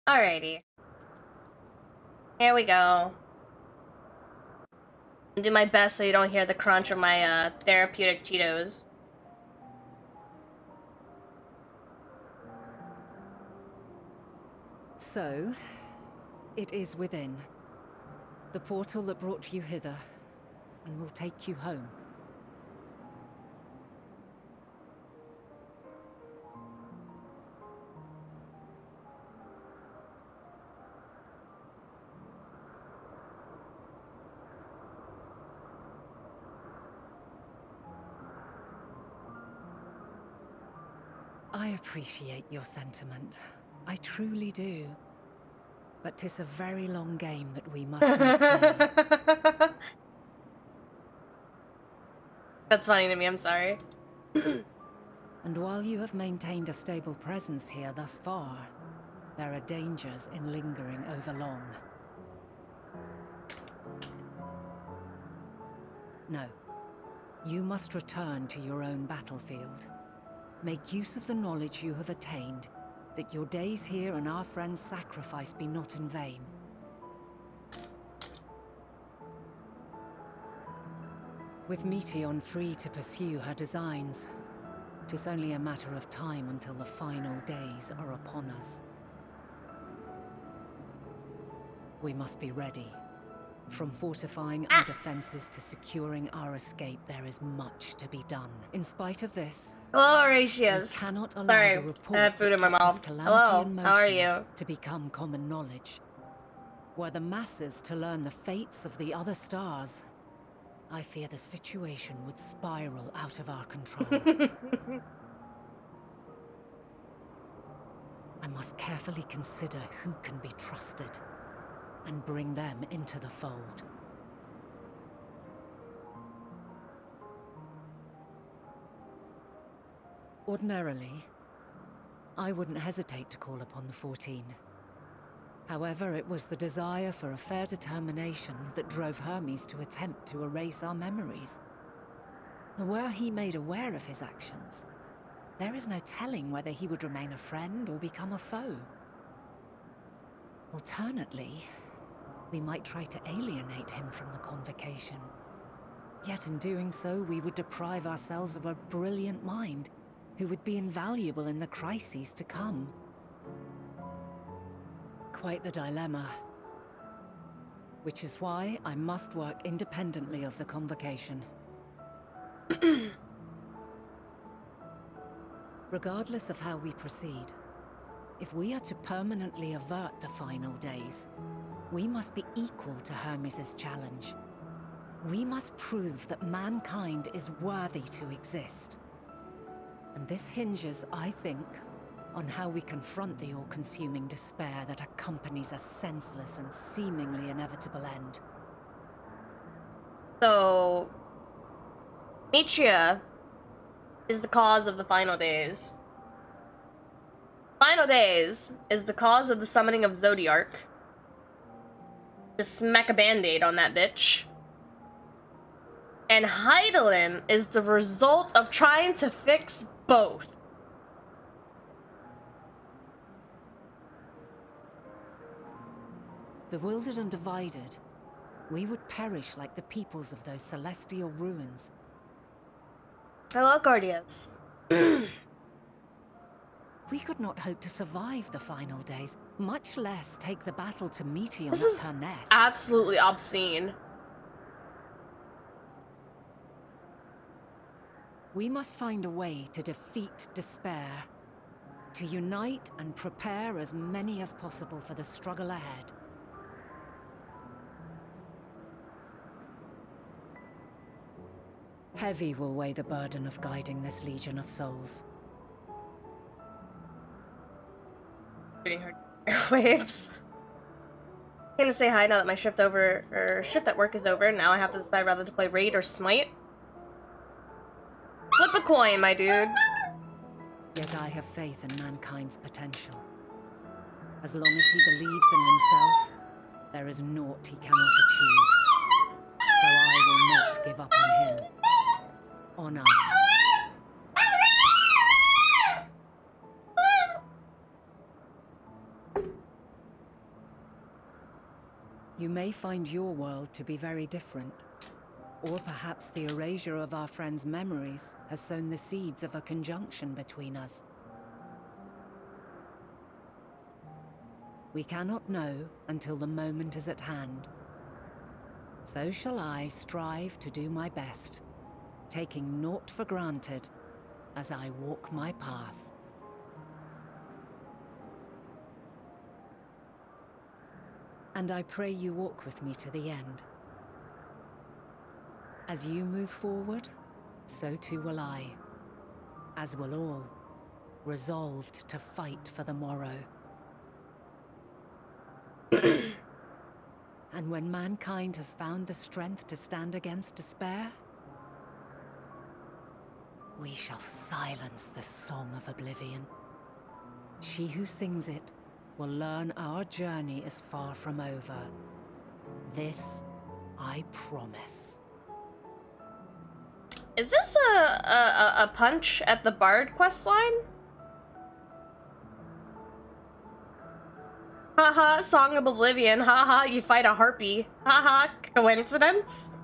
Alrighty. Here we go. I'll do my best so you don't hear the crunch of my therapeutic Cheetos. So, it is within. The portal that brought you hither, and will take you home. I appreciate your sentiment. I truly do. But 'tis a very long game that we must not play. That's funny to me, I'm sorry. And while you have maintained a stable presence here thus far, there are dangers in lingering over long. No. You must return to your own battlefield. Make use of the knowledge you have attained, that your days here and our friend's sacrifice be not in vain. With Meteion free to pursue her designs, 'tis only a matter of time until the final days are upon us. We must be ready. From fortifying our defenses to securing our escape, there is much to be done. In spite of this, hello, Horatius. we cannot allow Sorry, the report I have food in my that mouth. set this calamity Hello, in how are motion you? to become common knowledge. Were the masses to learn the fates of the other stars, I fear the situation would spiral out of our control. I must carefully consider who can be trusted and bring them into the fold. Ordinarily, I wouldn't hesitate to call upon the 14. However, it was the desire for a fair determination that drove Hermes to attempt to erase our memories. Were he made aware of his actions, there is no telling whether he would remain a friend or become a foe. Alternately, we might try to alienate him from the convocation. Yet in doing so, we would deprive ourselves of a brilliant mind who would be invaluable in the crises to come. Quite the dilemma. Which is why I must work independently of the convocation. Regardless of how we proceed, if we are to permanently avert the final days, we must be equal to Hermes' challenge. We must prove that mankind is worthy to exist. And this hinges, I think, on how we confront the all-consuming despair that accompanies a senseless and seemingly inevitable end. So, ᴄᴇᴅ is the cause of the final days. Final days is the cause of the summoning of Zodiark. To smack a band-aid on that bitch. And Hydaelyn is the result of trying to fix both. Bewildered and divided, we would perish like the peoples of those celestial ruins. Hello, Gordius. We could not hope to survive the final days, much less take the battle to Meteion This at is her nest. absolutely obscene. We must find a way to defeat despair, to unite and prepare as many as possible for the struggle ahead. Heavy will weigh the burden of guiding this legion of souls. Shooting her airwaves. I'm gonna say hi now that my shift at work is over. Now I have to decide whether to play Raid or Smite. Flip a coin, my dude. Yet I have faith in mankind's potential. As long as he believes in himself, there is naught he cannot achieve. So I will not give up on him. On us. You may find your world to be very different. Or perhaps the erasure of our friend's memories has sown the seeds of a conjunction between us. We cannot know until the moment is at hand. So shall I strive to do my best, taking naught for granted as I walk my path. And I pray you walk with me to the end. As you move forward, so too will I, as will all, resolved to fight for the morrow. And when mankind has found the strength to stand against despair, we shall silence the song of oblivion. She who sings it will learn our journey is far from over. This I promise. Is this a punch at the Bard questline? Haha, Song of Oblivion. Haha, you fight a harpy. Haha, coincidence?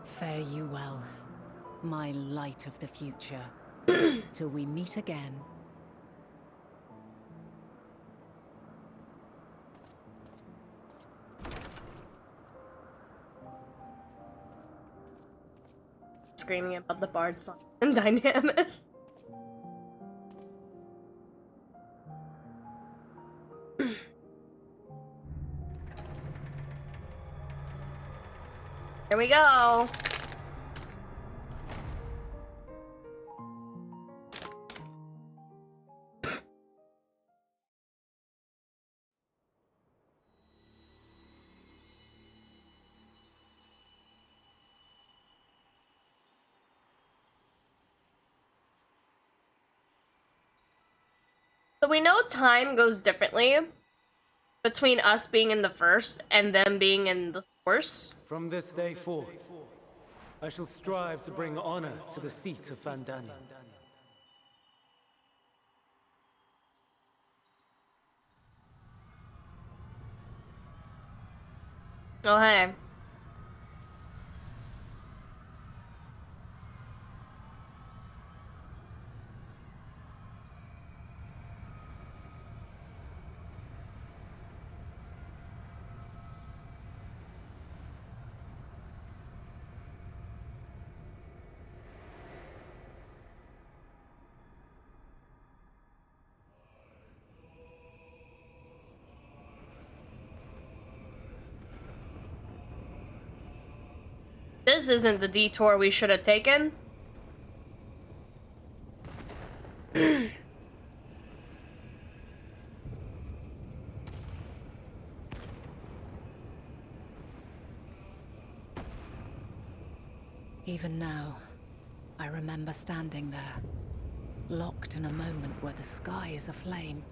Fare you well, my light of the future. Till we meet again. Screaming about the Bard song and Dynamis. Here we go. So we know time goes differently between us being in the first and them being in the source. From this day forth, I shall strive to bring honor to the seat of Fandania. Oh, hey. This isn't the detour we should have taken. Even now, I remember standing there, locked in a moment where the sky is aflame.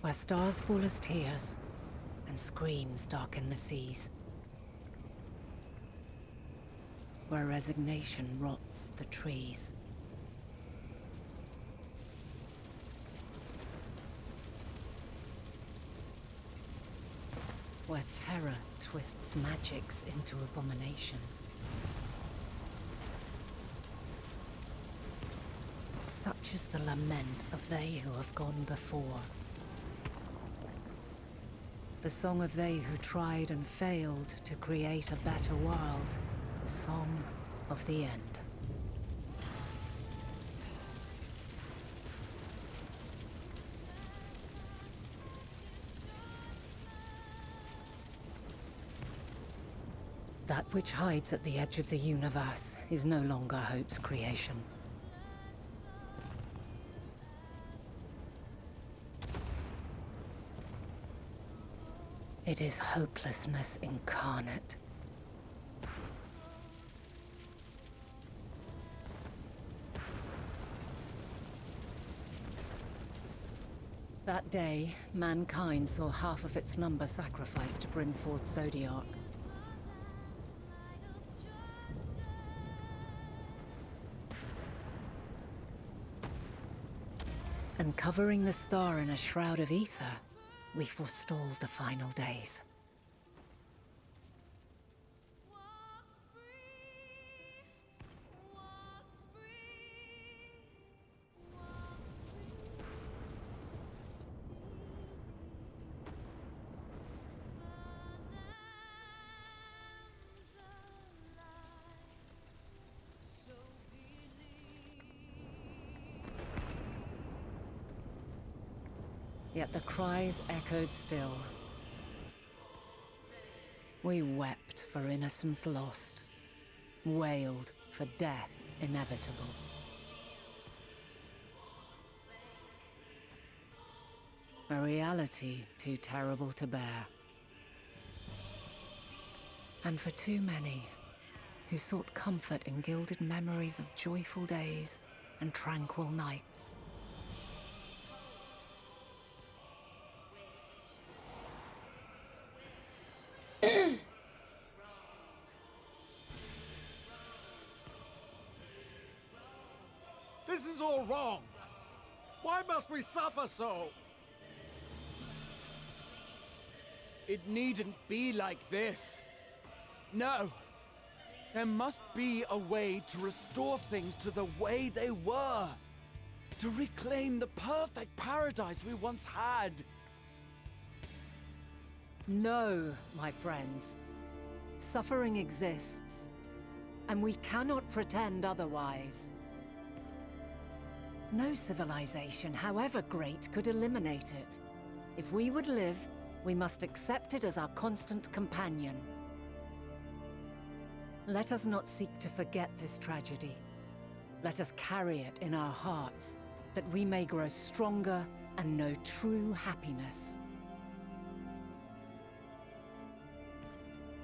Where stars fall as tears, and screams darken the seas. Where resignation rots the trees. Where terror twists magics into abominations. Such is the lament of they who have gone before. The song of they who tried and failed to create a better world. The song of the end. That which hides at the edge of the universe is no longer hope's creation. It is hopelessness incarnate. That day, mankind saw half of its number sacrificed to bring forth Zodiark. And covering the star in a shroud of ether, we forestalled the final days. Yet the cries echoed still. We wept for innocence lost, wailed for death inevitable. A reality too terrible to bear. And for too many, who sought comfort in gilded memories of joyful days and tranquil nights. This is all wrong. Why must we suffer so? It needn't be like this. No. There must be a way to restore things to the way they were. To reclaim the perfect paradise we once had. No, my friends. Suffering exists, and we cannot pretend otherwise. No civilization, however great, could eliminate it. If we would live, we must accept it as our constant companion. Let us not seek to forget this tragedy. Let us carry it in our hearts, that we may grow stronger and know true happiness.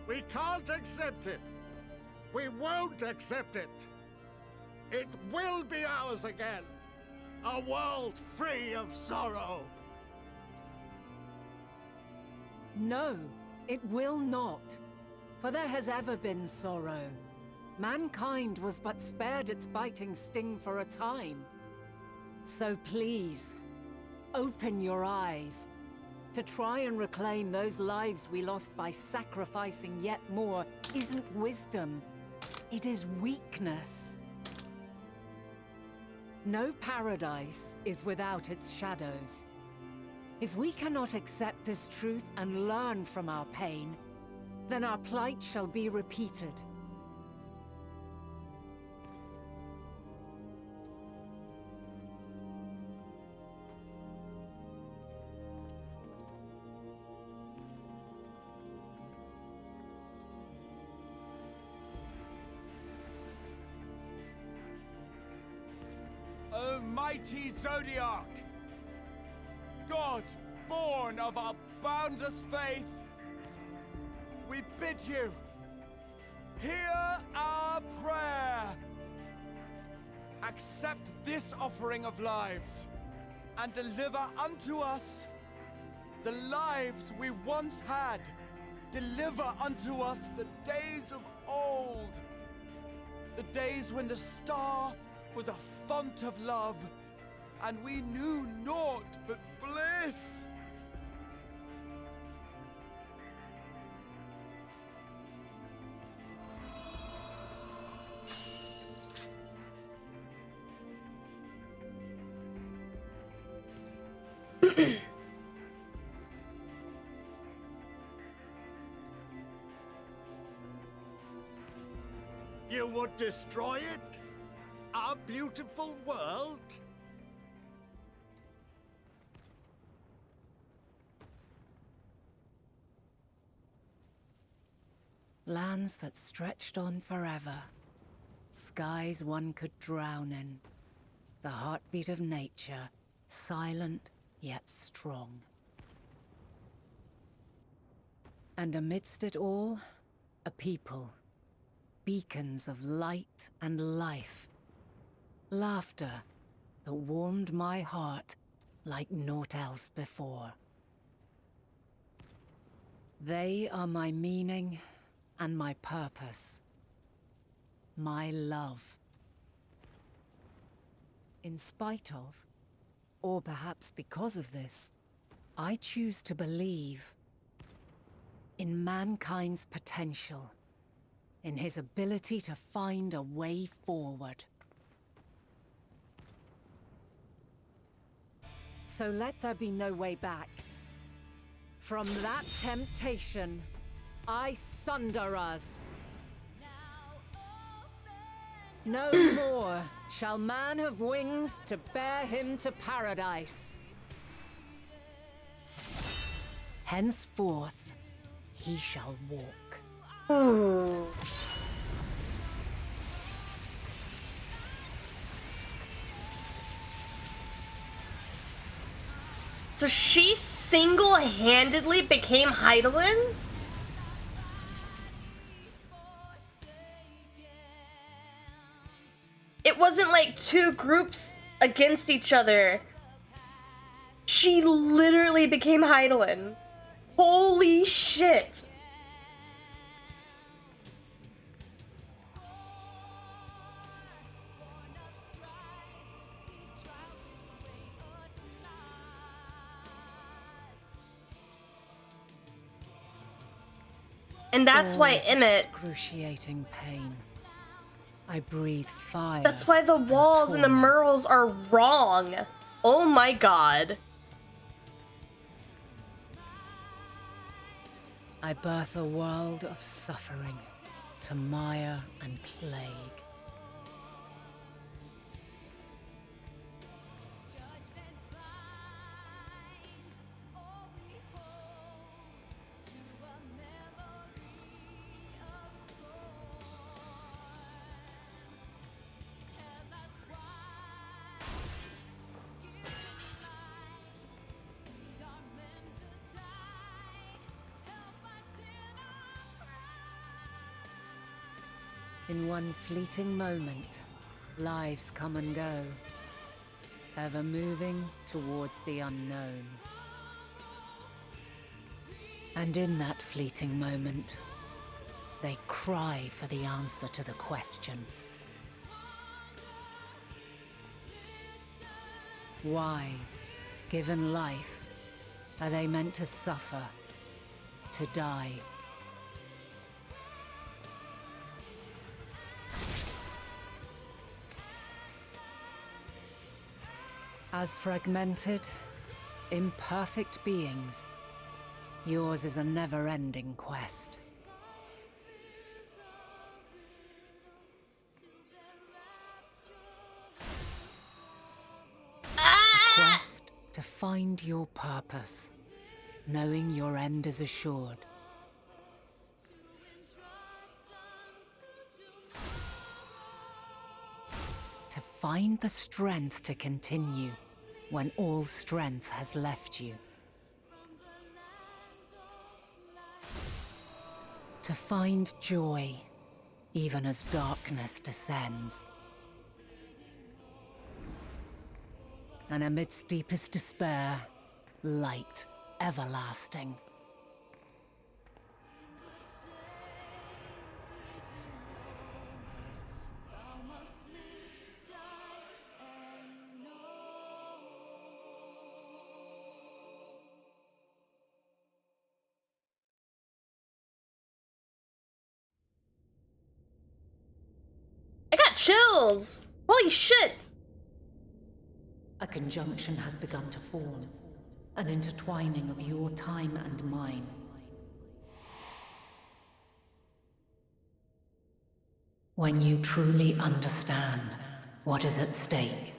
We can't accept it. We won't accept it. It will be ours again. A world free of sorrow. No, it will not. For there has ever been sorrow. Mankind was but spared its biting sting for a time. So please, open your eyes. To try and reclaim those lives we lost by sacrificing yet more isn't wisdom. It is weakness. No paradise is without its shadows. If we cannot accept this truth and learn from our pain, then our plight shall be repeated. O mighty Zodiac! God, born of our boundless faith, we bid you, hear our prayer. Accept this offering of lives, and deliver unto us the lives we once had. Deliver unto us the days of old, the days when the star was a font of love, and we knew naught but bliss. You would destroy it? Our beautiful world? Lands that stretched on forever. Skies one could drown in. The heartbeat of nature, silent yet strong. And amidst it all, a people. Beacons of light and life. Laughter that warmed my heart like naught else before. They are my meaning and my purpose. My love. In spite of, or perhaps because of this, I choose to believe in mankind's potential, in his ability to find a way forward. So let there be no way back. From that temptation, I sunder us. No more shall man have wings to bear him to paradise. Henceforth, he shall walk. Ooh. So she single-handedly became Heidelin? it wasn't like two groups against each other. She literally became Heidelin. Holy shit. And that's why Emmett... Excruciating pain. I breathe fire. That's why the walls and the murals are wrong. Oh my god. I birth a world of suffering to mire and plague. In one fleeting moment, lives come and go, ever moving towards the unknown. And in that fleeting moment, they cry for the answer to the question. Why, given life, are they meant to suffer, to die? As fragmented, imperfect beings, yours is a never-ending quest. A quest to find your purpose, knowing your end is assured. To find the strength to continue when all strength has left you. To find joy, even as darkness descends. And amidst deepest despair, light everlasting. I got chills! Holy shit! A conjunction has begun to form, an intertwining of your time and mine. When you truly understand what is at stake,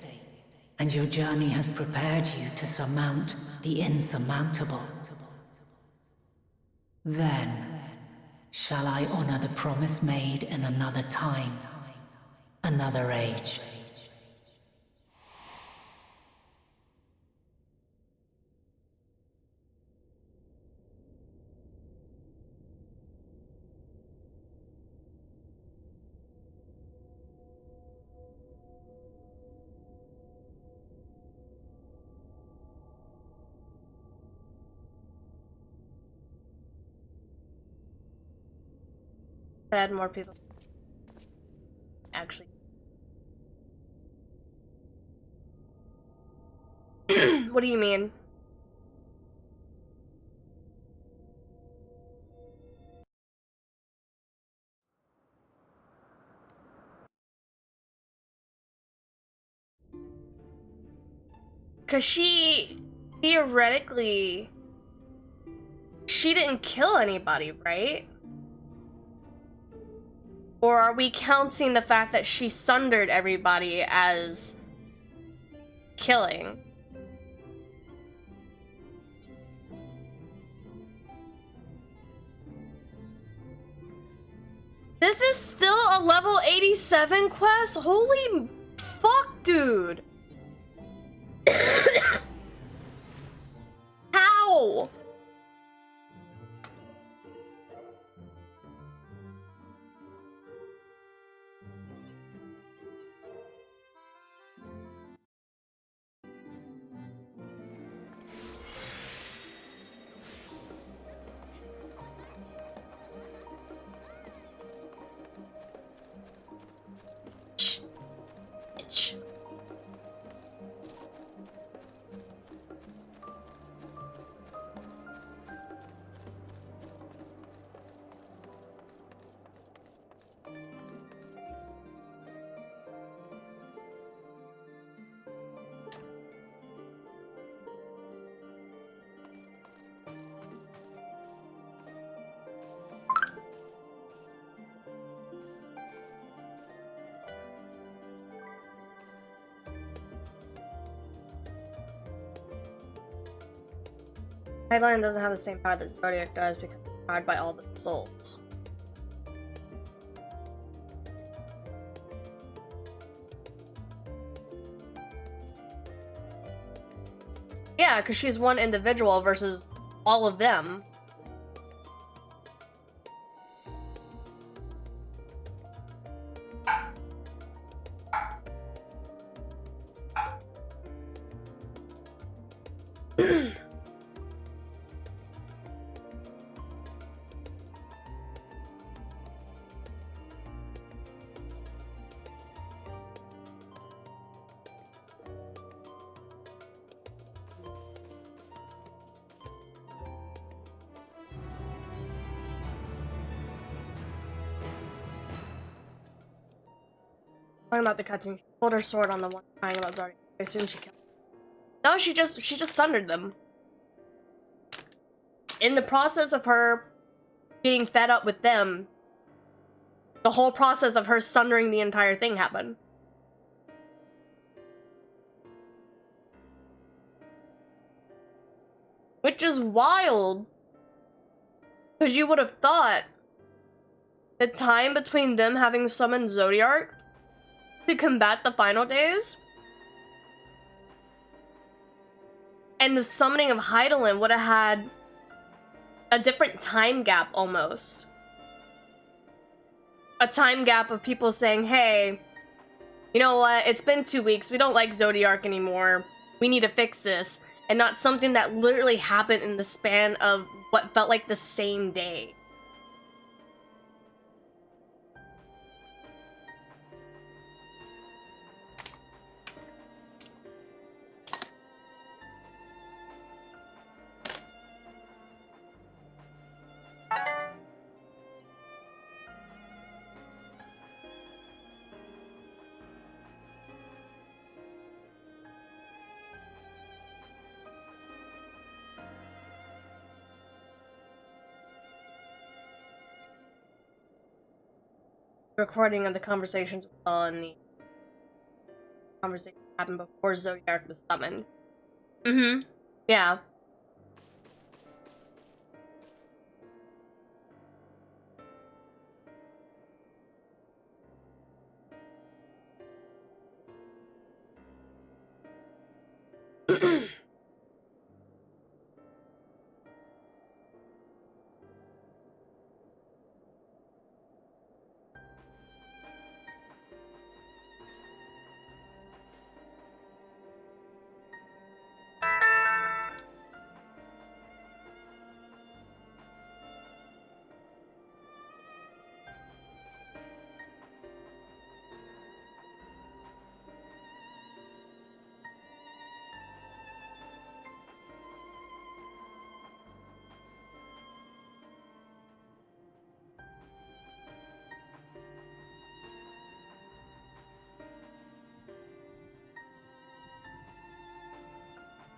and your journey has prepared you to surmount the insurmountable, then shall I honor the promise made in another time, another age. I had more people. Actually. What do you mean? Cause she theoretically she didn't kill anybody, right? Or are we counting the fact that she sundered everybody as killing? This is still a level 87 quest? Holy fuck, dude. How? bitch. Highline doesn't have the same power that Zodiac does because it's powered by all the souls. Yeah, because she's one individual versus all of them. Talking about the cutscene, she pulled her sword on the one crying about Zarya. I assume she killed him. No, she just sundered them. In the process of her getting fed up with them, the whole process of her sundering the entire thing happened. Which is wild. Because you would have thought the time between them having summoned Zodiac to combat the final days and the summoning of Hydaelyn would have had a different time gap almost. A time gap of people saying, hey, you know what, it's been 2 weeks, we don't like Zodiac anymore, we need to fix this, and not something that literally happened in the span of what felt like the same day. Recording of the conversations on the conversation happened before Zodiac was summoned. Mm-hmm. Yeah.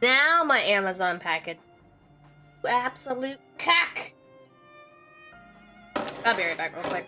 Now my Amazon package. You absolute cock! I'll be right back real quick.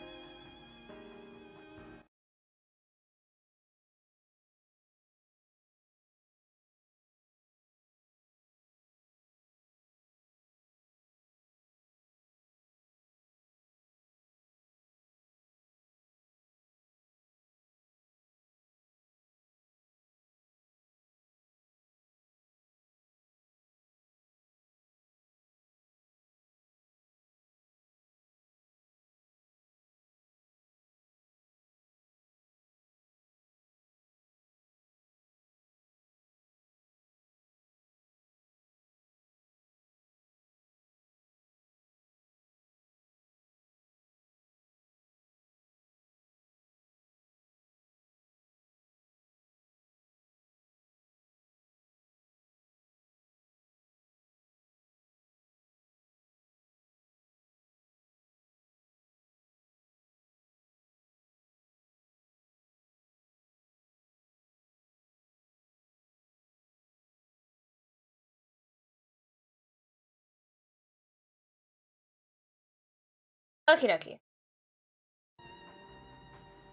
Okie dokie.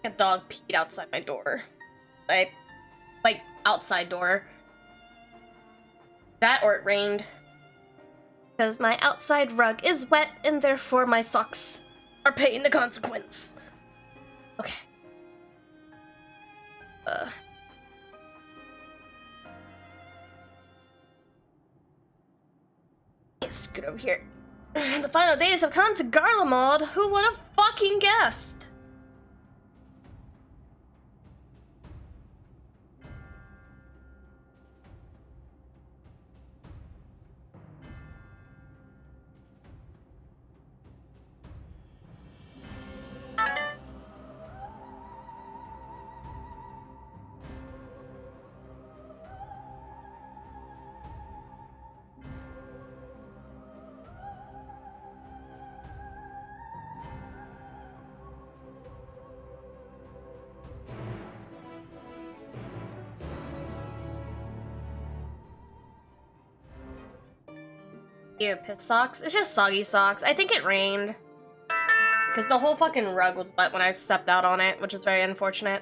A dog peed outside my door. Like outside door. That or it rained. Because my outside rug is wet and therefore my socks are paying the consequence. Okay. Let's scoot over here. The final days have come to Garlemald. Who would have fucking guessed? Ew, piss socks? It's just soggy socks. I think it rained. Because the whole fucking rug was wet when I stepped out on it, which is very unfortunate.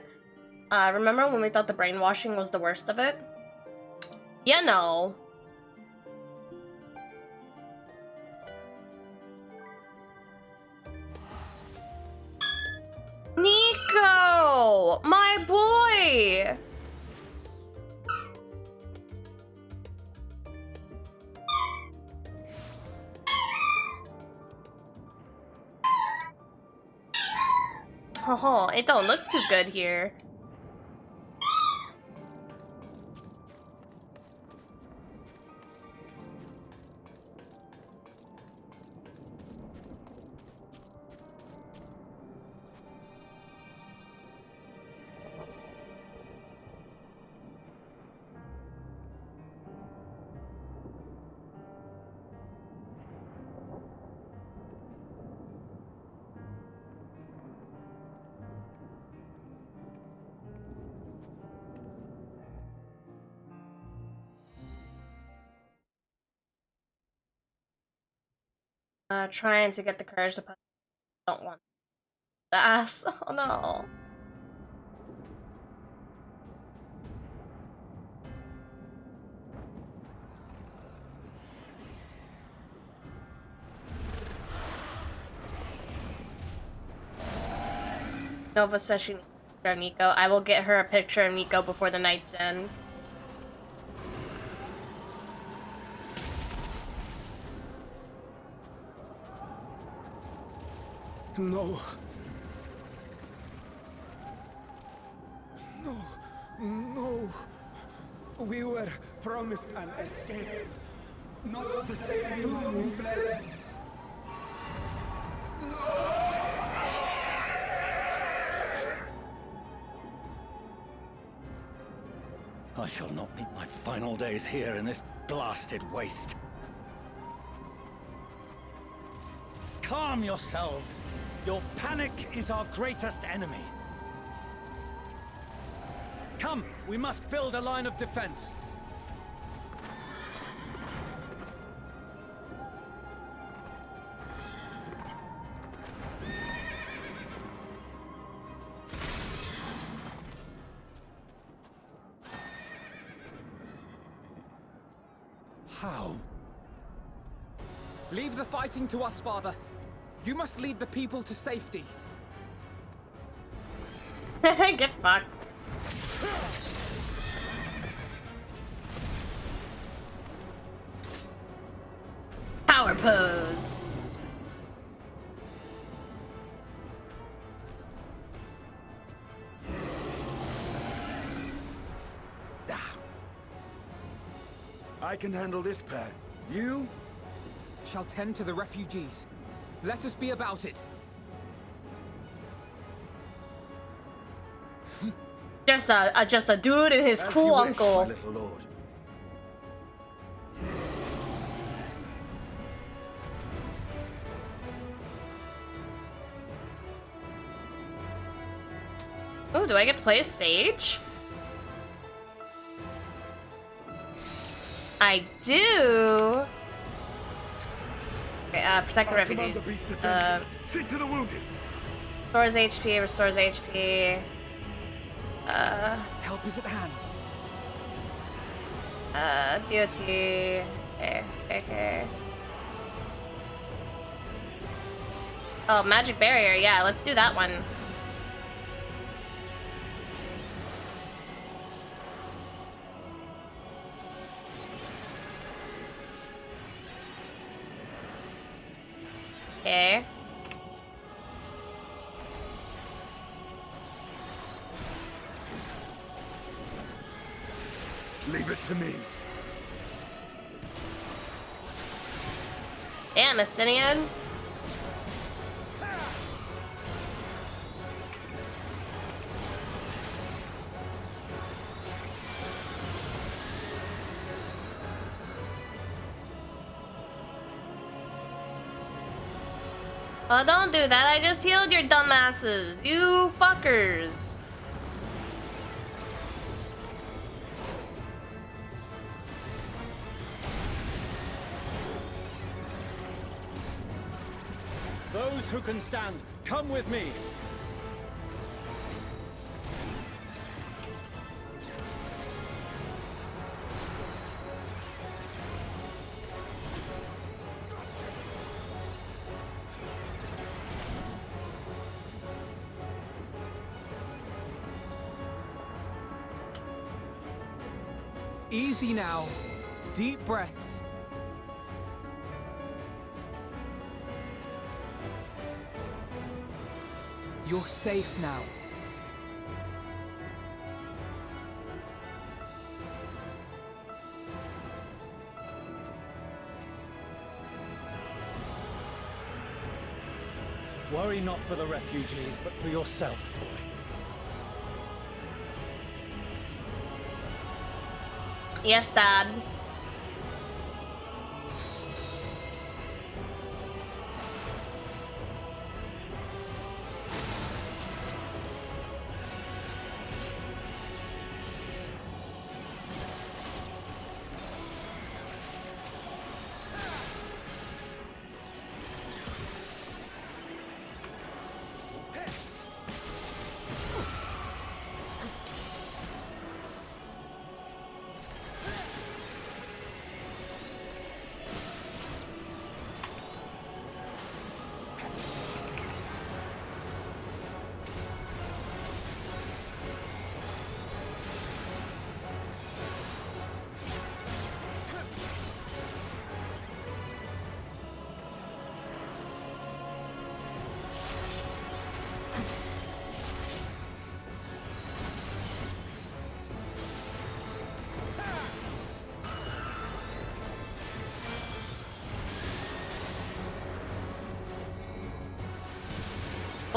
Remember when we thought the brainwashing was the worst of it? Yeah, no. Nico! My boy! Oh, it don't look too good here. Trying to get the courage to put. Don't want the ass. Oh no. Nova says she needs a picture of Nico. I will get her a picture of Nico before the night's end. No. No. No. We were promised an escape. Not the same doom we fled. I shall not meet my final days here in this blasted waste. Calm yourselves. Your panic is our greatest enemy. Come, we must build a line of defense. How? Leave the fighting to us, Father. You must lead the people to safety. Get fucked. Power pose. I can handle this pair. You? Shall tend to the refugees. Let us be about it. Just a dude and his cool uncle. My little lord. Oh, do I get to play as Sage? I do. Okay, protect the refugees. See to the wounded. Restores HP, restores HP. Help is at hand. DOT. Okay. Oh, magic barrier. Yeah, let's do that one. Okay. Leave it to me. Damn, Estinian. Oh, don't do that. I just healed your dumbasses. You fuckers. Those who can stand, come with me. Easy now. Deep breaths. You're safe now. Worry not for the refugees, but for yourself, boy. Yes, Dad.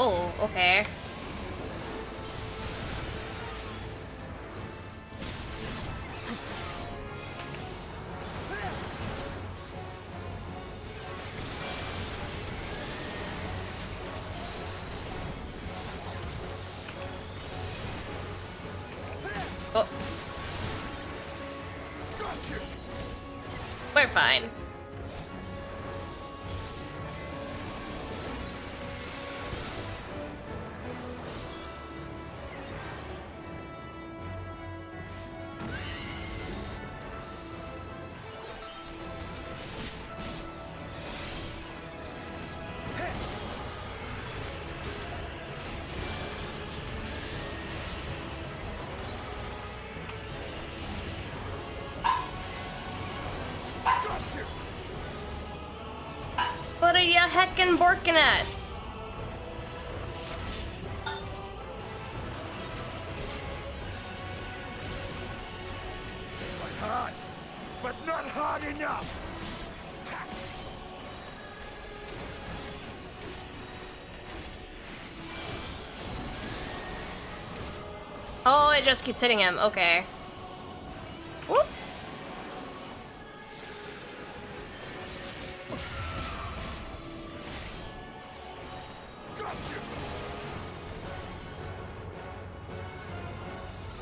Oh, okay. Oh. We're fine. What are you heckin' borking at? Hard, but not hard enough. Oh, it just keeps hitting him. Okay. Whoop.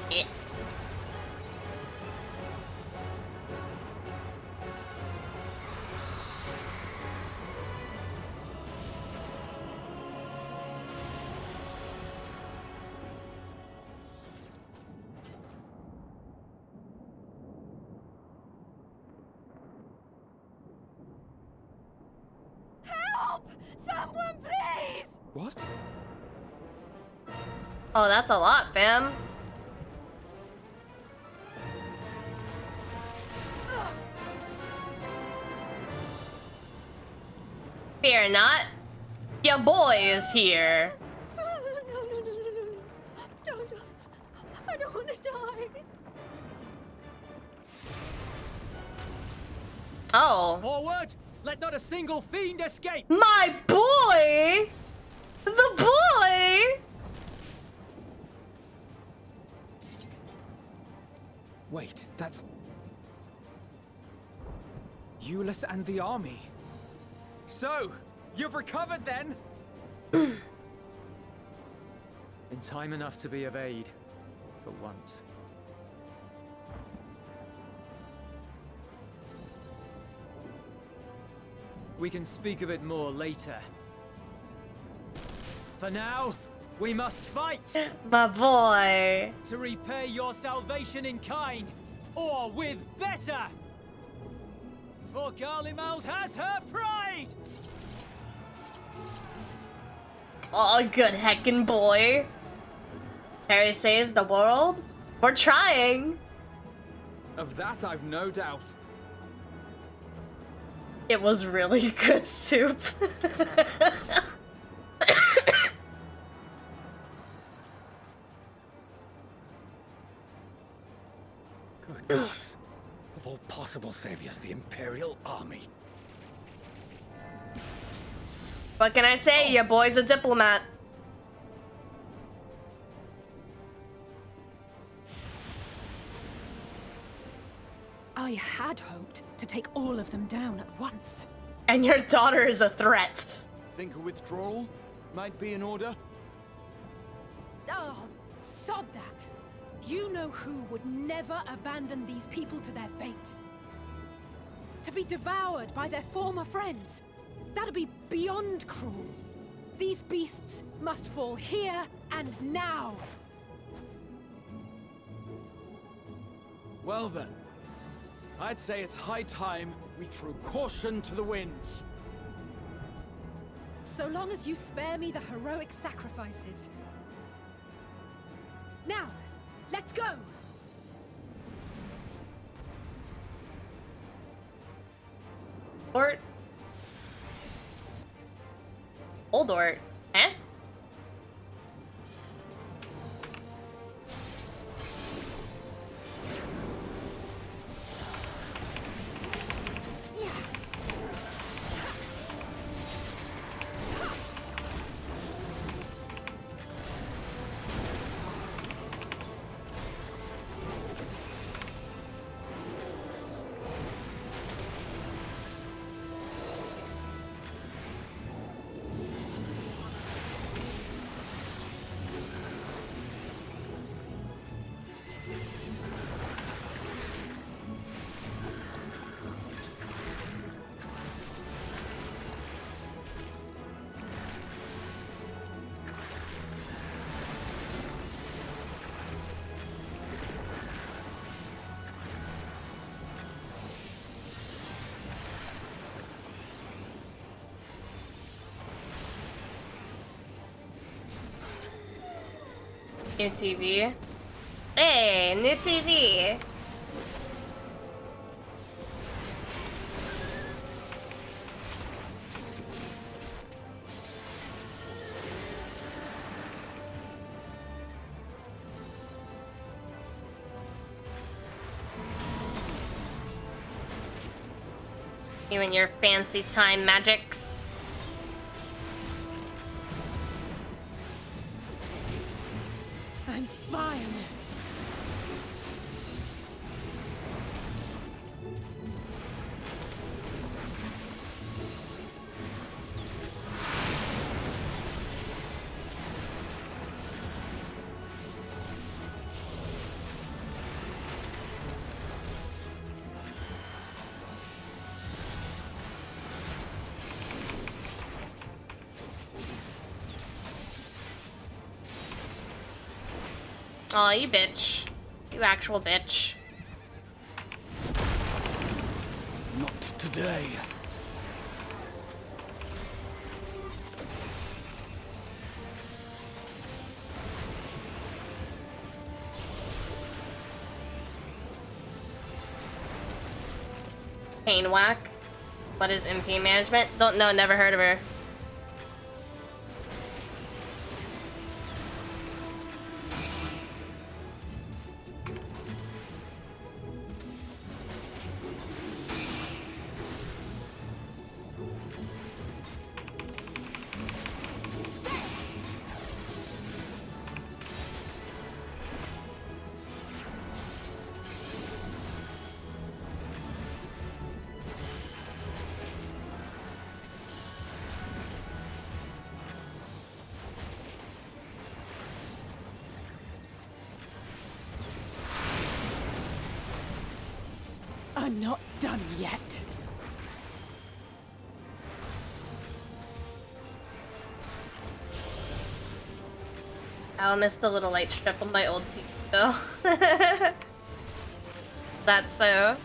Yeah. What? Oh, that's a lot, fam. Fear not. Your boy is here. No. Don't. I don't want to die. Oh. Forward! Let not a single fiend escape! My boy! The boy! Wait, that's... ᴄʀᴅ and the army. So, you've recovered then? In time enough to be of aid, for once. We can speak of it more later. For now, we must fight! My boy. To repay your salvation in kind, or with better! For ᴛᴂᴅ has her pride! Oh, good heckin' boy. Harry saves the world? We're trying. Of that I've no doubt. It was really good soup. Good gods. Of all possible saviors, the Imperial Army. What can I say? Your boy's a diplomat. I had hoped to take all of them down at once. And your daughter is a threat. Think a withdrawal might be in order? Oh, sod that. You know who would never abandon these people to their fate. To be devoured by their former friends. That'd be beyond cruel. These beasts must fall here and now. Well then, I'd say it's high time we threw caution to the winds. So long as you spare me the heroic sacrifices. Now, let's go! Ort. Old Ort. Eh? New TV. Hey, new TV. You and your fancy time magics. I'm fine. Aw, you bitch. You actual bitch. Not today. Pain Whack. What is MP management? Don't know, never heard of her. I'm not done yet. I'll miss the little light strip on my old TV though. That's so.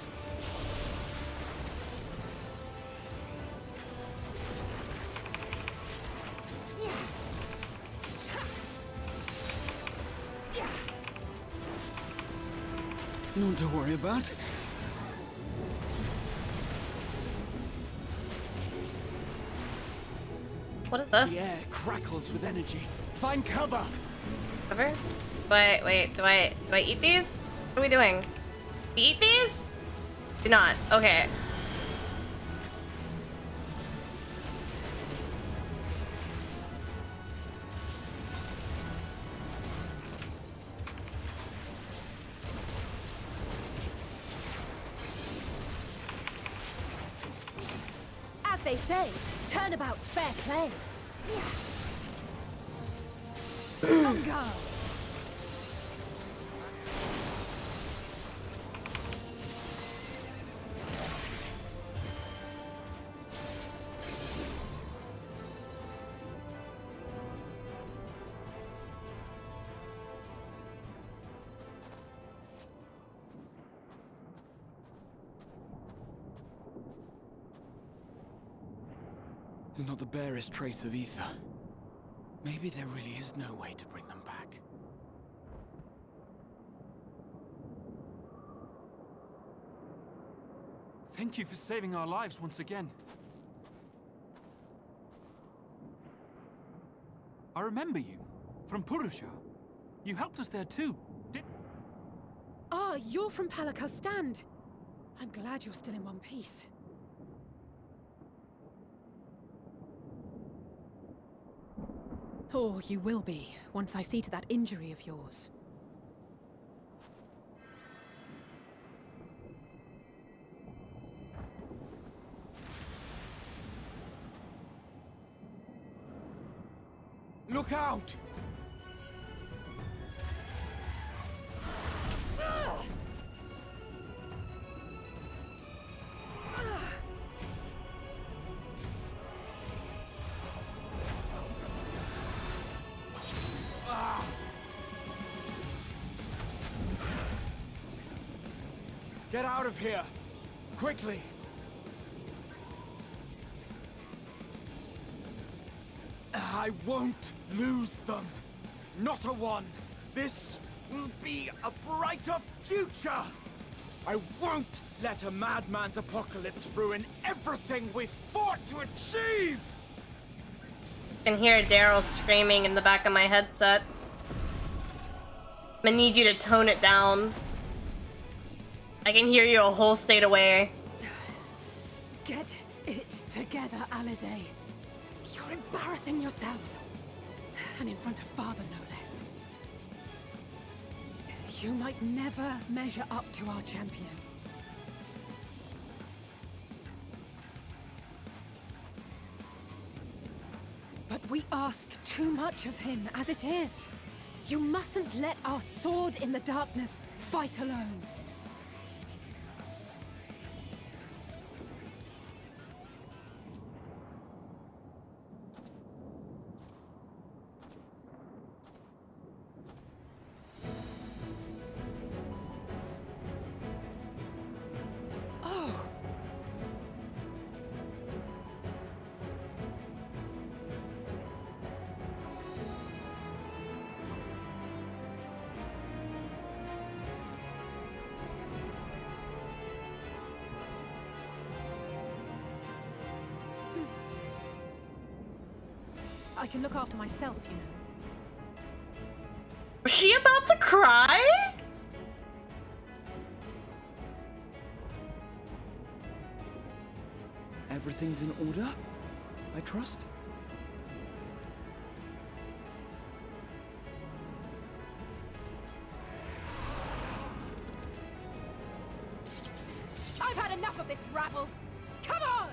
None to worry about. What is The this? air crackles with energy. Find cover. Cover? Wait, do I eat these? What are we doing? We eat these? Do not. Okay. As they say, turnabout's fair play. On guard. There's not the barest trace of ether. Maybe there really is no way to bring them back. Thank you for saving our lives once again. I remember you from Purusha. You helped us there too. Ah, you're from Palaka's stand. I'm glad you're still in one piece. Or you will be, once I see to that injury of yours. Look out! Get out of here! Quickly! I won't lose them! Not a one! This will be a brighter future! I won't let a madman's apocalypse ruin everything we've fought to achieve! I can hear Daryl screaming in the back of my headset. I'm gonna need you to tone it down. I can hear you a whole state away. Get it together, Alizé. You're embarrassing yourself. And in front of Father, no less. You might never measure up to our champion. But we ask too much of him as it is. You mustn't let our sword in the darkness fight alone. I can look after myself, you know. Was she about to cry? Everything's in order, I trust? I've had enough of this rabble! Come on!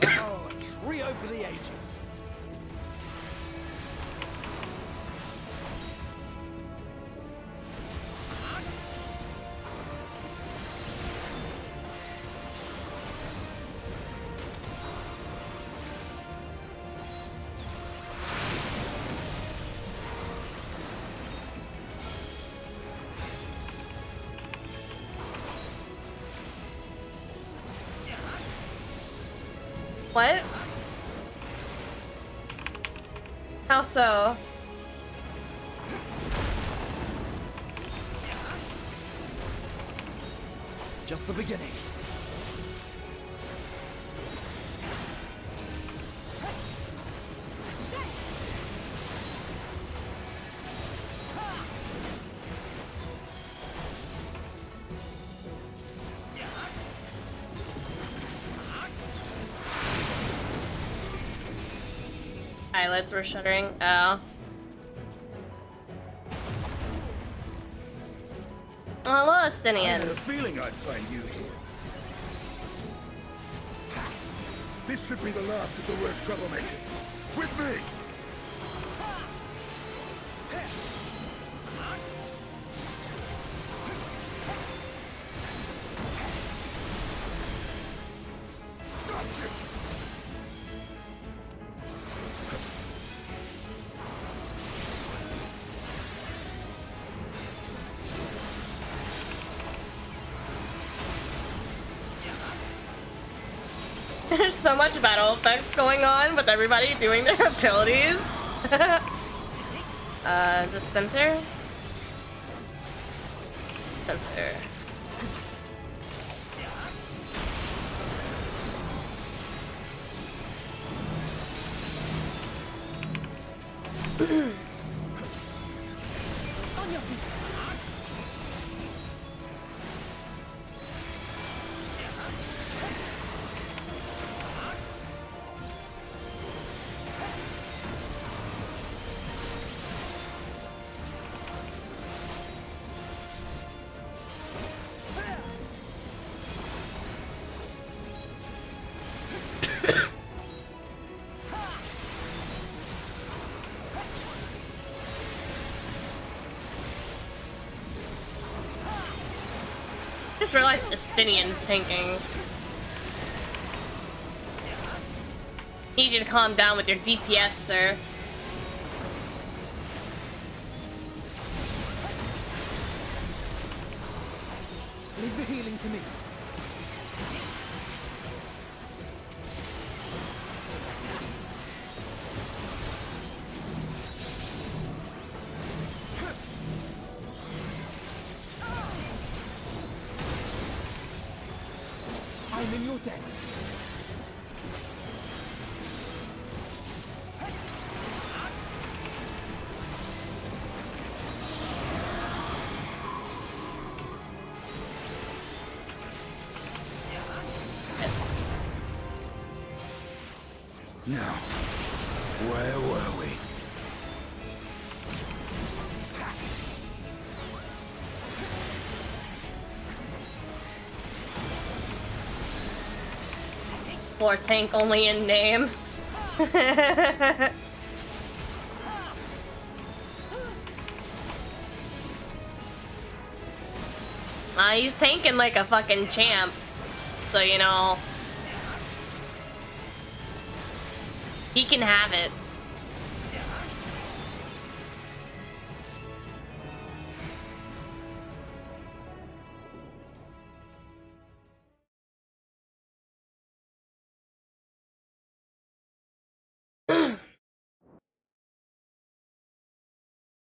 Oh, a trio for the ages. What? How so? Just the beginning. Eyelids were shuddering. Oh. Hello, I had a Estinian. feeling I'd find you here. This should be the last of the worst troublemakers. With me! There's so much battle effects going on with everybody doing their abilities. Is this center? Center. On your feet. Just realized Estinian's tanking. Need you to calm down with your DPS, sir. Leave the healing to me. I'm in your debt. Now, where were we? Floor tank only in name. He's tanking like a fucking champ. So, you know, he can have it.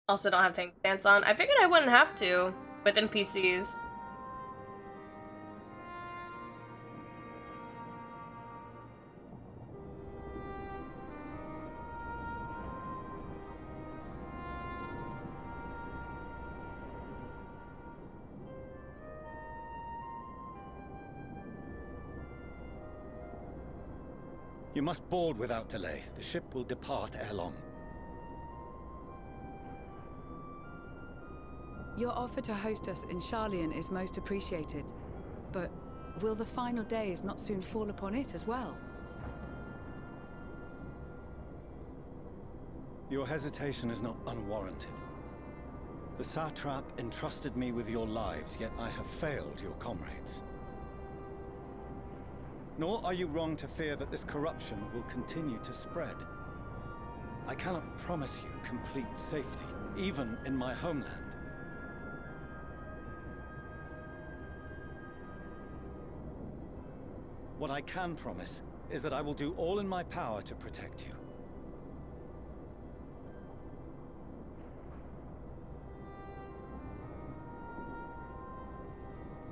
Also don't have tank stance on. I figured I wouldn't have to with NPCs. You must board without delay. The ship will depart ere long. Your offer to host us in ᴛᴇᴅɪᴛs is most appreciated. But will the final days not soon fall upon it as well? Your hesitation is not unwarranted. The satrap entrusted me with your lives, yet I have failed your comrades. Nor are you wrong to fear that this corruption will continue to spread. I cannot promise you complete safety, even in my homeland. What I can promise is that I will do all in my power to protect you.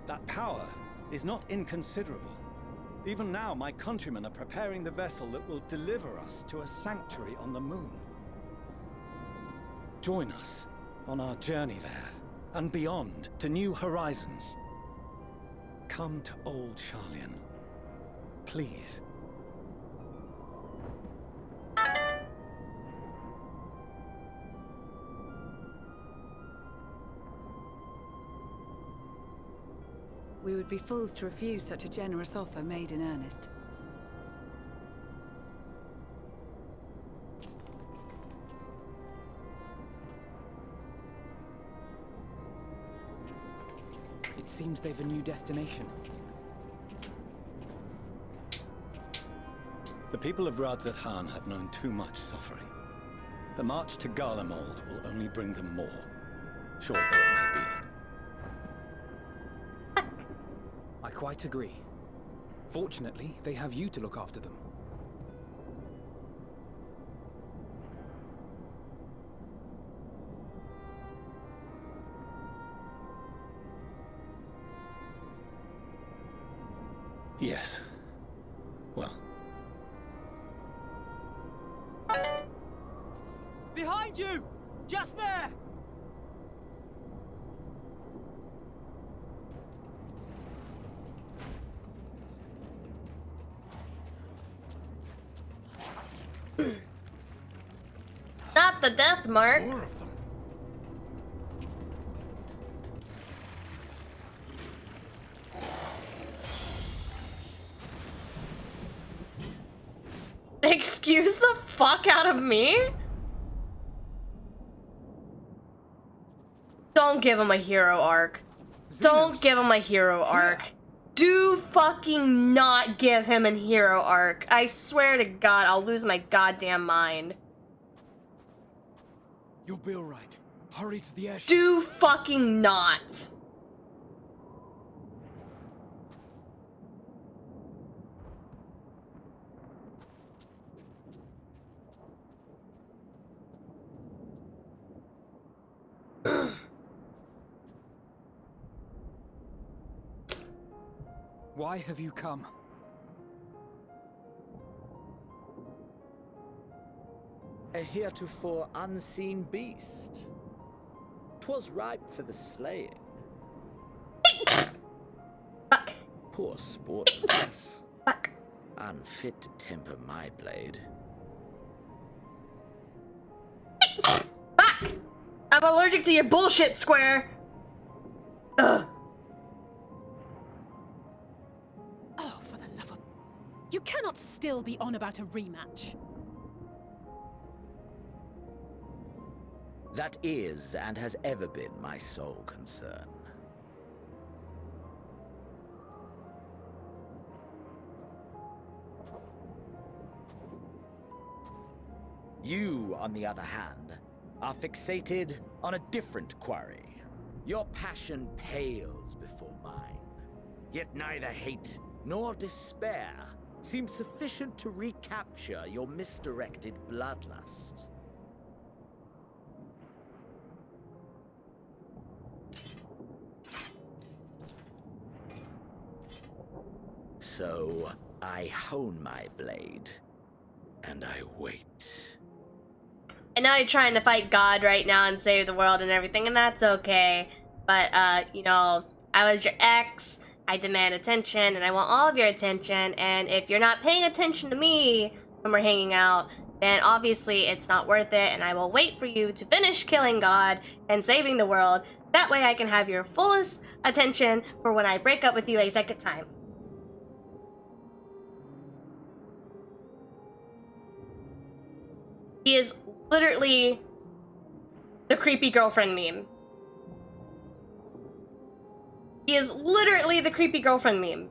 That power is not inconsiderable. Even now, my countrymen are preparing the vessel that will deliver us to a sanctuary on the moon. Join us on our journey there, and beyond, to new horizons. Come to old ᴛᴇᴅɪᴛs. Please. We would be fools to refuse such a generous offer made in earnest. It seems they've a new destination. The people of ᴄʀᴅᴜᴛs have known too much suffering. The march to Garlemald will only bring them more, short though it may be. I quite agree. Fortunately, they have you to look after them. Yes. Well. Behind you! Just there! Not the death mark. More of them. Excuse the fuck out of me? Don't give him a hero arc. Don't give him a hero arc. Do fucking not give him a hero arc. I swear to God, I'll lose my goddamn mind. You'll be alright. Hurry to the airship. Do fucking not. Why have you come? A heretofore unseen beast. 'Twas ripe for the slaying. Poor sport, alas. Unfit to temper my blade. I'm allergic to your bullshit, Square. Ugh. Oh, for the love of... You cannot still be on about a rematch. That is, and has ever been, my sole concern. You, on the other hand, are fixated on a different quarry. Your passion pales before mine. Yet neither hate nor despair seem sufficient to recapture your misdirected bloodlust. So I hone my blade, and I wait. I know you're trying to fight God right now and save the world and everything, and that's okay. But, you know, I was your ex, I demand attention, and I want all of your attention, and if you're not paying attention to me when we're hanging out, then obviously it's not worth it, and I will wait for you to finish killing God and saving the world. That way I can have your fullest attention for when I break up with you a second time. He is literally the creepy girlfriend meme. He is literally the creepy girlfriend meme.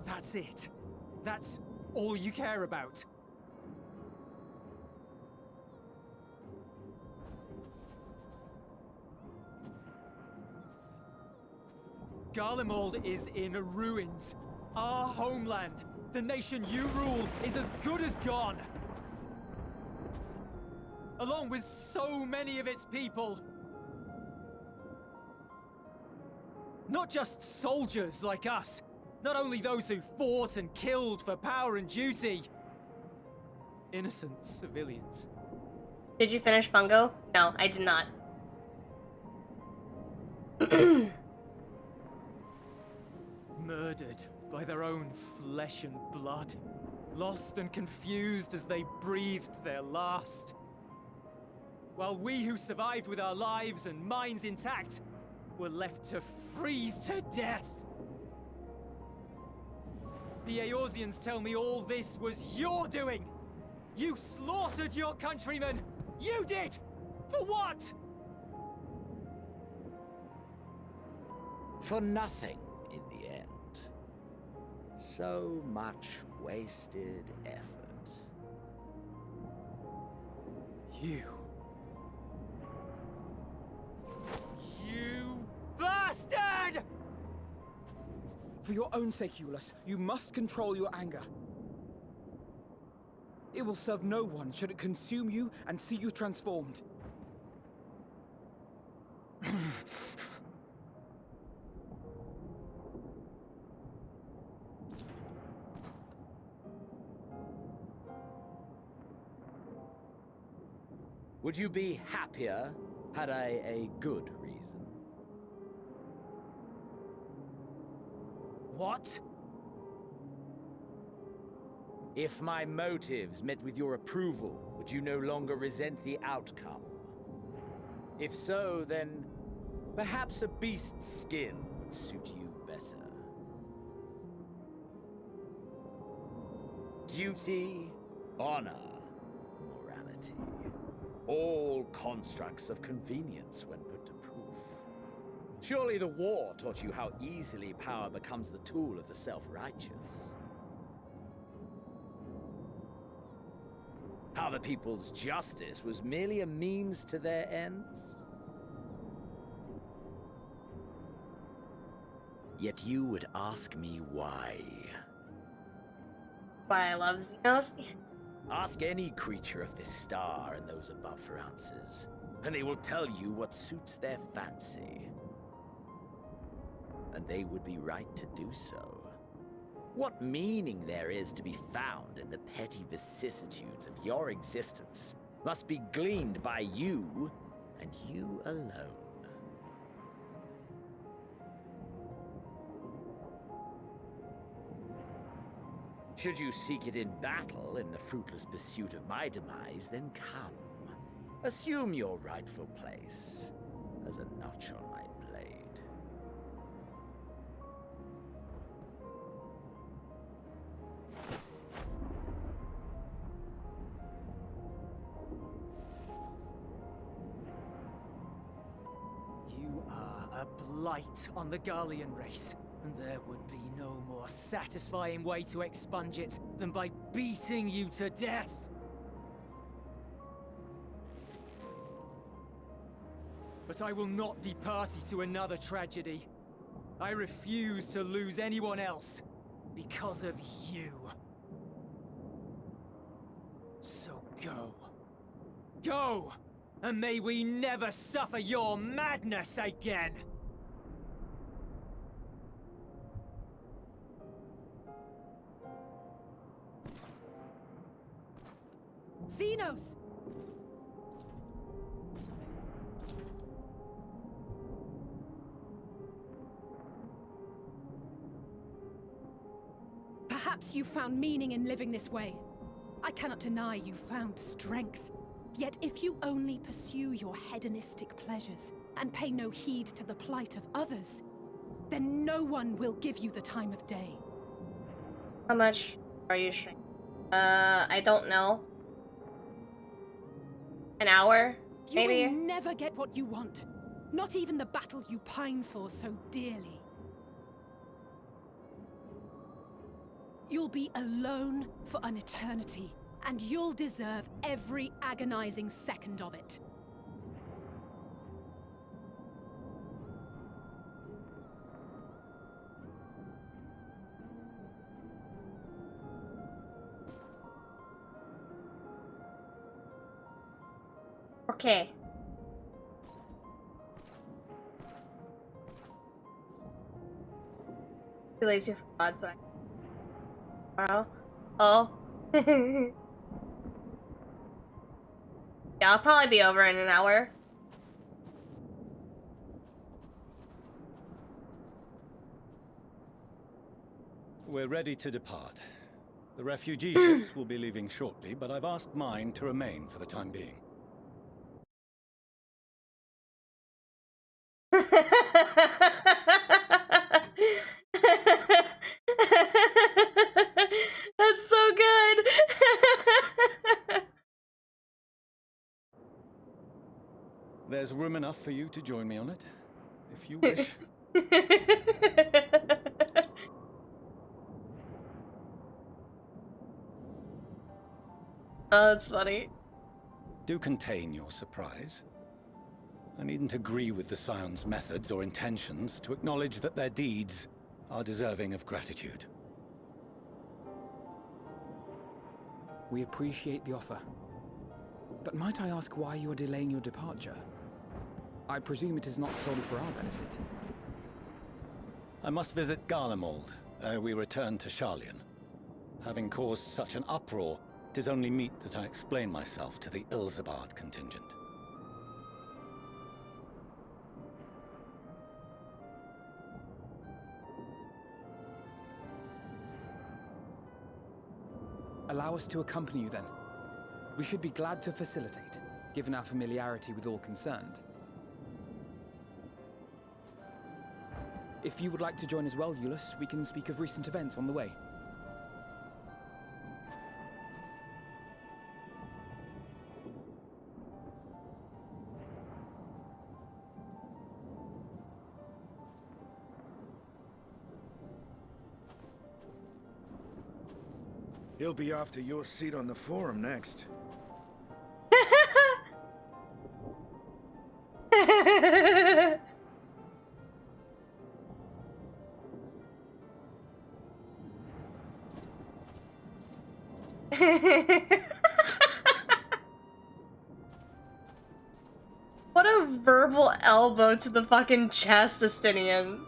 That's it. That's all you care about. Garlemald is in ruins. Our homeland, the nation you rule, is as good as gone. Along with so many of its people. Not just soldiers like us. Not only those who fought and killed for power and duty. Innocent civilians. Did you finish Bungo? No, I did not. Murdered by their own flesh and blood. Lost and confused as they breathed their last. While we who survived with our lives and minds intact were left to freeze to death. The Eorzeans tell me all this was your doing! You slaughtered your countrymen! You did! For what? For nothing, in the end. So much wasted effort. You bastard! For your own sake, Ďulas, you must control your anger. It will serve no one should it consume you and see you transformed. Would you be happier had I a good reason? What? If my motives met with your approval, would you no longer resent the outcome? If so, then perhaps a beast's skin would suit you better. Duty, honor, morality. All constructs of convenience when put to proof. Surely the war taught you how easily power becomes the tool of the self-righteous. How the people's justice was merely a means to their ends. Yet you would ask me why. Why I love Xenos? Ask any creature of this star and those above for answers, and they will tell you what suits their fancy. And they would be right to do so. What meaning there is to be found in the petty vicissitudes of your existence must be gleaned by you, and you alone. Should you seek it in battle in the fruitless pursuit of my demise, then come. Assume your rightful place as a notch on my blade. You are a blight on the Garlean race, and there would be no more satisfying way to expunge it than by beating you to death. But I will not be party to another tragedy. I refuse to lose anyone else because of you. So go. Go! And may we never suffer your madness again! Xenos! Perhaps you found meaning in living this way. I cannot deny you found strength. Yet if you only pursue your hedonistic pleasures and pay no heed to the plight of others, then no one will give you the time of day. How much are you shrinking? I don't know. An hour? Maybe? You will never get what you want. Not even the battle you pine for so dearly. You'll be alone for an eternity, and you'll deserve every agonizing second of it. Okay. Too lazy for odds, but tomorrow. Oh. Yeah, I'll probably be over in an hour. We're ready to depart. The refugee ships will be leaving shortly, but I've asked mine to remain for the time being. That's so good. There's room enough for you to join me on it, if you wish. Oh, that's funny. Do contain your surprise. I needn't agree with the lisuᴍᴇs' methods or intentions to acknowledge that their deeds are deserving of gratitude. We appreciate the offer. But might I ask why you are delaying your departure? I presume it is not solely for our benefit. I must visit Garlemald ere we return to Sharlayan. Having caused such an uproar, it is only meet that I explain myself to the ᴂᴅᴅ contingent. Allow us to accompany you then. We should be glad to facilitate, given our familiarity with all concerned. If you would like to join as well, ᴂᴅᴅ, we can speak of recent events on the way. He'll be after your seat on the forum next. What a verbal elbow to the fucking chest, Estinian.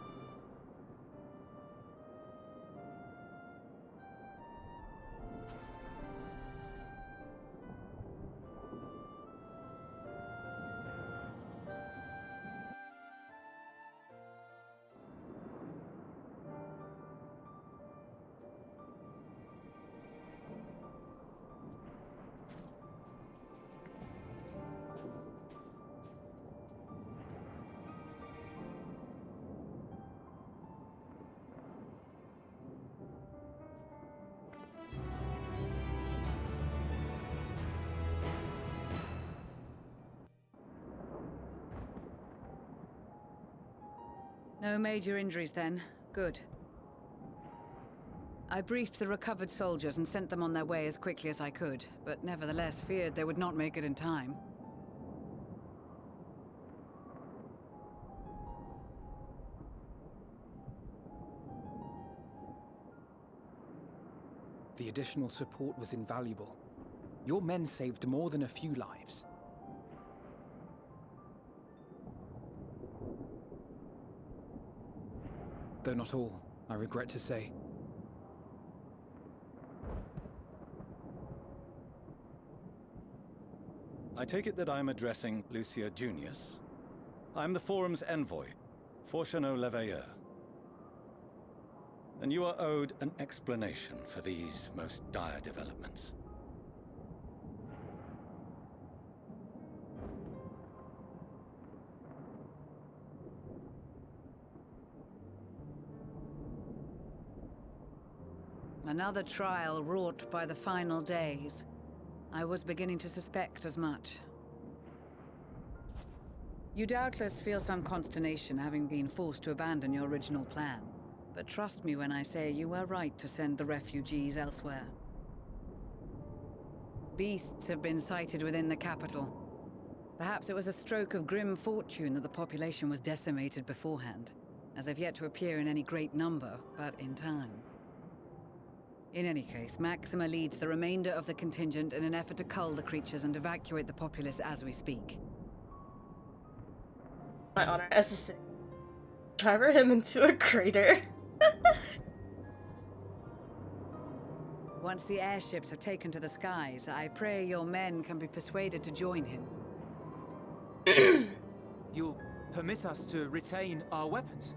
No major injuries then. Good. I briefed the recovered soldiers and sent them on their way as quickly as I could, but nevertheless feared they would not make it in time. The additional support was invaluable. Your men saved more than a few lives. though not all, I regret to say. I take it that I'm addressing ḻี콴ᴇᴅɪᴛs. I'm the Forum's envoy, ᴛᴇᴅɪᴛs. And you are owed an explanation for these most dire developments. Another trial wrought by the final days. I was beginning to suspect as much. You doubtless feel some consternation having been forced to abandon your original plan. But trust me when I say you were right to send the refugees elsewhere. Beasts have been sighted within the capital. Perhaps it was a stroke of grim fortune that the population was decimated beforehand, as they've yet to appear in any great number, but in time. In any case, Maxima leads the remainder of the contingent in an effort to cull the creatures and evacuate the populace as we speak. My honor as a city. Driver him into a crater. Once the airships have taken to the skies, I pray your men can be persuaded to join him. You'll permit us to retain our weapons?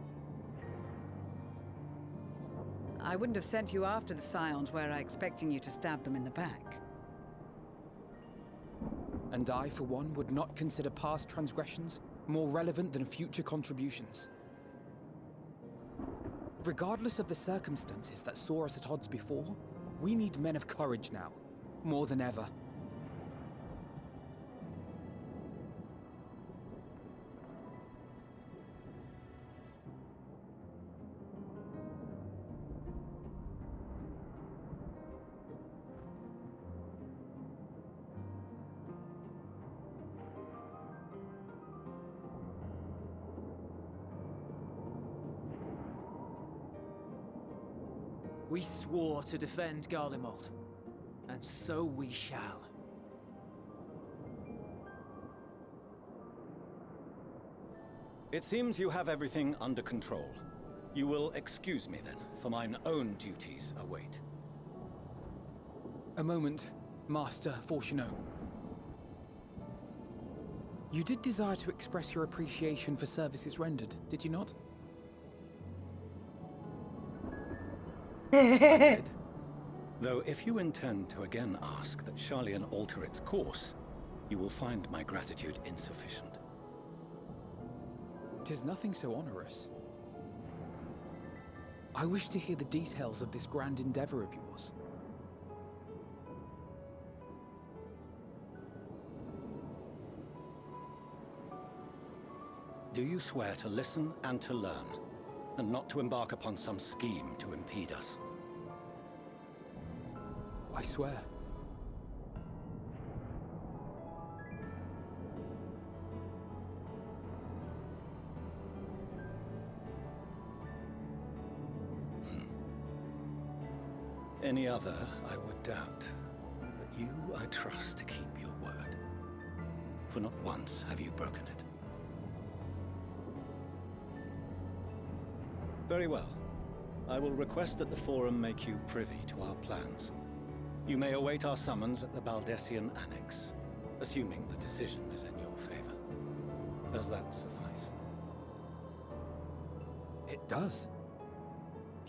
I wouldn't have sent you after the Scions were I expecting you to stab them in the back. And I, for one, would not consider past transgressions more relevant than future contributions. Regardless of the circumstances that saw us at odds before, we need men of courage now, more than ever. We swore to defend Garlemald, and so we shall. It seems you have everything under control. You will excuse me then, for mine own duties await. A moment, Master ᴛᴇᴅɪᴛs. You did desire to express your appreciation for services rendered, did you not? I did. Though if you intend to again ask that Sharlayan alter its course, you will find my gratitude insufficient. 'Tis nothing so onerous. I wish to hear the details of this grand endeavor of yours. Do you swear to listen and to learn, and not to embark upon some scheme to impede us? I swear. Any other, I would doubt. But you, I trust to keep your word. For not once have you broken it. Very well. I will request that the Forum make you privy to our plans. You may await our summons at the Baldessian Annex, assuming the decision is in your favor. Does that suffice? It does.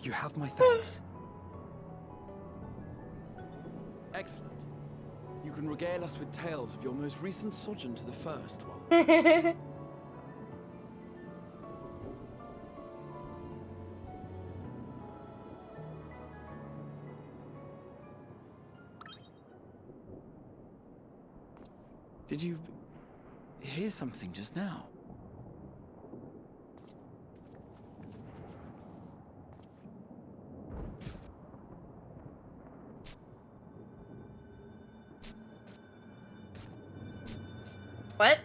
You have my thanks. Excellent. You can regale us with tales of your most recent sojourn to the First while... Did you hear something just now? What?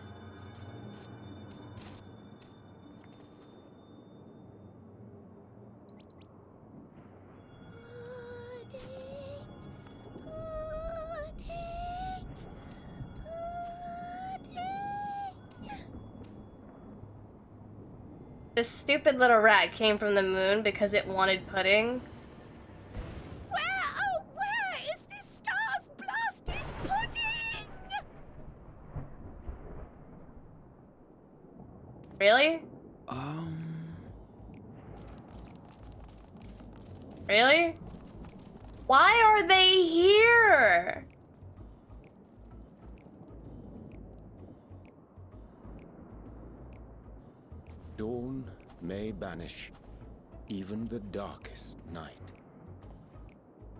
This stupid little rat came from the moon because it wanted pudding. Where is this star's blasted pudding? Really? Really? Why are they here? Dawn may banish even the darkest night.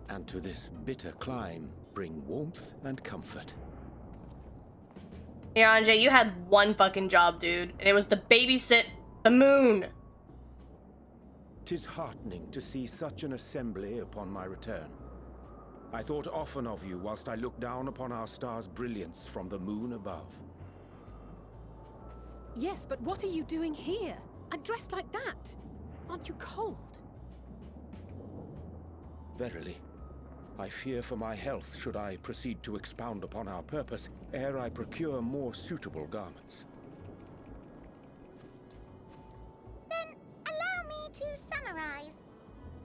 And to this bitter clime bring warmth and comfort. Anje, you had one fucking job, dude, and it was to babysit the moon. 'Tis heartening to see such an assembly upon my return. I thought often of you whilst I looked down upon our star's brilliance from the moon above. Yes, but what are you doing here? And dressed like that? Aren't you cold? Verily, I fear for my health should I proceed to expound upon our purpose ere I procure more suitable garments. Then allow me to summarize.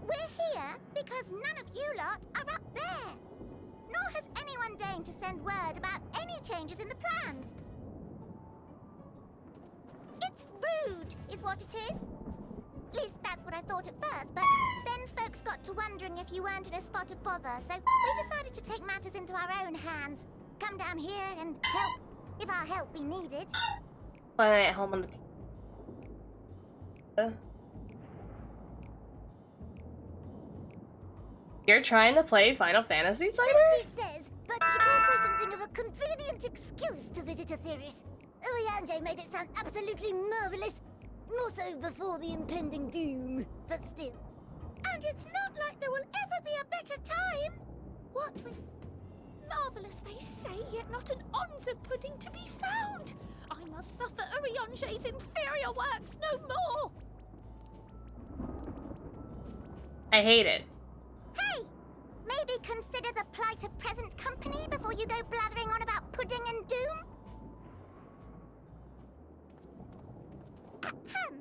We're here because none of you lot are up there. Nor has anyone deigned to send word about any changes in the plans. It's rude, is what it is. At least that's what I thought at first, but then folks got to wondering if you weren't in a spot of bother, so we decided to take matters into our own hands. Come down here and help, if our help be needed. Wait, home on the... You're trying to play Final Fantasy, Cider? She says, but it's also something of a convenient excuse to visit ᴄᴇᴅɪᴛs. Urianger made it sound absolutely marvelous. More so before the impending doom, but still. And it's not like there will ever be a better time. What with... Marvelous, they say, yet not an ounce of pudding to be found. I must suffer Urianger's inferior works no more. I hate it. Hey! Maybe consider the plight of present company before you go blathering on about pudding and doom? Ahem.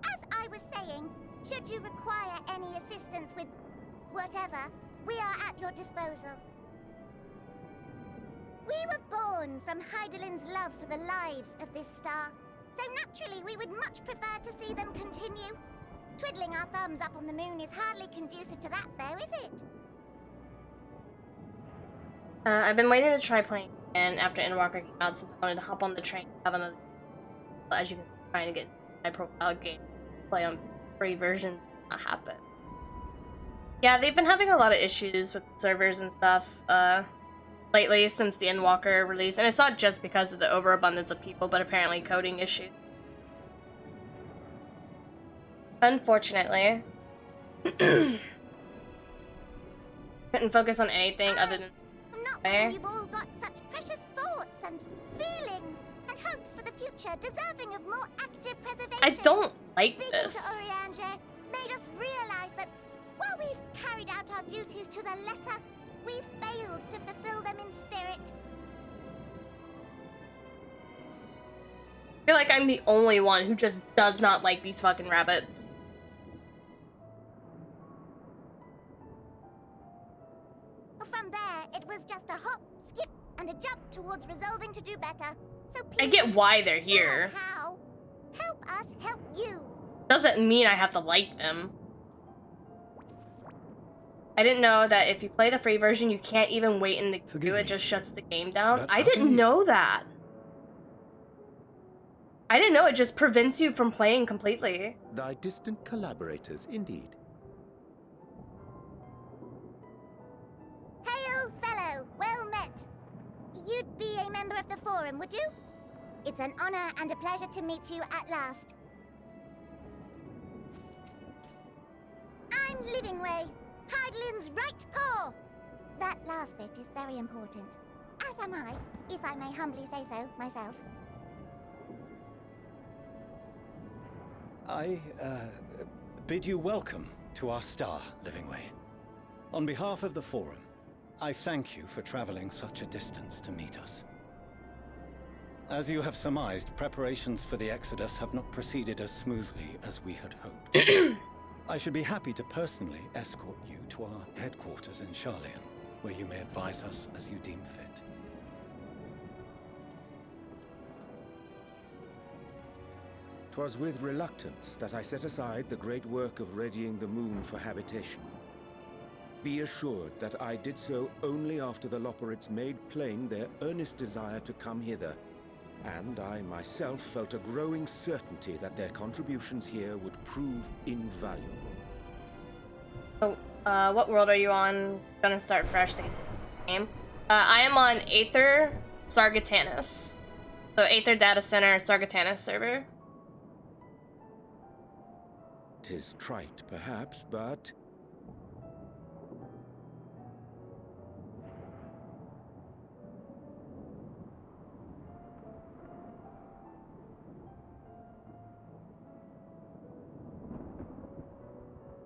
As I was saying, should you require any assistance with whatever, we are at your disposal. We were born from Hydaelyn's love for the lives of this star, so naturally we would much prefer to see them continue. Twiddling our thumbs up on the moon is hardly conducive to that, though, is it? I've been waiting to try playing again after Endwalker came out since I wanted to hop on the train and have another... As you can see, trying to get my profile game play on free version not happen. Yeah, they've been having a lot of issues with servers and stuff lately since the Endwalker release, and it's not just because of the overabundance of people, but apparently coding issues. Unfortunately, couldn't focus on anything other than. Not when we've all got such precious thoughts and feelings and hopes for the future, deserving of more active preservation. I don't like Speaking this. to Urianger made us realize that while we've carried out our duties to the letter, we've failed to fulfill them in spirit. I feel like I'm the only one who just does not like these fucking rabbits. From there, it was just a hop, skip, and a jump towards resolving to do better. So please, I get why they're show here. us how. Help us help you. Doesn't mean I have to like them. I didn't know that if you play the free version, you can't even wait in the queue. It just shuts the game down. I didn't know that. I didn't know it just prevents you from playing completely. Thy distant collaborators, indeed. Hail, fellow. Well met. You'd be a member of the Forum, would you? It's an honor and a pleasure to meet you at last. I'm Livingway, Hydaelyn's right paw. That last bit is very important. As am I, if I may humbly say so myself. I, bid you welcome to our star, Livingway. On behalf of the Forum, I thank you for traveling such a distance to meet us. As you have surmised, preparations for the Exodus have not proceeded as smoothly as we had hoped. I should be happy to personally escort you to our headquarters in ᴛᴇᴅɪᴛs, where you may advise us as you deem fit. 'Twas with reluctance that I set aside the great work of readying the moon for habitation. Be assured that I did so only after the ᴂoporids made plain their earnest desire to come hither, and I myself felt a growing certainty that their contributions here would prove invaluable. Oh, what world are you on? Gonna start fresh game. I am on ᴄʀᴇᴅɪᴛs. So Aether Data Center ♬ server. 'Tis trite, perhaps, but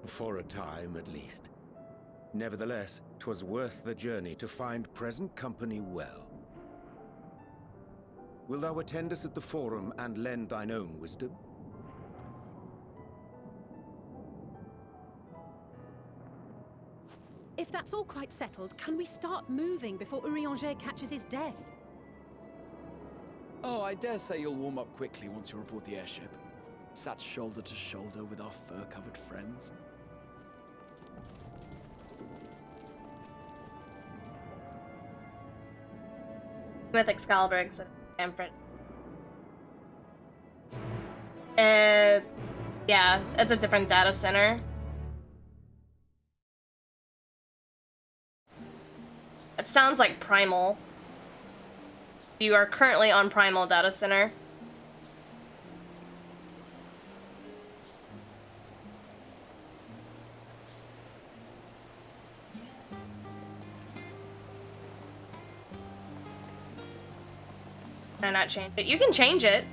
for a time, at least. Nevertheless, 'twas worth the journey to find present company well. Wilt thou attend us at the forum and lend thine own wisdom? If that's all quite settled, can we start moving before ⴂᴄᴅɪᴛs catches his death? Oh, I dare say you'll warm up quickly once you're aboard the airship. Sat shoulder to shoulder with our fur-covered friends. With Excalibur and Fred. Yeah, it's a different data center. It sounds like Primal. You are currently on Primal Data Center. Can I not change it? You can change it.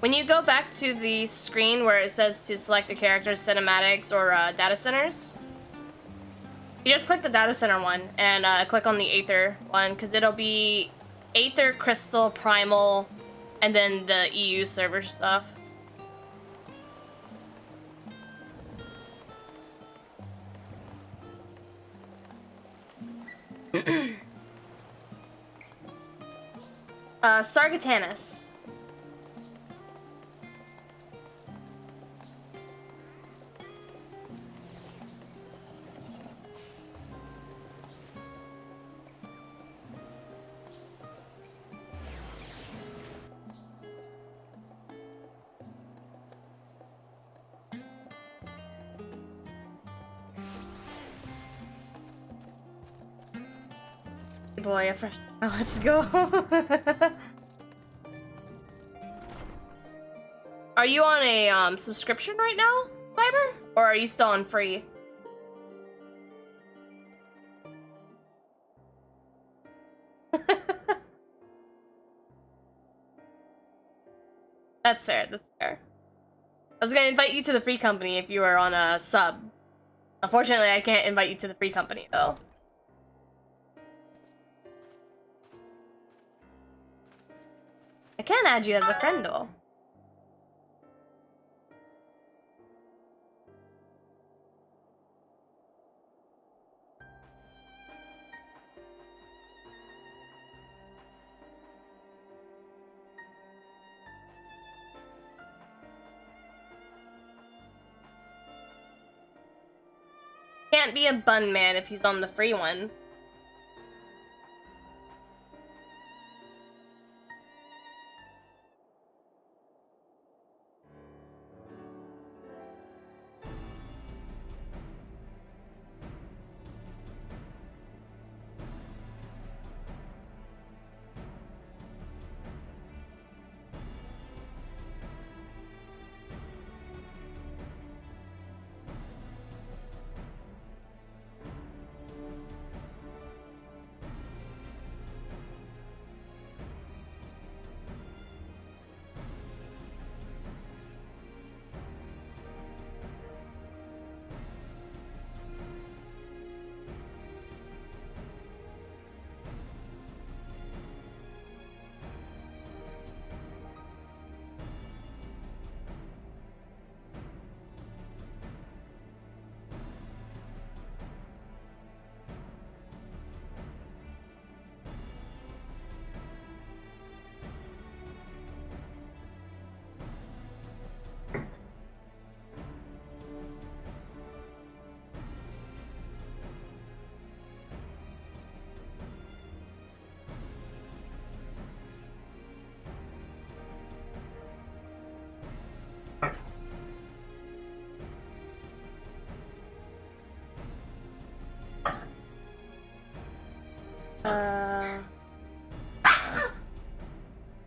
When you go back to the screen where it says to select a character's cinematics or data centers, you just click the data center one and click on the Aether one, because it'll be Aether, Crystal, Primal, and then the EU server stuff. ♬♬. Boy, a fresh. Oh, let's go. Are you on a subscription right now, Cyber? Or are you still on free? That's fair, that's fair. I was gonna invite you to the free company if you were on a sub. Unfortunately, I can't invite you to the free company, though. I can add you as a friend, though. Can't be a bun man if he's on the free one.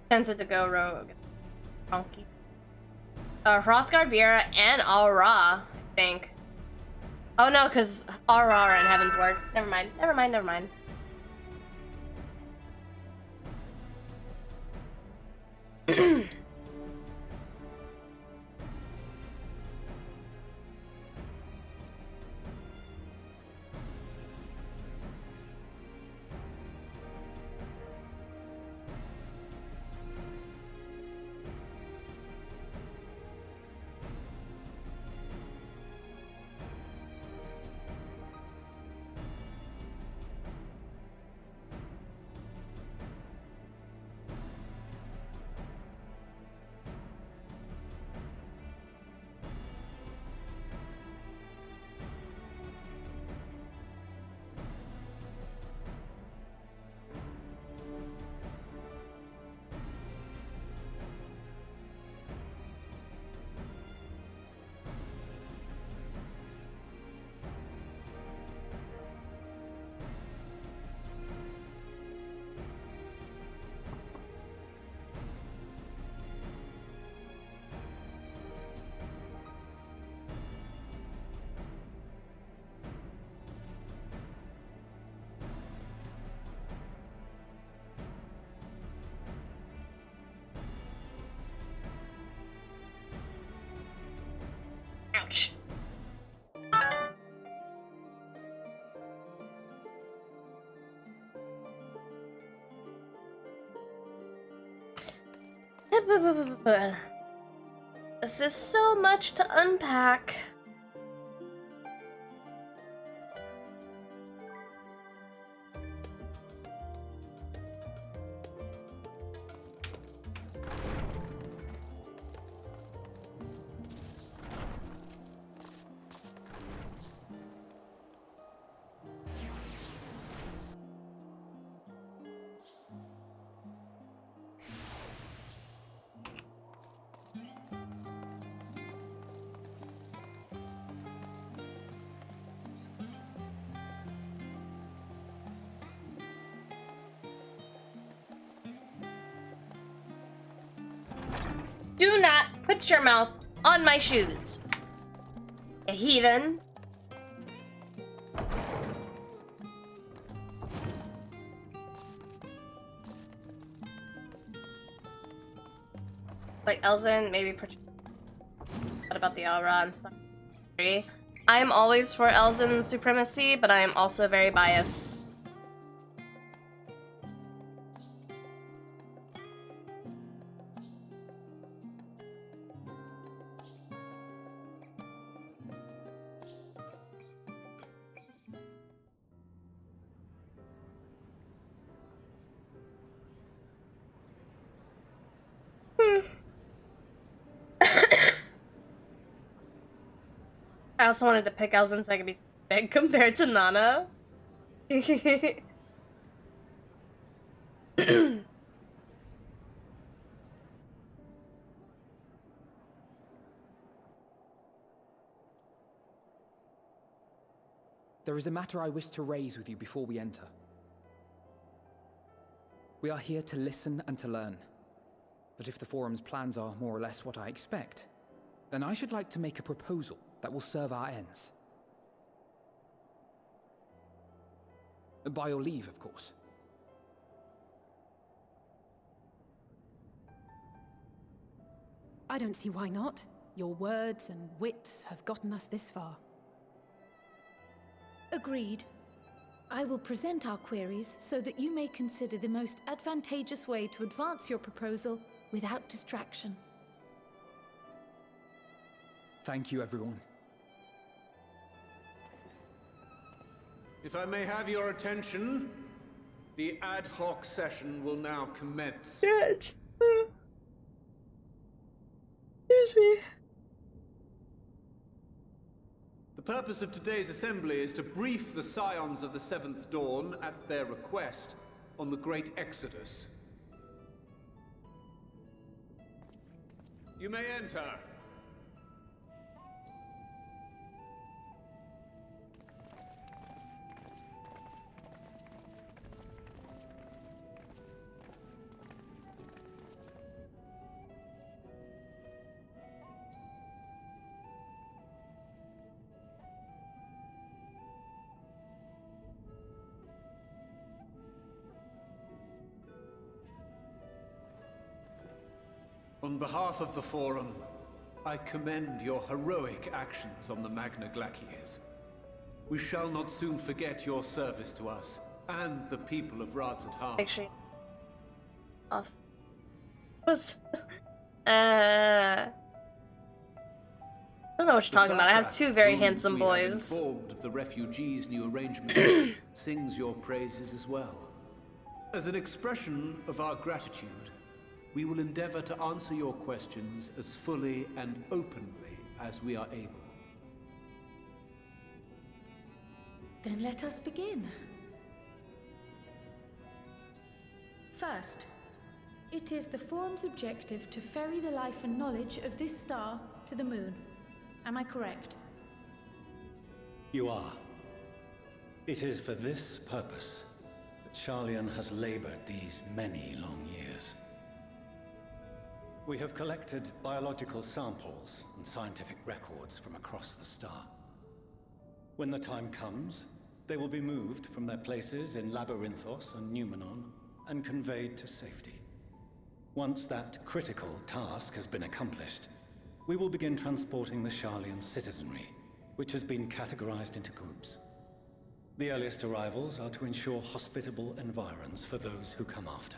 Tempted to go rogue. Funky. Hrothgar, Vera, and Aura, I think. Oh no, because Aurora in Heaven's Word. Never mind. Never mind. Never mind. Ouch. This is so much to unpack. Do not put your mouth on my shoes, you heathen. Like Elzen, maybe. What about the Aura? I'm sorry. I am always for Elzen supremacy, but I am also very biased. I also wanted to pick Elzen so I could be big compared to Nana. There is a matter I wish to raise with you before we enter. We are here to listen and to learn. But if the Forum's plans are more or less what I expect, then I should like to make a proposal that will serve our ends. By your leave, of course. I don't see why not. Your words and wits have gotten us this far. Agreed. I will present our queries so that you may consider the most advantageous way to advance your proposal without distraction. Thank you, everyone. If I may have your attention, the ad hoc session will now commence. Yes. Excuse me. The purpose of today's assembly is to brief the Scions of the Seventh Dawn, at their request, on the Great Exodus. You may enter. On behalf of the Forum, I commend your heroic actions on the ᴄʀᴇᴅɪᴛs. We shall not soon forget your service to us and the people of Radzat. Make sure you off. I don't know what you're talking about. I have two very handsome boys. Informed of the refugees' new arrangements, sings your praises as well. As an expression of our gratitude, we will endeavor to answer your questions as fully and openly as we are able. Then let us begin. First, it is the Forum's objective to ferry the life and knowledge of this star to the moon. Am I correct? You are. It is for this purpose that ᴛᴘᴇᴅ has labored these many long years. We have collected biological samples and scientific records from across the star. When the time comes, they will be moved from their places in Labyrinthos and Numenon and conveyed to safety. Once that critical task has been accomplished, we will begin transporting the ᴛᴘᴇᴅ citizenry, which has been categorized into groups. The earliest arrivals are to ensure hospitable environs for those who come after.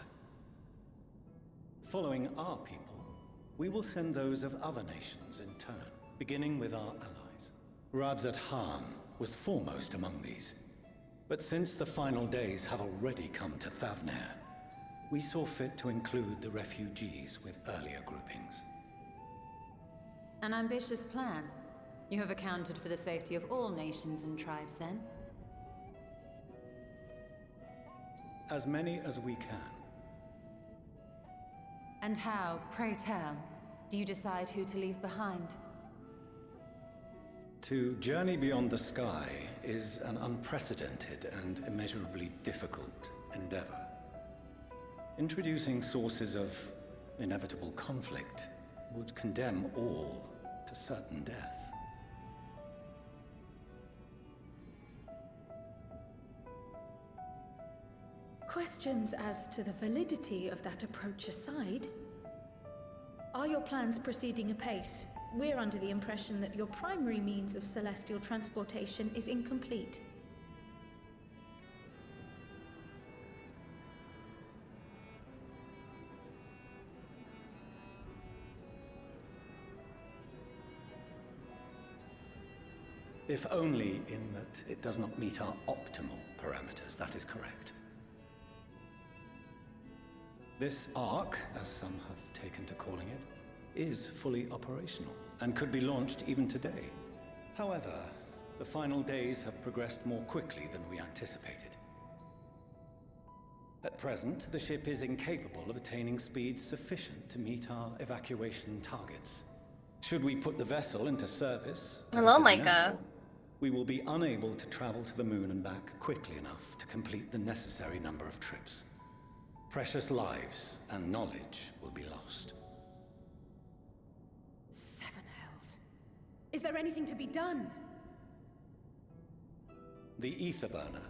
Following our people, we will send those of other nations in turn, beginning with our allies. Radzat was foremost among these. But since the final days have already come to Thavnair, we saw fit to include the refugees with earlier groupings. An ambitious plan. You have accounted for the safety of all nations and tribes, then? As many as we can. And how, pray tell, do you decide who to leave behind? To journey beyond the sky is an unprecedented and immeasurably difficult endeavor. Introducing sources of inevitable conflict would condemn all to certain death. Questions as to the validity of that approach aside, are your plans proceeding apace? We're under the impression that your primary means of celestial transportation is incomplete. If only in that it does not meet our optimal parameters, that is correct. This Ark, as some have taken to calling it, is fully operational and could be launched even today. However, the final days have progressed more quickly than we anticipated. At present, the ship is incapable of attaining speeds sufficient to meet our evacuation targets. Should we put the vessel into service, hello, Micah, we will be unable to travel to the moon and back quickly enough to complete the necessary number of trips. Precious lives and knowledge will be lost. Seven hells. Is there anything to be done? The ether burner,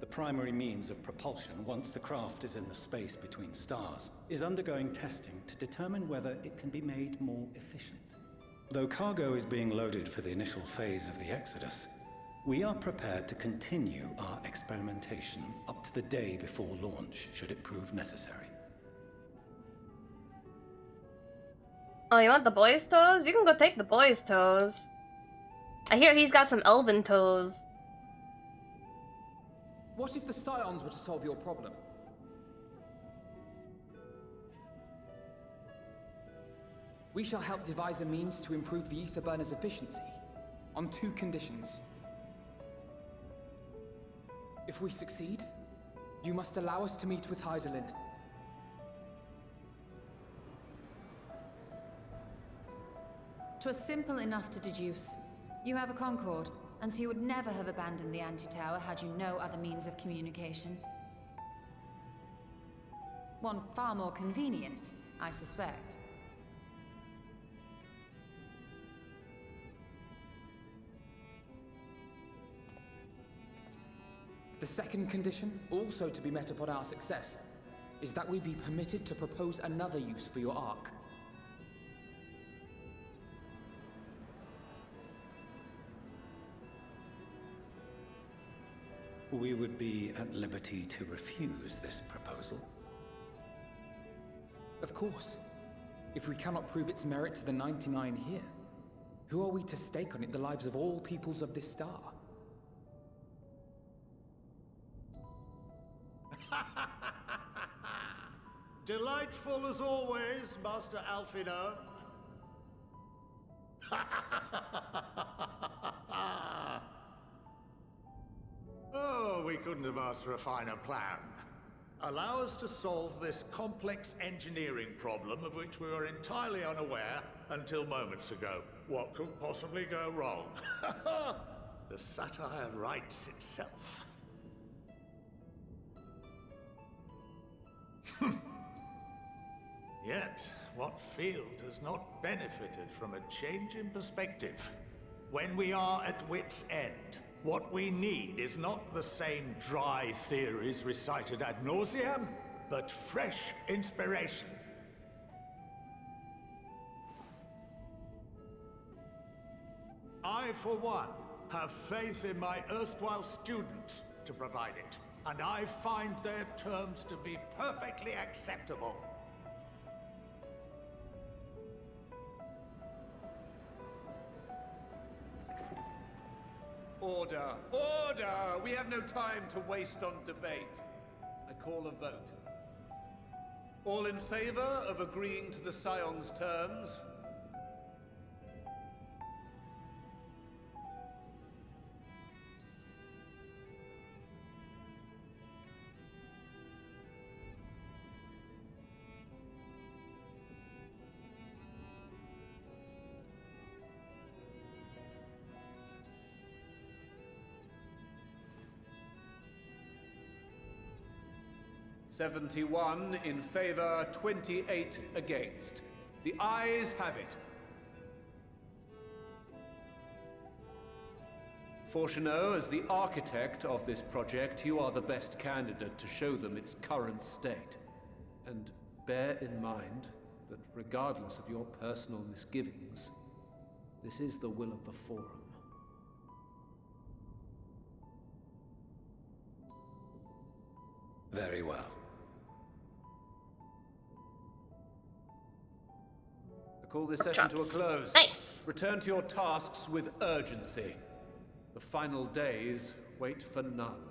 the primary means of propulsion once the craft is in the space between stars, is undergoing testing to determine whether it can be made more efficient. Though cargo is being loaded for the initial phase of the Exodus, we are prepared to continue our experimentation up to the day before launch, should it prove necessary. Oh, you want the boy's toes? You can go take the boy's toes. I hear he's got some elven toes. What if the Scions were to solve your problem? We shall help devise a means to improve the ether burner's efficiency, on two conditions. If we succeed, you must allow us to meet with Hydaelyn. 'Twas simple enough to deduce. You have a Concord, and so you would never have abandoned the Antitower had you no other means of communication. One far more convenient, I suspect. The second condition, also to be met upon our success, is that we be permitted to propose another use for your Ark. We would be at liberty to refuse this proposal. Of course. If we cannot prove its merit to the 99 here, who are we to stake on it the lives of all peoples of this star? Delightful as always, Master Alphino. Oh, we couldn't have asked for a finer plan. Allow us to solve this complex engineering problem of which we were entirely unaware until moments ago. What could possibly go wrong? The satire writes itself. Yet, what field has not benefited from a change in perspective? When we are at wit's end, what we need is not the same dry theories recited ad nauseam, but fresh inspiration. I, for one, have faith in my erstwhile students to provide it, and I find their terms to be perfectly acceptable. Order! Order! We have no time to waste on debate. I call a vote. All in favor of agreeing to the Scion's terms? "71 in favor, 28 against. The ayes have it. ᴛᴇᴅ, as the architect of this project, you are the best candidate to show them its current state. And bear in mind that regardless of your personal misgivings, this is the will of the Forum. Very well. I call this session to a close. Nice. Return to your tasks with urgency. The final days wait for none.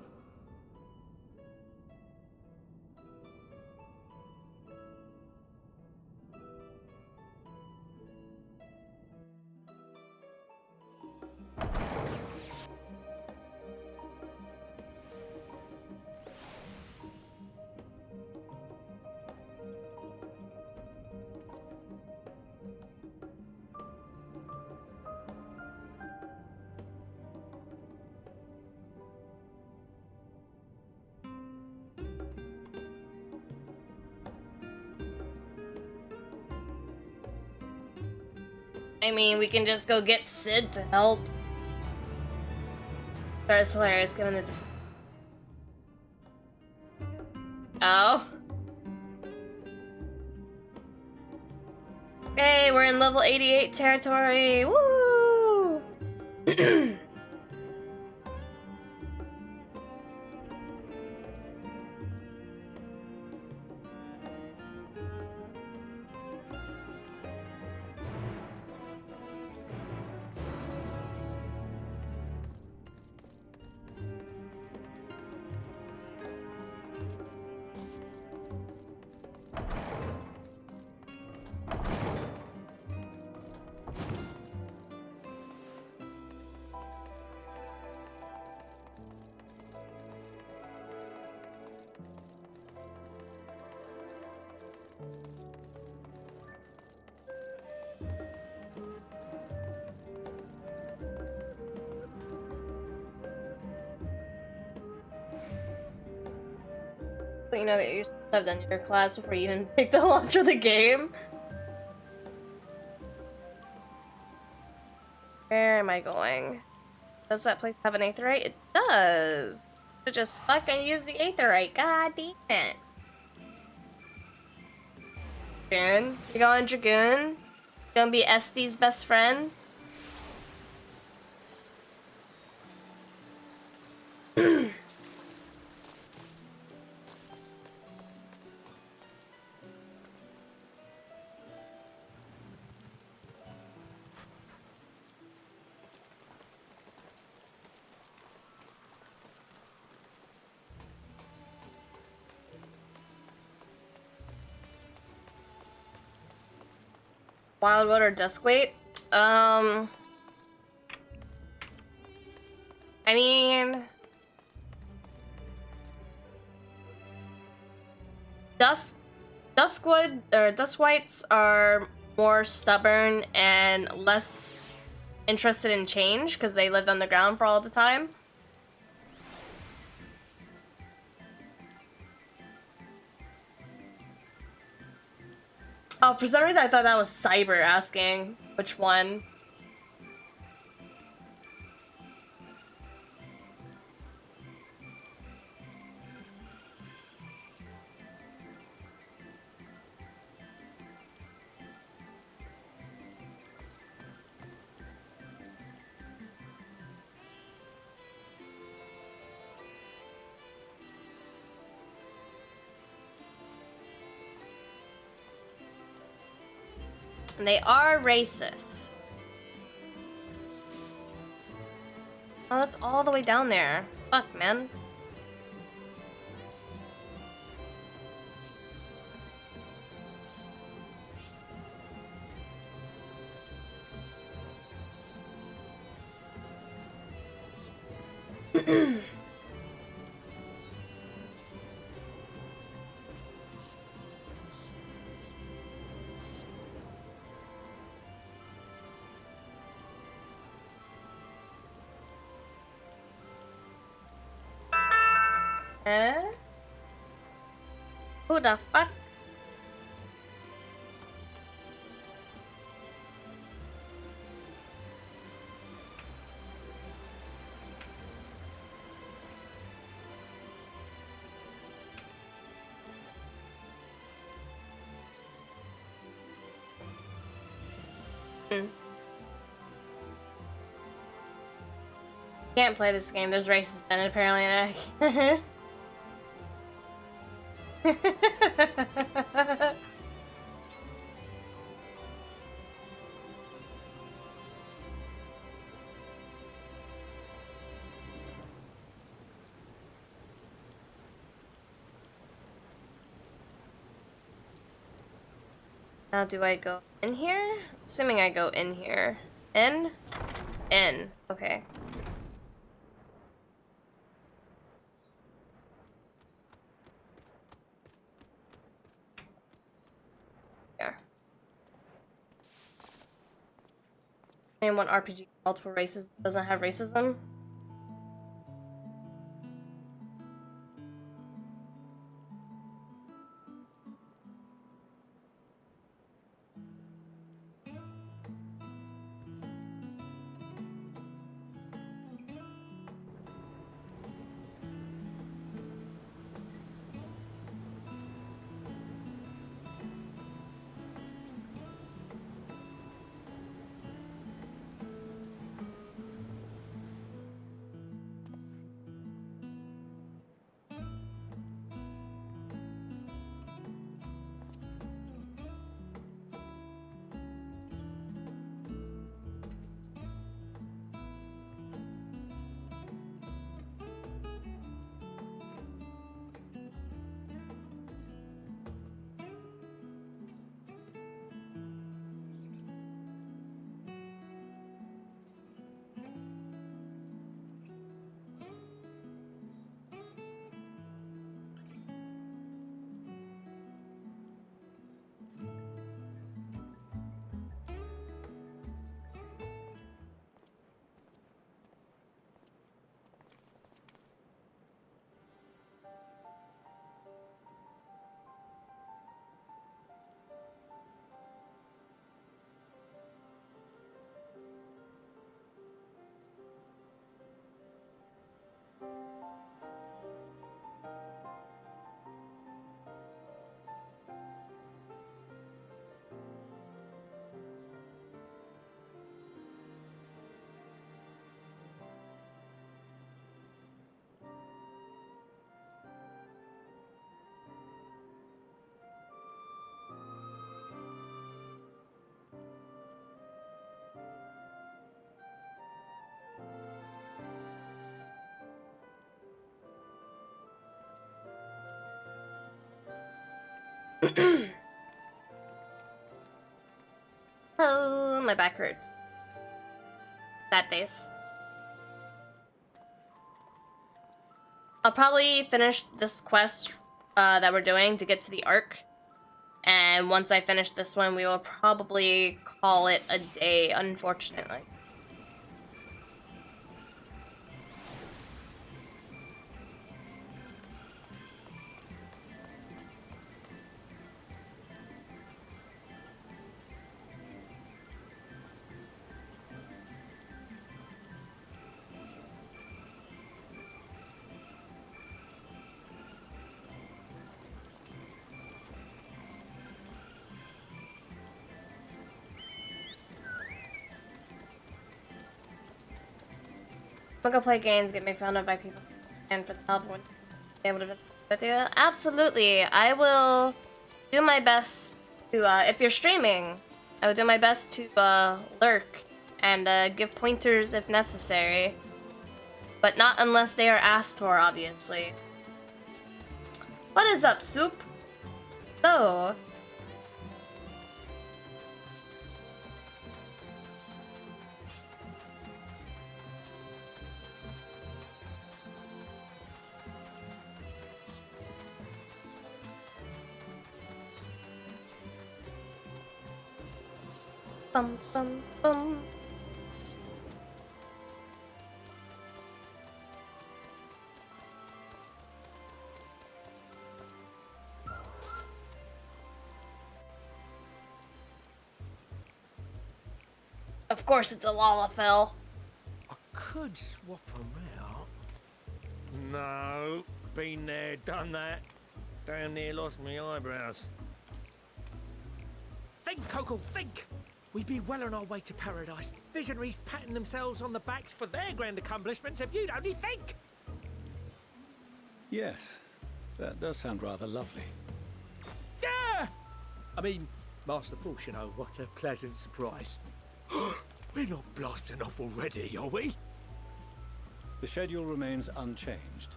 I mean, we can just go get Sid to help. That's hilarious, given that this. Oh. Hey, we're in level 88 territory. Woo! You know that you have done your class before you even pick the launch of the game. Where am I going? Does that place have an aetherite? It does. I just fucking use the aetherite. God damn it. Dragoon? You going Dragoon? You gonna be Estee's best friend? Wildwood or Duskwait? I mean, Duskwood or Duskwights are more stubborn and less interested in change because they lived underground for all the time. Oh, for some reason I thought that was Cyber asking which one. And they are racist. Oh, that's all the way down there. Fuck, man. Who the fuck? Can't play this game. There's racists in it apparently. Now do I go in here? Assuming I go in here. In? In. Okay. There. Name one RPG with multiple races that doesn't have racism. my back hurts. That days. I'll probably finish this quest that we're doing to get to the Ark. And once I finish this one, we will probably call it a day, unfortunately. I'm gonna play games, get me found out by people, and for the help when able to with you. Absolutely, I will do my best to. If you're streaming, I will do my best to lurk and give pointers if necessary, but not unless they are asked for, obviously. What is up, Soup? So. Bum, bum, bum. Of course it's a Lalafell. I could swap them out. No, been there, done that. Down there, lost my eyebrows. Think, Coco, think! We be well on our way to paradise. Visionaries patting themselves on the backs for their grand accomplishments if you'd only think! Yes, that does sound rather lovely. Yeah! I mean, Master Force, you know, what a pleasant surprise. We're not blasting off already, are we? The schedule remains unchanged.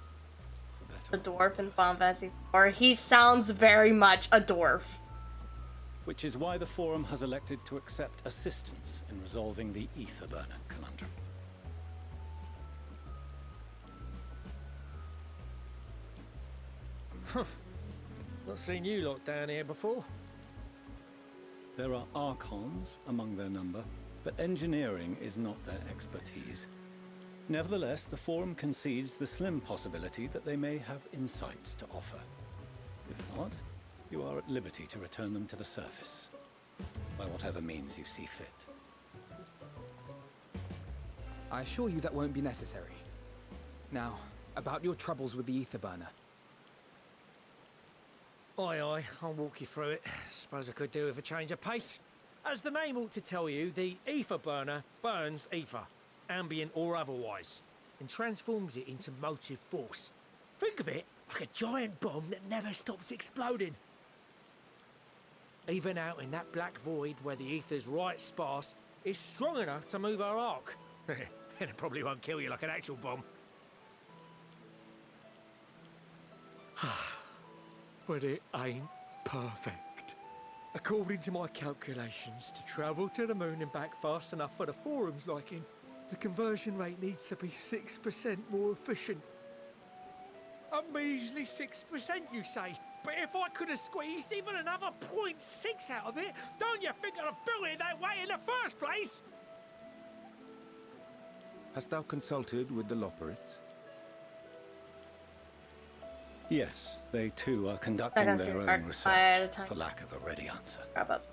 The dwarf in Fantasy XIV. He sounds very much a dwarf. Which is why the Forum has elected to accept assistance in resolving the ether burner conundrum. Not seen you lot down here before. There are Archons among their number, but engineering is not their expertise. Nevertheless, the Forum concedes the slim possibility that they may have insights to offer. If not, you are at liberty to return them to the surface, by whatever means you see fit. I assure you that won't be necessary. Now, about your troubles with the ether burner. Aye, aye, I'll walk you through it. Suppose I could do with a change of pace. As the name ought to tell you, the ether burner burns ether, ambient or otherwise, and transforms it into motive force. Think of it like a giant bomb that never stops exploding. Even out in that black void where the ether's right sparse, it's strong enough to move our arc. And it probably won't kill you like an actual bomb. But it ain't perfect. According to my calculations, to travel to the moon and back fast enough for the Forum's liking, the conversion rate needs to be 6% more efficient. A measly 6%, you say? But if I could have squeezed even another 0.6 out of it, don't you think I'd have built it that way in the first place? Hast thou consulted with the ḻōpīrids? Yes, they too are conducting their own research, for lack of a ready answer. Wrap up.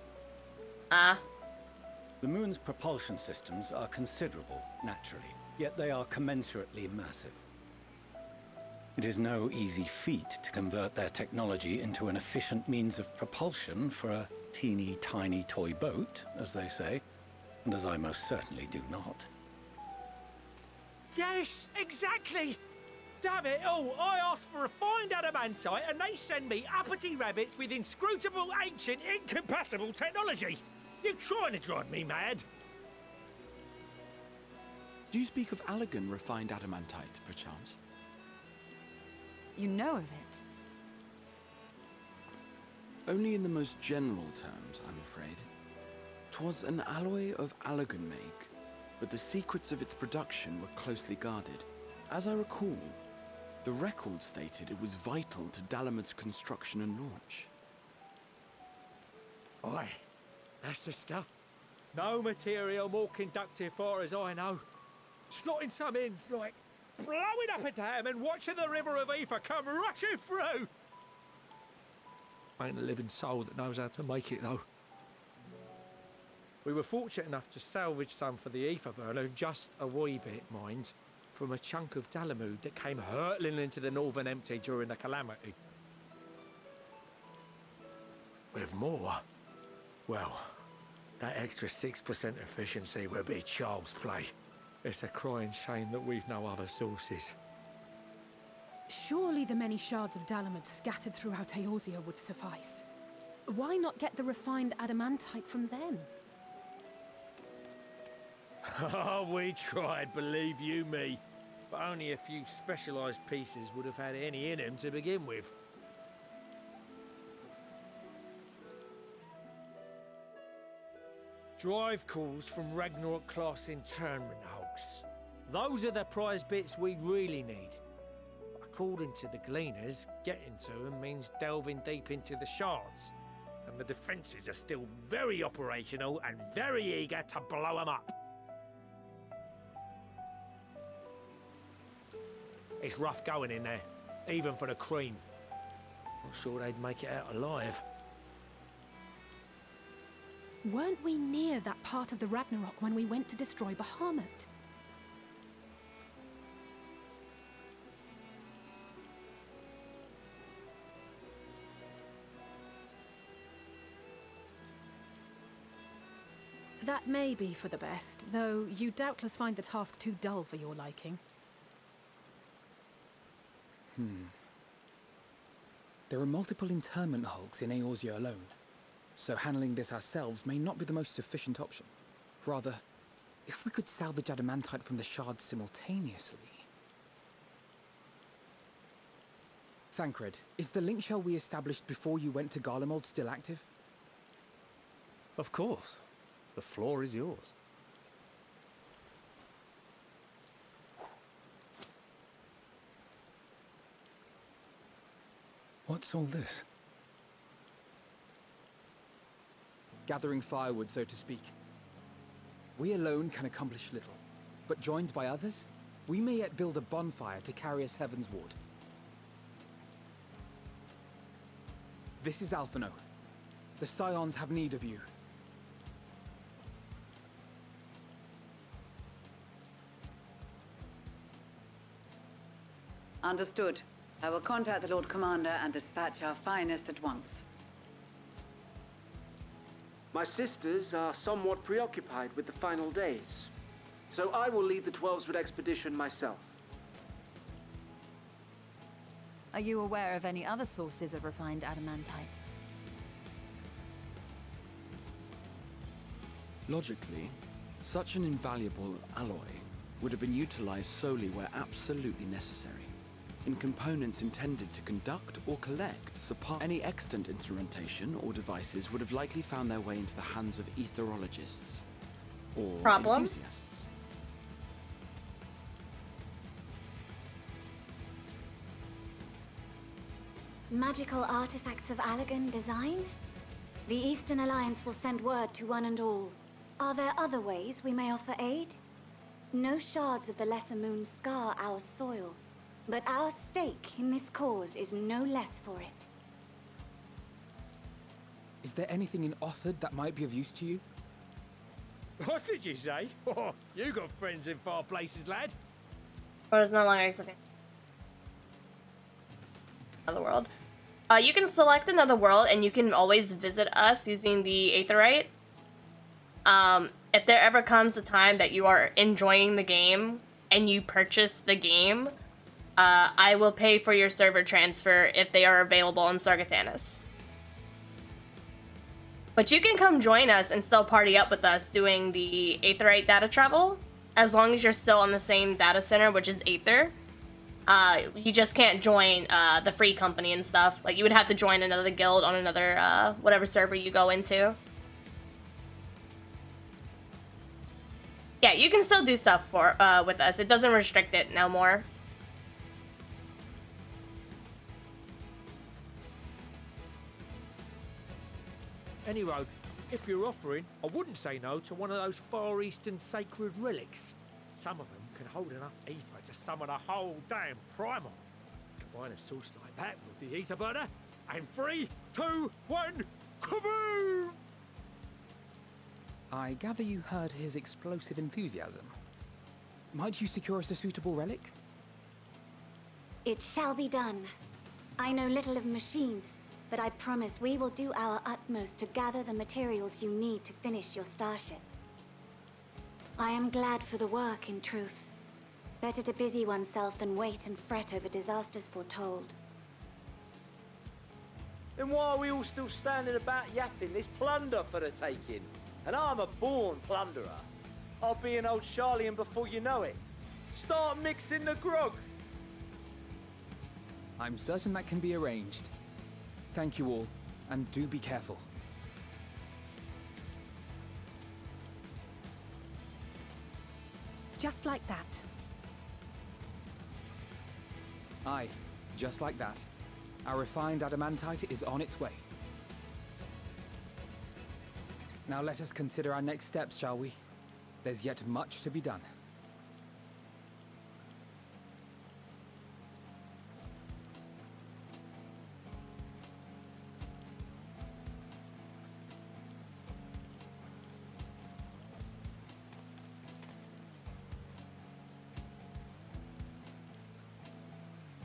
The moon's propulsion systems are considerable, naturally, yet they are commensurately massive. It is no easy feat to convert their technology into an efficient means of propulsion for a teeny tiny toy boat, as they say, and as I most certainly do not. Yes, exactly! Damn it all, I asked for refined adamantite and they send me uppity rabbits with inscrutable, ancient, incompatible technology! You're trying to drive me mad! Do you speak of Allegan refined adamantite, perchance? You know of it? Only in the most general terms, I'm afraid. 'Twas an alloy of Allagan make, but the secrets of its production were closely guarded. As I recall, the record stated it was vital to Dalamud's construction and launch. Aye, that's the stuff. No material more conductive far as I know. Slotting some ends like blowing up a dam and watching the river of ether come rushing through. Ain't a living soul that knows how to make it though. We were fortunate enough to salvage some for the ether burner, just a wee bit, mind, from a chunk of Dalamud that came hurtling into the Northern Empty during the calamity. With more, well, that extra 6% efficiency would be child's play. It's a crying shame that we've no other sources. Surely the many shards of Dalamud scattered throughout Eorzea would suffice. Why not get the refined adamantite from them? Oh, we tried, believe you me. But only a few specialised pieces would have had any in them to begin with. Drive calls from Ragnarok-class internment hulks. Those are the prize bits we really need. According to the Gleaners, getting to them means delving deep into the shards. And the defences are still very operational and very eager to blow them up. It's rough going in there, even for the cream. Not sure they'd make it out alive. Weren't we near that part of the Ragnarok when we went to destroy Bahamut? That may be for the best, though you doubtless find the task too dull for your liking. There are multiple internment hulks in Eorzea alone, so handling this ourselves may not be the most efficient option. Rather, if we could salvage adamantite from the shards simultaneously... Thancred, is the link shell we established before you went to Garlemald still active? Of course. The floor is yours. What's all this? Gathering firewood, so to speak. We alone can accomplish little, but joined by others, we may yet build a bonfire to carry us heavensward. This is Alphino. The Scions have need of you. Understood. I will contact the Lord Commander and dispatch our finest at once. My sisters are somewhat preoccupied with the final days, so I will lead the 12's expedition myself. Are you aware of any other sources of refined adamantite? Logically, such an invaluable alloy would have been utilized solely where absolutely necessary, in components intended to conduct or collect any extant instrumentation or devices would have likely found their way into the hands of etherologists or enthusiasts. Magical artifacts of Allagan design? The Eastern Alliance will send word to one and all. Are there other ways we may offer aid? No shards of the lesser moon scar our soil, but our stake in this cause is no less for it. Is there anything in Othard that might be of use to you? What did you say? Oh, you got friends in far places, lad. But it's no longer existing. Another world. You can select another world, and you can always visit us using the Aetherite. If there ever comes a time that you are enjoying the game and you purchase the game, I will pay for your server transfer if they are available in Sargatanas. But you can come join us and still party up with us doing the Aetherite data travel, as long as you're still on the same data center, which is Aether. You just can't join the free company and stuff. Like, you would have to join another guild on another, whatever server you go into. Yeah, you can still do stuff for with us. It doesn't restrict it no more. Anyway, if you're offering, I wouldn't say no to one of those Far Eastern sacred relics. Some of them can hold enough ether to summon a whole damn primal. Combine a source like that with the ether burner, and 3, 2, 1, kaboom! I gather you heard his explosive enthusiasm. Might you secure us a suitable relic? It shall be done. I know little of machines, but I promise we will do our utmost to gather the materials you need to finish your starship. I am glad for the work, in truth. Better to busy oneself than wait and fret over disasters foretold. Then why are we all still standing about yapping? There's plunder for the taking. And I'm a born plunderer. I'll be an old ᴨᴇᴅ before you know it. Start mixing the grog. I'm certain that can be arranged. Thank you all, and do be careful. Just like that. Aye, just like that. Our refined adamantite is on its way. Now let us consider our next steps, shall we? There's yet much to be done.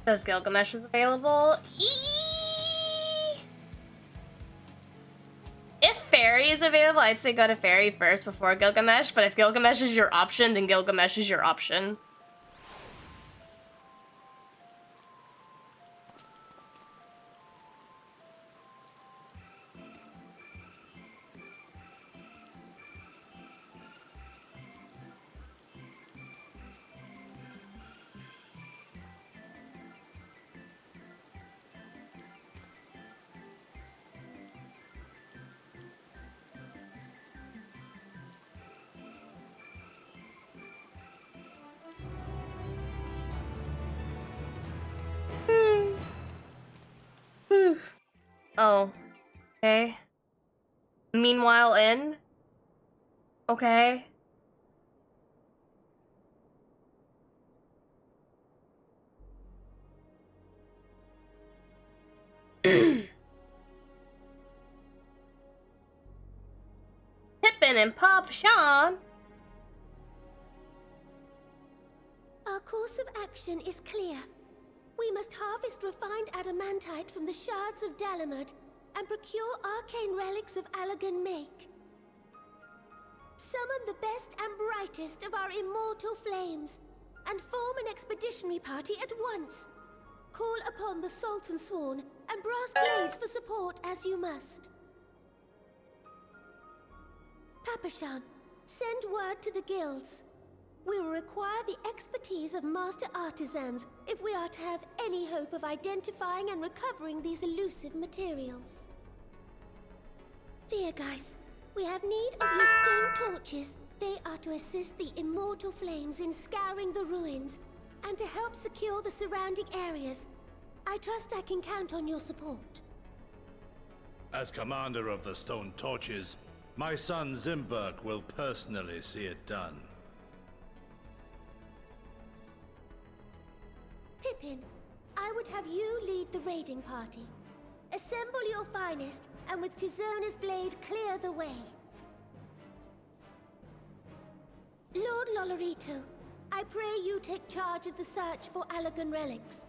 Does Gilgamesh is available? If Fairy is available, I'd say go to Fairy first before Gilgamesh, but if Gilgamesh is your option, then Gilgamesh is your option. Oh, okay. Meanwhile, okay. Pippin and Pop Sean. Our course of action is clear. We must harvest refined adamantite from the shards of Dalamud and procure arcane relics of Allagan make. Summon the best and brightest of our immortal flames and form an expeditionary party at once. Call upon the Sultan Sworn and Brass Blades for support as you must. Papashan, send word to the guilds. We will require the expertise of master artisans if we are to have any hope of identifying and recovering these elusive materials. Viergeist, we have need of your stone torches. They are to assist the immortal flames in scouring the ruins and to help secure the surrounding areas. I trust I can count on your support. As commander of the Stone Torches, my son Zimberk will personally see it done. Pippin, I would have you lead the raiding party. Assemble your finest, and with Tizona's blade clear the way. Lord ᴨᴇᴅ, I pray you take charge of the search for Allagan relics.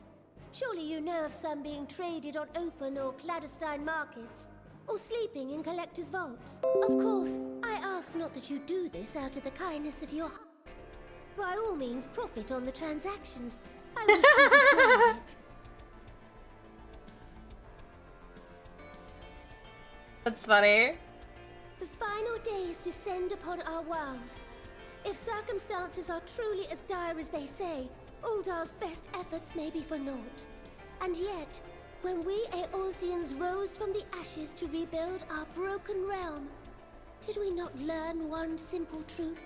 Surely you know of some being traded on open or clandestine markets, or sleeping in collectors' vaults. Of course, I ask not that you do this out of the kindness of your heart. By all means, profit on the transactions. I wish you could join it. That's funny. The final days descend upon our world. If circumstances are truly as dire as they say, Uldar's best efforts may be for naught. And yet, when we Eorzeans rose from the ashes to rebuild our broken realm, did we not learn one simple truth?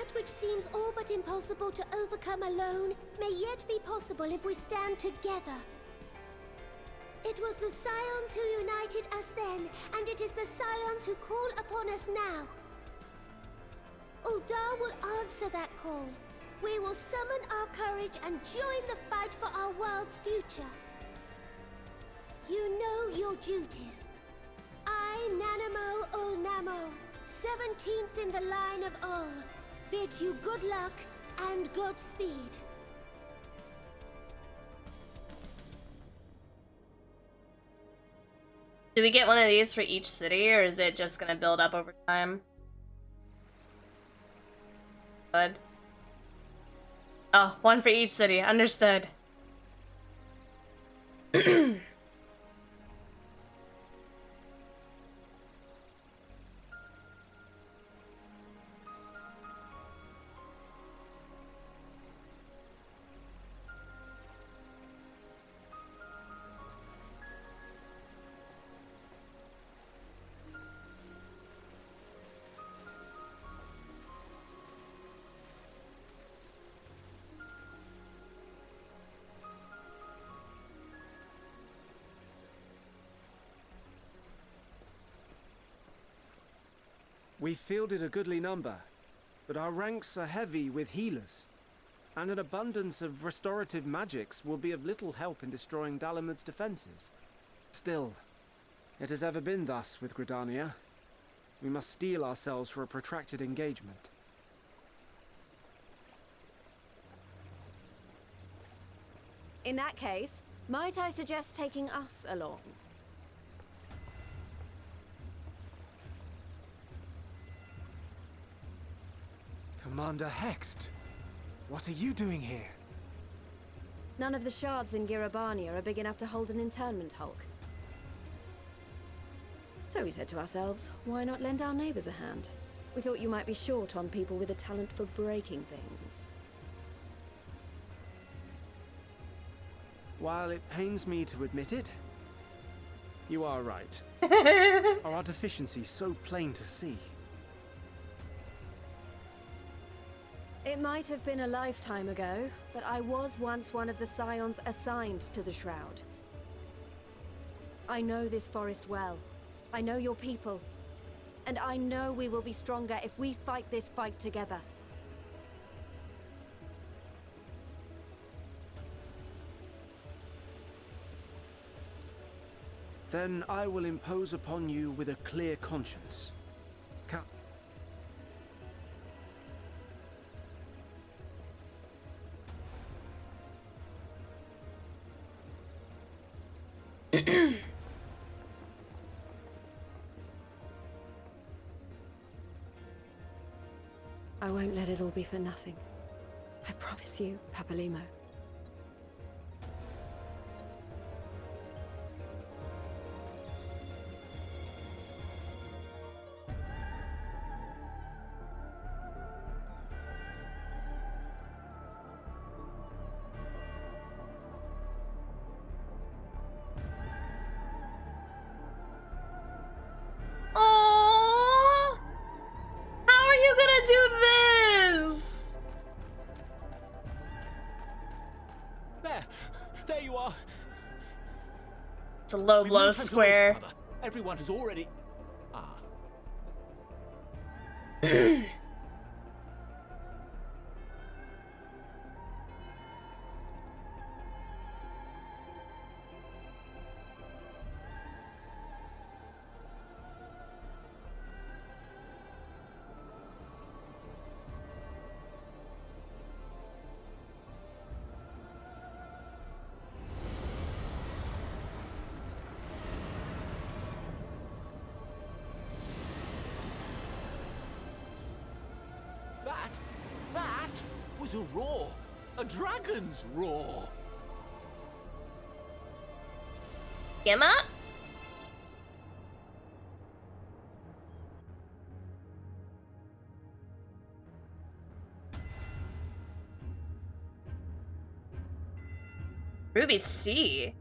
That which seems all but impossible to overcome alone may yet be possible if we stand together. It was the Scions who united us then, and it is the Scions who call upon us now. Ul'dah will answer that call. We will summon our courage and join the fight for our world's future. You know your duties. I, Nanamo Ul'Namo, 17th in the line of Ul, bid you good luck and Godspeed. Do we get one of these for each city, or is it just gonna build up over time? Good. Oh, one for each city. Understood. We fielded a goodly number, but our ranks are heavy with healers, and an abundance of restorative magics will be of little help in destroying Dalamud's defenses. Still, it has ever been thus with Gridania. We must steel ourselves for a protracted engagement. In that case, might I suggest taking us along? Commander Hext, what are you doing here? None of the shards in Girabania are big enough to hold an internment hulk. So we said to ourselves, why not lend our neighbors a hand? We thought you might be short on people with a talent for breaking things. While it pains me to admit it, you are right. Our deficiency so plain to see. It might have been a lifetime ago, but I was once one of the Scions assigned to the Shroud. I know this forest well. I know your people. And I know we will be stronger if we fight this fight together. Then I will impose upon you with a clear conscience. I won't let it all be for nothing. I promise you, Papalimo. It's a low blow square. Everyone has already... That was a roar. A dragon's roar. Gemma? Ruby C.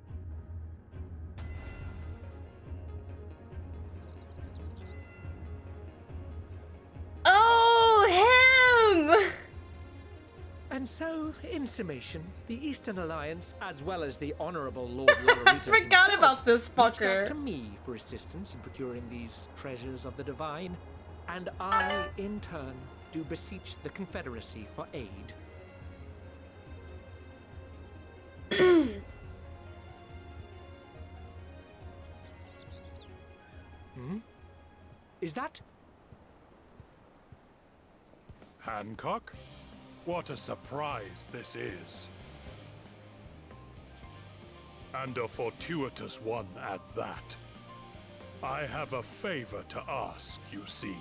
Oh, him! And so, in summation, the Eastern Alliance, as well as the Honorable Lord Lorarito Forgot about this reached fucker. out to me for assistance in procuring these treasures of the divine, and I, in turn, do beseech the Confederacy for aid. Is that... Hancock? What a surprise this is. And a fortuitous one at that. I have a favor to ask, you see.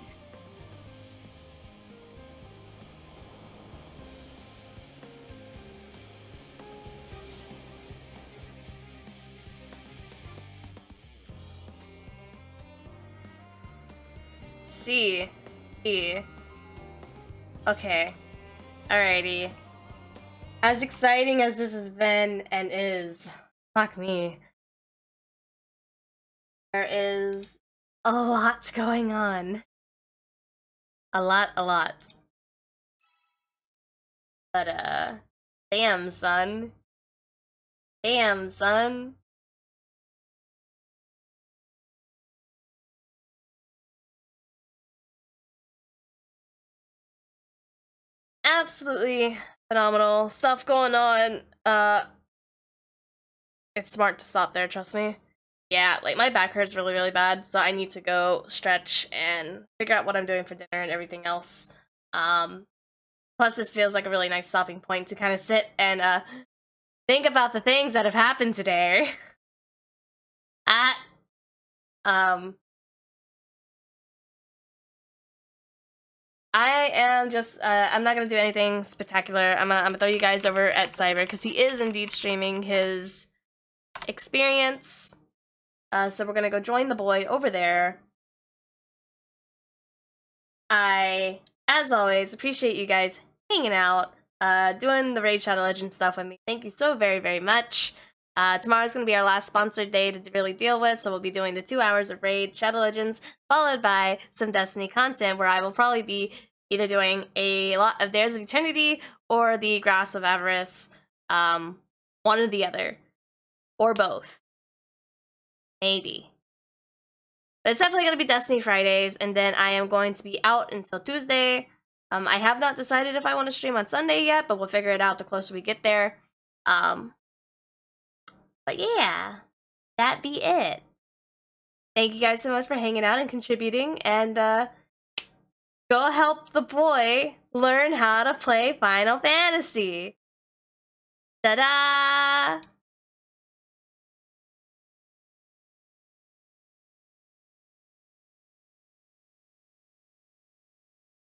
See. Okay. Alrighty. As exciting as this has been and is, fuck me, there is a lot going on. A lot. But, damn, son. Absolutely phenomenal stuff going on. It's smart to stop there, trust me. Yeah, like my back hurts really bad, so I need to go stretch and figure out what I'm doing for dinner and everything else. Plus this feels like a really nice stopping point to kind of sit and think about the things that have happened today. I am just, I'm not gonna do anything spectacular. I'm gonna throw you guys over at Cyber, because he is indeed streaming his experience. So we're gonna go join the boy over there. I, as always, appreciate you guys hanging out, doing the Raid Shadow Legends stuff with me. Thank you so very much. Tomorrow's gonna be our last sponsored day to really deal with, so we'll be doing the 2 hours of Raid Shadow Legends, followed by some Destiny content, where I will probably be either doing a lot of Dares of Eternity or the Grasp of Avarice, one or the other, or both. Maybe. But it's definitely gonna be Destiny Fridays, and then I am going to be out until Tuesday. I have not decided if I want to stream on Sunday yet, but we'll figure it out the closer we get there. But yeah, that be it. Thank you guys so much for hanging out and contributing, and go help the boy learn how to play Final Fantasy. Ta-da!